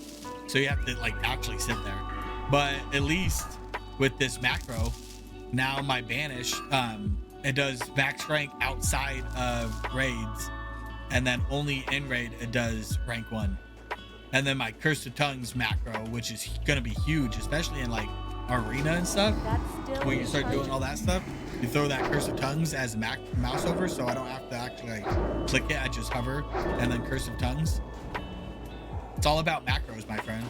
Speaker 1: So you have to like actually sit there. But at least with this macro, now my banish, it does max rank outside of raids, and then only in raid it does rank 1. And then my Curse of Tongues macro, which is gonna be huge, especially in like arena and stuff, when you start doing all that stuff, you throw that Curse of Tongues as mouse over, so I don't have to actually like click it. I just hover and then Curse of Tongues. It's all about macros, my friend.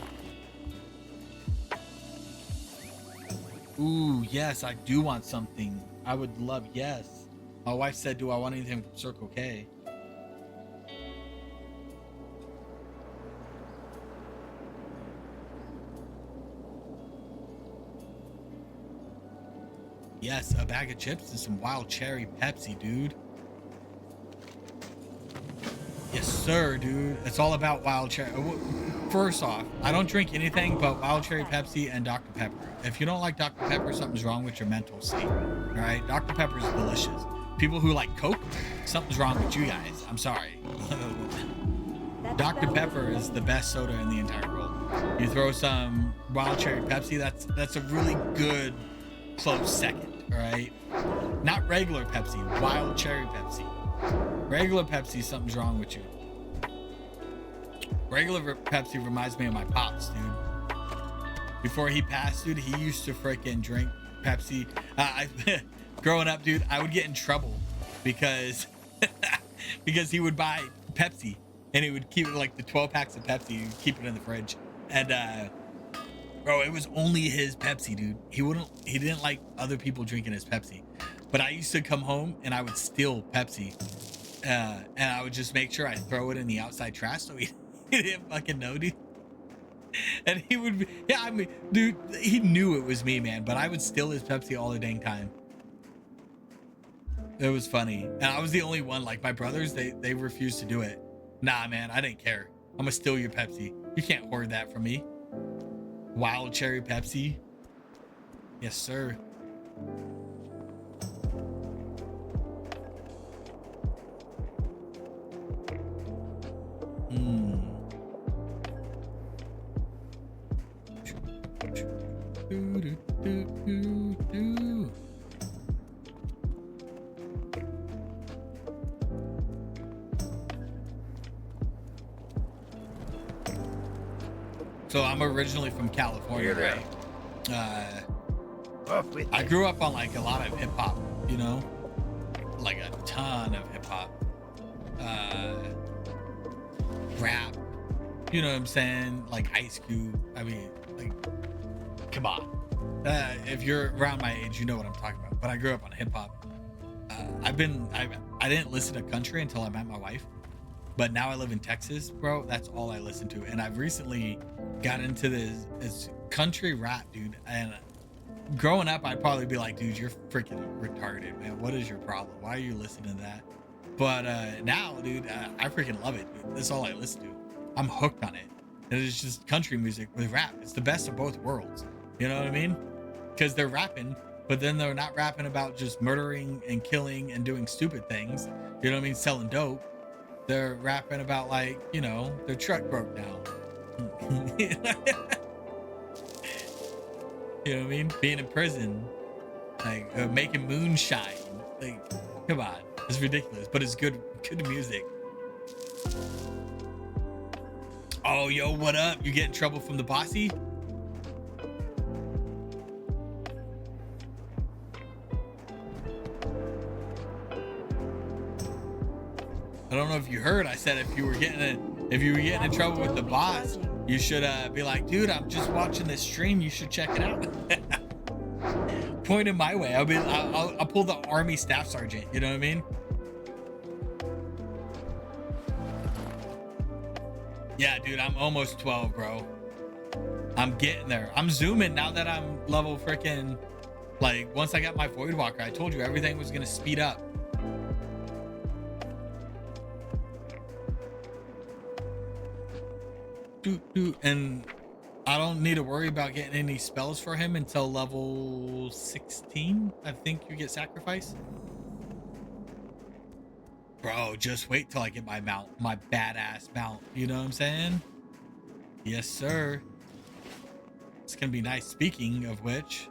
Speaker 1: Ooh, yes, I do want something. I would love, yes. My wife said, do I want anything from Circle K? Yes, a bag of chips and some wild cherry Pepsi, dude. Yes, sir, dude. It's all about wild cherry. First off, I don't drink anything but wild cherry Pepsi and Dr. Pepper. If you don't like Dr. Pepper, something's wrong with your mental state. All right? Dr. Pepper is delicious. People who like Coke, something's wrong with you guys. I'm sorry. Dr. Pepper is the best soda in the entire world. You throw some wild cherry Pepsi, that's a really good close second. all right? Not regular Pepsi, wild cherry Pepsi. Regular Pepsi, something's wrong with you. Regular Pepsi reminds me of my pops, dude. Before he passed, dude, he used to freaking drink Pepsi. Growing up, dude, I would get in trouble because because he would buy Pepsi and he would keep like the 12 packs of Pepsi, he'd keep it in the fridge. And bro, it was only his Pepsi, dude. He didn't like other people drinking his Pepsi. But I used to come home and I would steal Pepsi. And I would just make sure I throw it in the outside trash so he didn't fucking know, dude. And he would be, yeah, I mean, dude, he knew it was me, man, but I would steal his Pepsi all the dang time. It was funny. And I was the only one. Like my brothers, they refused to do it. Nah, man, I didn't care. I'm gonna steal your Pepsi. You can't hoard that from me. Wild cherry Pepsi. Yes, sir. So I'm originally from California, right?
Speaker 5: Off with
Speaker 1: I
Speaker 5: you.
Speaker 1: grew up on like a lot of hip hop, you know, like a ton of hip hop, rap, you know what I'm saying? Like Ice Cube. I mean, like, come on. If you're around my age, you know what I'm talking about. But I grew up on hip hop. I didn't listen to country until I met my wife, but now I live in Texas, bro. That's all I listen to. And I've recently got into this country rap, dude. And growing up, I'd probably be like, dude, you're freaking retarded, man. What is your problem? Why are you listening to that? But now, dude, I freaking love it, dude. That's all I listen to. I'm hooked on it. And it's just country music with rap. It's the best of both worlds. You know what I mean? Because they're rapping, but then they're not rapping about just murdering and killing and doing stupid things. You know what I mean? Selling dope. They're rapping about, like, you know, their truck broke down. You know what I mean? Being in prison, like making moonshine. Like, come on, it's ridiculous, but it's good music. Oh, yo, what up? You get in trouble from the bossy? I don't know if you heard. I said if you were getting in trouble with the boss, you should be like, dude, I'm just watching this stream. You should check it out. Point it my way. I'll pull the army staff sergeant. You know what I mean? Yeah, dude, I'm almost 12, bro. I'm getting there. I'm zooming now that I'm level freaking, like, once I got my Void Walker, I told you everything was gonna speed up. And I don't need to worry about getting any spells for him until level 16. I think you get sacrifice. Bro, just wait till I get my mount, my badass mount. You know what I'm saying? Yes, sir. It's gonna be nice. Speaking of which,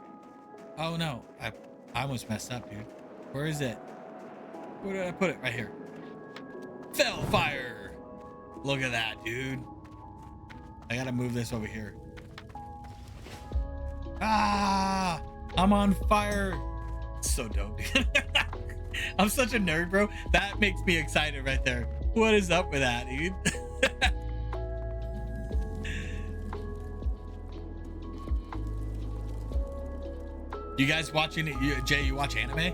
Speaker 1: oh no, I almost messed up, dude. Where is it? Where did I put it? Right here. Fellfire. Look at that, dude. I gotta move this over here. Ah, I'm on fire. So dope, dude. I'm such a nerd, bro. That makes me excited right there. What is up with that, dude? You guys watching it? Jay, you watch anime?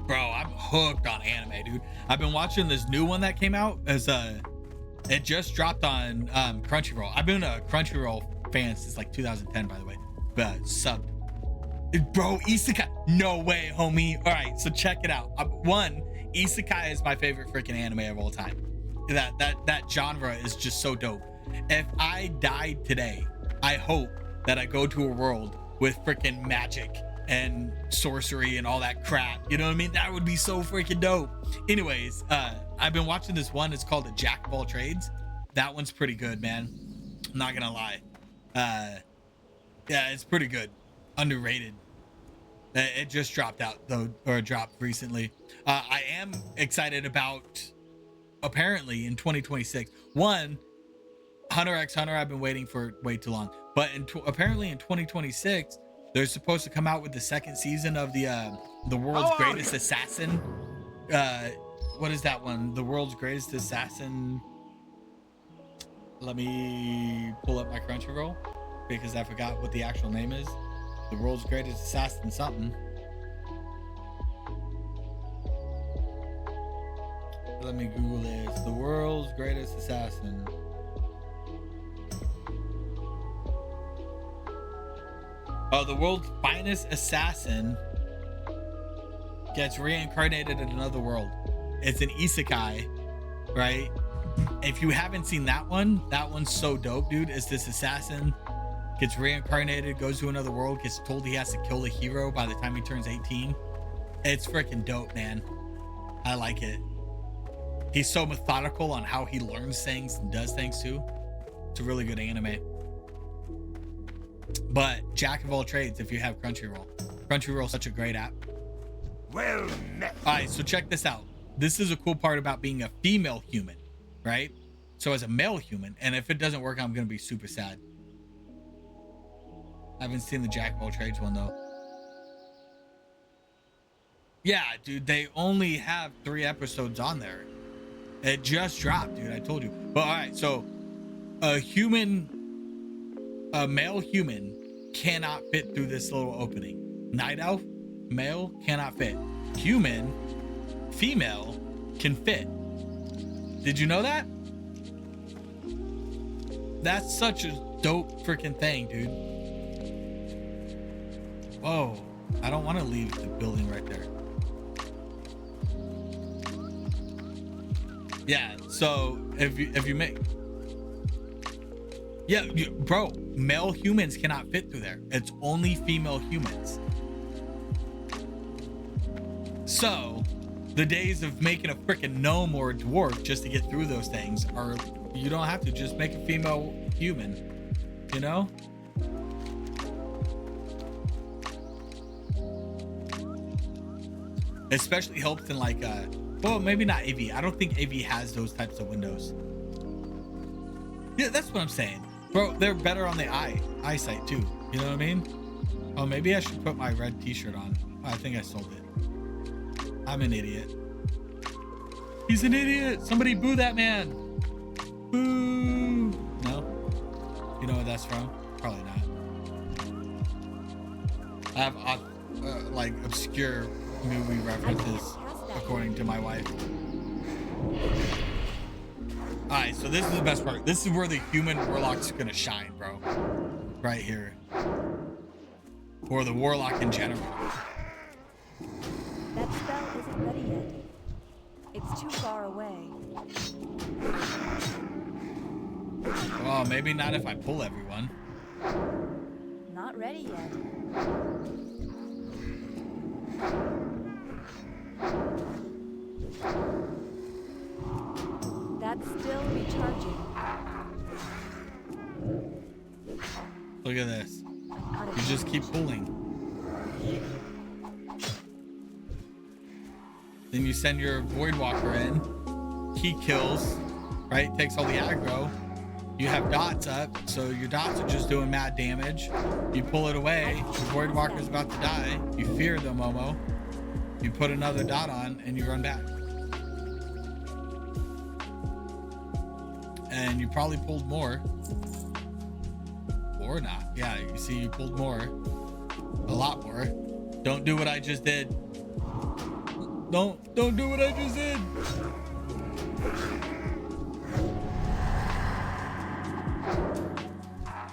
Speaker 1: Bro, I'm hooked on anime, dude. I've been watching this new one that came out as it just dropped on Crunchyroll. I've been a Crunchyroll fan since like 2010, by the way. But subbed. Bro, Isekai. No way, homie. All right, so check it out. One, Isekai is my favorite freaking anime of all time. That genre is just so dope. If I died today, I hope that I go to a world with freaking magic and sorcery and all that crap. You know what I mean? That would be so freaking dope. Anyways, I've been watching this one. It's called the Jack of All Trades. That one's pretty good, man. I'm not gonna lie. Yeah, it's pretty good. Underrated. It just dropped out though, or dropped recently. I am excited about, apparently in 2026, one, Hunter x Hunter. I've been waiting for way too long, but apparently in 2026 they're supposed to come out with the second season of the world's greatest assassin. What is that one? The world's greatest assassin. Let me pull up my Crunchyroll because I forgot what the actual name is. The world's greatest assassin something. Let me Google this. The world's greatest assassin. Oh, the world's finest assassin gets reincarnated in another world. It's an isekai, right? If you haven't seen that one, that one's so dope, dude. It's this assassin gets reincarnated, goes to another world, gets told he has to kill a hero by the time he turns 18. It's freaking dope, man. I like it. He's so methodical on how he learns things and does things too. It's a really good anime. But Jack of All Trades, if you have Crunchyroll. Crunchyroll's such a great app.
Speaker 5: Well met.
Speaker 1: All right, so check this out. This is a cool part about being a female human, right? So as a male human, and if it doesn't work, I'm gonna be super sad. I haven't seen the Jack of All Trades one though. Yeah, dude, they only have 3 episodes on there. It just dropped, dude. I told you. But all right, so a male human cannot fit through this little opening. Night elf, male, cannot fit. Human, female, can fit. Did you know that? That's such a dope freaking thing, dude. Whoa, I don't want to leave the building right there. Yeah, so if you make, yeah, bro, male humans cannot fit through there. It's only female humans. So the days of making a freaking gnome or a dwarf just to get through those things are, you don't have to, just make a female human, you know? Especially helps in like well, maybe not AV. I don't think AV has those types of windows. Yeah, that's what I'm saying, bro. They're better on the eyesight too, you know what I mean? Oh, maybe I should put my red t-shirt on. Oh, I think I sold it. I'm an idiot. He's an idiot. Somebody boo that man. Boo. No, you know what that's from? Probably not. I have like obscure movie references according to my wife. All right, so this is the best part. This is where the human warlock's gonna shine, bro. Right here. Or the warlock in general.
Speaker 6: That spell isn't ready yet. It's too far away.
Speaker 1: Oh, maybe not if I pull everyone.
Speaker 6: Not ready yet. That's still recharging.
Speaker 1: Look at this. You just keep pulling. Then you send your Voidwalker in. He kills, right? Takes all the aggro. You have dots up, so your dots are just doing mad damage. You pull it away. The Voidwalker's about to die. You fear the Momo. You put another dot on and you run back. And you probably pulled more. Or not. Yeah, you see you pulled more. A lot more. Don't do what I just did. Don't do what I just did.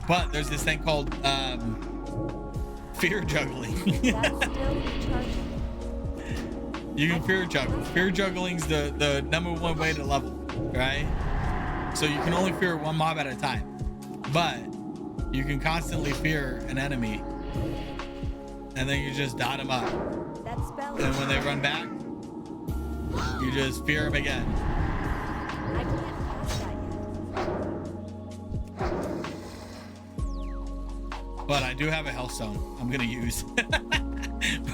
Speaker 1: But there's this thing called fear juggling.
Speaker 6: That's still recharging.
Speaker 1: You can fear juggle. Fear juggling's the #1 way to level, right? So you can only fear one mob at a time, but you can constantly fear an enemy and then you just dot them up.
Speaker 6: That spell
Speaker 1: And when they run back, you just fear them again.
Speaker 6: I can't cast that yet.
Speaker 1: But I do have a health stone I'm gonna use.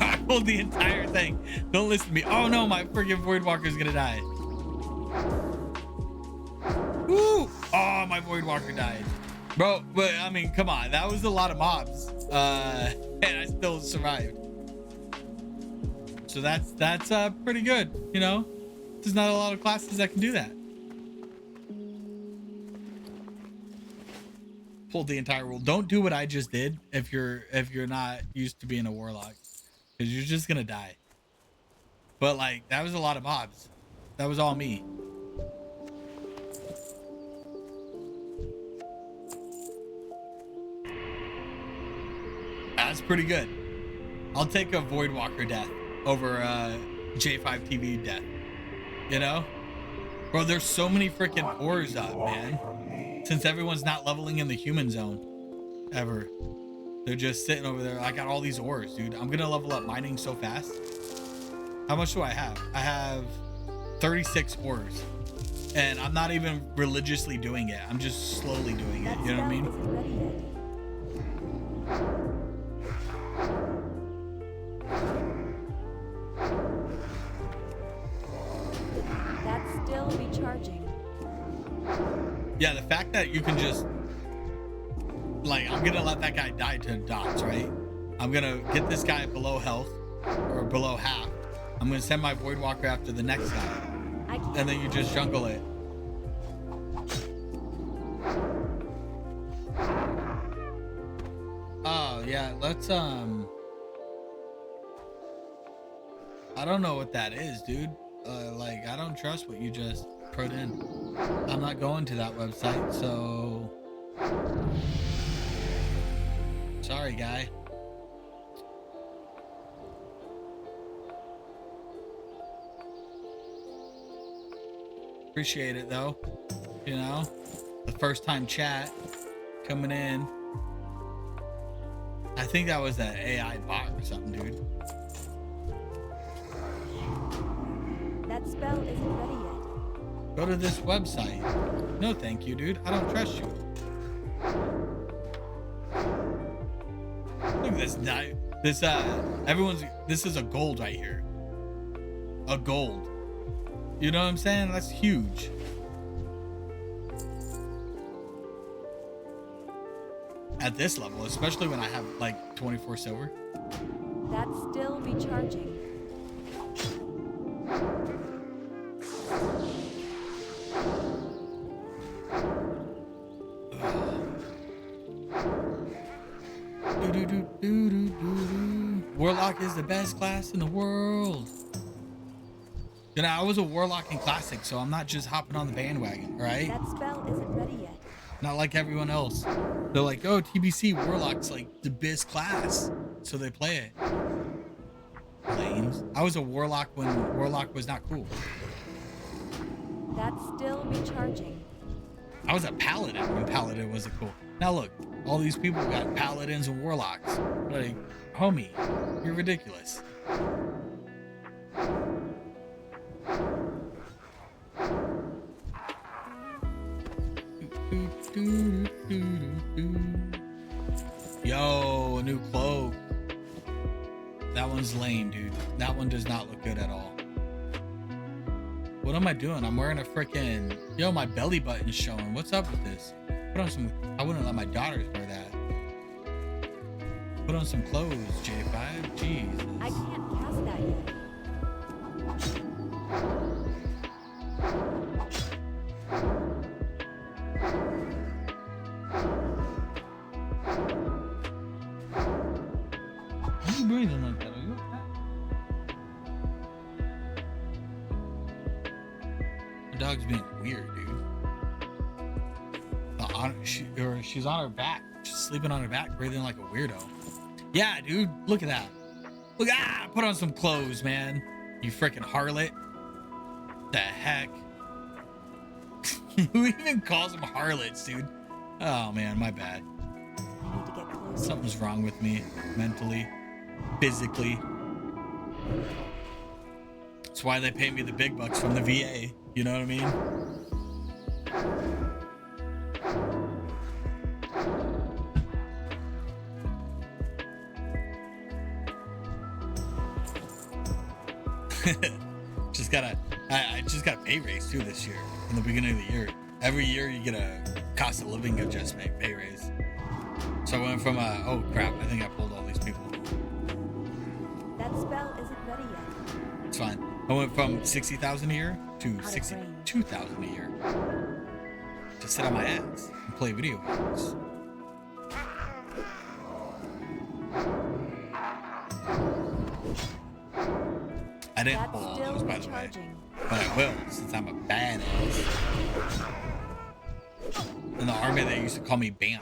Speaker 1: I pulled the entire thing. Don't listen to me. Oh no, my freaking Voidwalker is gonna die. Woo! Oh, my Voidwalker died. Bro, but I mean, come on. That was a lot of mobs. And I still survived. So that's pretty good, you know? There's not a lot of classes that can do that. Pulled the entire world. Don't do what I just did if you're not used to being a warlock, because you're just gonna die. But like, that was a lot of mobs. That was all me. That's pretty good. I'll take a Voidwalker death over J5TV death. You know? Bro, there's so many freaking ores up, man. Since everyone's not leveling in the human zone ever. They're just sitting over there. I got all these ores, dude. I'm gonna level up mining so fast. How much do I have? I have 36 ores. And I'm not even religiously doing it. I'm just slowly doing it. You know what I mean?
Speaker 6: That's still recharging.
Speaker 1: Yeah, the fact that you can just, like, I'm gonna let that guy die to dots, right? I'm gonna get this guy below health or below half. I'm gonna send my Voidwalker after the next guy, and then you just jungle it. Oh yeah, let's I don't know what that is, dude. Like, I don't trust what you just put in. I'm not going to that website, so sorry, guy. Appreciate it though, you know, the first time chat coming in. I think that was that AI bot or something, dude.
Speaker 6: That spell isn't ready yet.
Speaker 1: Go to this website. No, thank you, dude. I don't trust you. Look at this guy. This this is a gold right here. A gold. You know what I'm saying? That's huge. At this level, especially when I have like 24 silver.
Speaker 6: That's still recharging.
Speaker 1: Warlock is the best class in the world. You know, I was a Warlock in Classic, so I'm not just hopping on the bandwagon, right?
Speaker 6: That spell isn't ready yet.
Speaker 1: Not like everyone else. They're like, oh, TBC Warlock's like the best class, so they play it. Lames. I was a Warlock when Warlock was not cool.
Speaker 6: That's still recharging.
Speaker 1: I was a Paladin when Paladin wasn't cool. Now look, all these people got Paladins and Warlocks. Like, homie, you're ridiculous. Yo, a new cloak. That one's lame, dude. That one does not look good at all. What am I doing? I'm wearing a freaking... Yo, my belly button's showing. What's up with this? Put on some... I wouldn't let my daughters wear that. Put on some clothes, J5. Jeez.
Speaker 6: I can't cast that yet.
Speaker 1: Why are you breathing like that? Are you okay? The dog's being weird, dude. She's on her back. She's sleeping on her back, breathing like a weirdo. Yeah, dude. Look at that. Look, put on some clothes, man. You freaking harlot. The heck? Who even calls them harlots, dude? Oh, man, my bad.
Speaker 6: I need to get closer.
Speaker 1: Something's wrong with me mentally. physically. That's why they pay me the big bucks from the VA. You know what I mean? I just got a pay raise too this year. In the beginning of the year, every year you get a cost of living adjustment pay raise. So I went from oh crap, I think I pulled all these people.
Speaker 6: That spell isn't ready yet.
Speaker 1: It's fine. I went from 60,000 a year to
Speaker 6: Out of
Speaker 1: 62,000 a year to sit on my ass and play video games. I didn't
Speaker 6: That's
Speaker 1: pull all
Speaker 6: still
Speaker 1: those, by the way,
Speaker 6: recharging.
Speaker 1: but I will since I'm a badass. In the army, they used to call me Bam.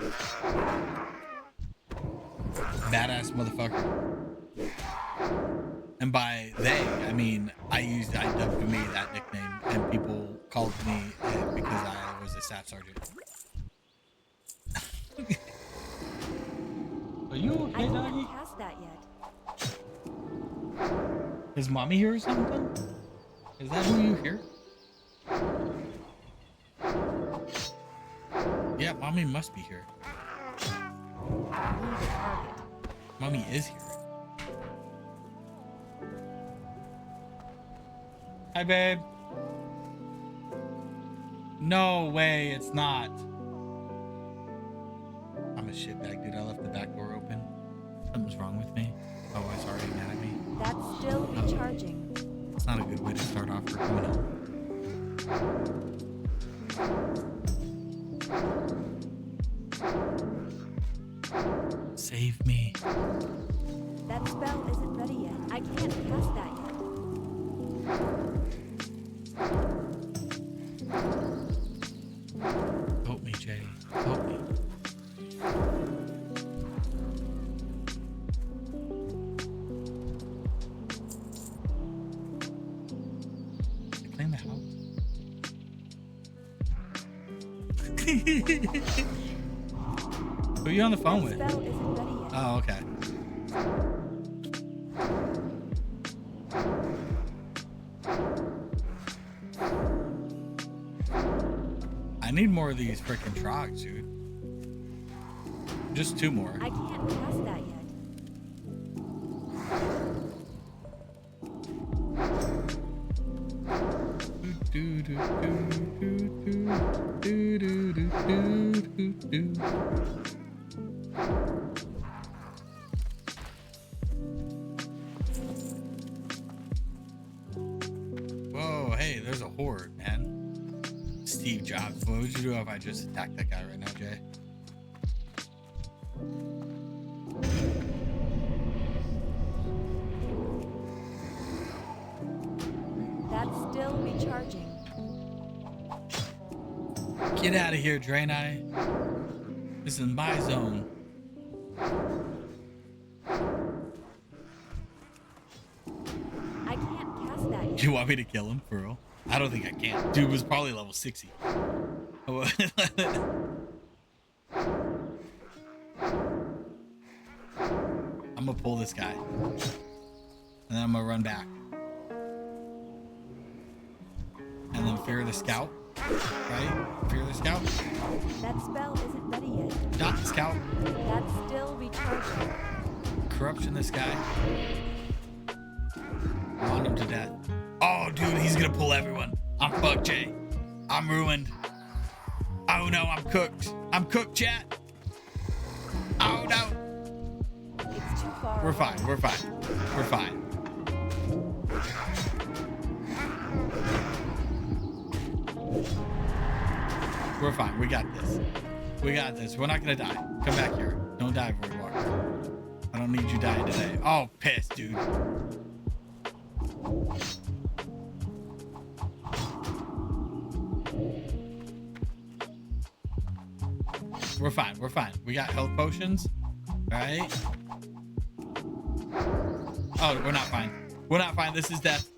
Speaker 1: Badass motherfucker. And by they, I mean I dubbed me that nickname, and people called me it because I was a staff sergeant. Are you okay,
Speaker 6: I
Speaker 1: doggy?
Speaker 6: can't cast that yet.
Speaker 1: Is mommy here or something? Is that who you hear? Yeah, mommy must be here. Mommy is here. Hi, babe. No way, it's not. I'm a shitbag, dude. I left the back door open. Something's wrong with me. Oh, it's already mad at me.
Speaker 6: That's still recharging.
Speaker 1: It's not a good way to start off for coming home. Save me.
Speaker 6: That spell isn't ready yet. I can't cast that yet.
Speaker 1: Help me, Jay. Help me. Clean the house. Who are you on the phone with?
Speaker 6: That spell isn't ready yet.
Speaker 1: Oh, okay. I need more of these freaking trogs, dude. Just 2 more.
Speaker 6: I can't cast that yet.
Speaker 1: Do, do, do, do, do, do, do, do, do, do. Whoa, hey, there's a horde, man. Steve Jobs. What would you do if I just attacked that guy right now, Jay?
Speaker 6: That's still recharging.
Speaker 1: Get out of here, Draenei. This is my zone.
Speaker 6: I can't cast that yet.
Speaker 1: Do you want me to kill him, for real? I don't think I can. Dude was probably level 60. I'm gonna pull this guy. And then I'm gonna run back. And then fear the scout. Right? Fear the scout.
Speaker 6: That spell isn't ready yet.
Speaker 1: Dot the scout.
Speaker 6: That's still recharging.
Speaker 1: Corruption this guy. Want him to death. Oh, dude, he's gonna pull everyone. I'm fucked, Jay. I'm ruined. Oh no, I'm cooked. I'm cooked, chat. Oh no.
Speaker 6: It's too far.
Speaker 1: We're fine. We're fine. We're fine. We're fine. We got this. We got this. We're not gonna die. Come back here. Don't die, Void Walker. I don't need you dying today. Oh, piss, dude. We're fine. We're fine. We got health potions. Right? Oh, we're not fine. We're not fine. This is death.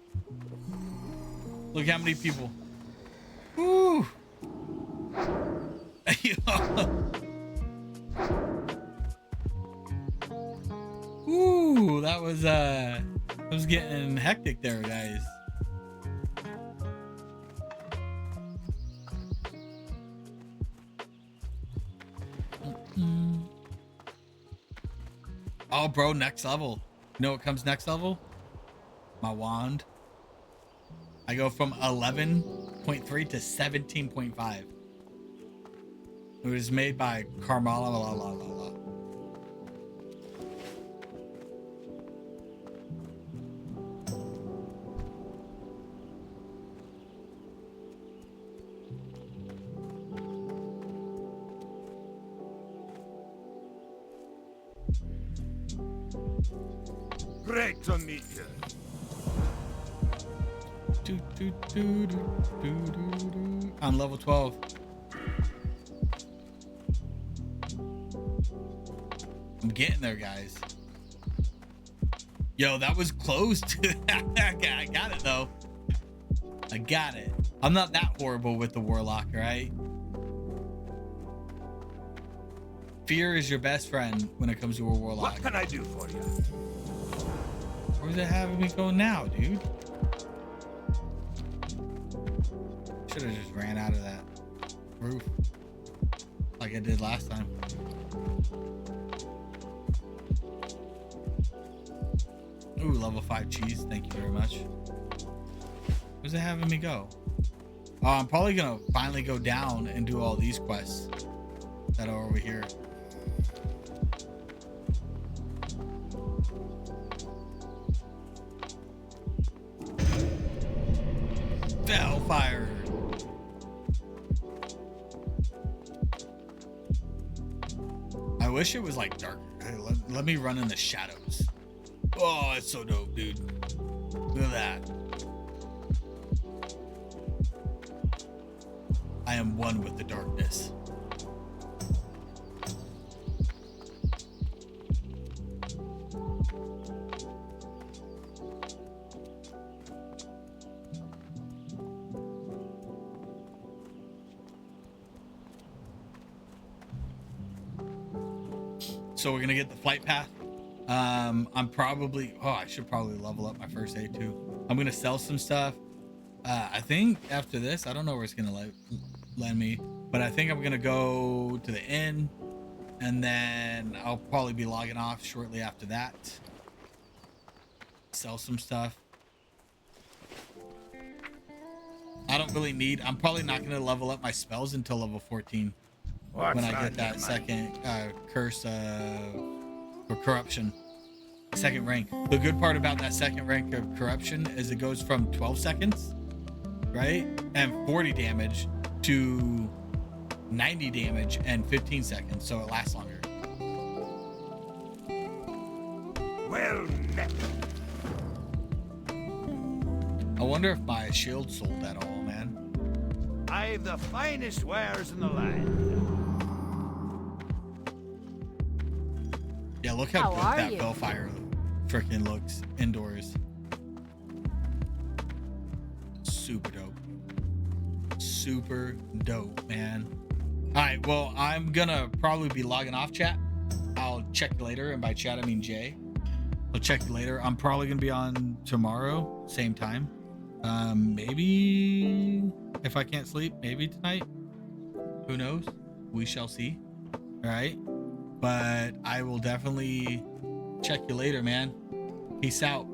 Speaker 1: Look how many people. Woo! Ooh, that that was getting hectic there, guys. Oh, bro, next level. You know what comes next level? My wand. I go from 11.3 to 17.5. It was made by Carmala. La, la, la, la.
Speaker 5: Great to meet you.
Speaker 1: I'm level 12. I'm getting there, guys. Yo, that was close to I got it though. I got it. I'm not that horrible with the Warlock, right? Fear is your best friend when it comes to a Warlock.
Speaker 5: What can I do for you?
Speaker 1: Where's it having me go now, dude? Should have just ran out of that roof like I did last time. Ooh, level 5 cheese. Thank you very much. Where's it having me go? Oh, I'm probably gonna finally go down and do all these quests that are over here. Fire. I wish it was like darker. Hey, let me run in the shadows. Oh, it's so dope, dude. Look at that. I am one with the darkness. So we're gonna get the flight path. I'm probably, I should probably level up my first aid too. I'm gonna sell some stuff. I think after this, I don't know where it's gonna land me, but I think I'm gonna go to the inn, and then I'll probably be logging off shortly after that. Sell some stuff. I don't really need, I'm probably not gonna level up my spells until level 14.
Speaker 5: What's
Speaker 1: When I
Speaker 5: on
Speaker 1: get that
Speaker 5: your
Speaker 1: second curse for corruption, second rank. The good part about that second rank of corruption is it goes from 12 seconds, right, and 40 damage to 90 damage and 15 seconds, so it lasts longer.
Speaker 5: Well met.
Speaker 1: I wonder if my shield sold at all, man.
Speaker 5: I've the finest wares in the land.
Speaker 1: Yeah, look how
Speaker 3: How are
Speaker 1: good that
Speaker 3: you?
Speaker 1: Bellfire freaking looks indoors. Super dope. Super dope, man. All right, well, I'm gonna probably be logging off, chat. I'll check you later, and by chat I mean Jay. I'll check you later. I'm probably gonna be on tomorrow, same time. Maybe if I can't sleep, maybe tonight. Who knows? We shall see. All right. But I will definitely check you later, man. Peace out.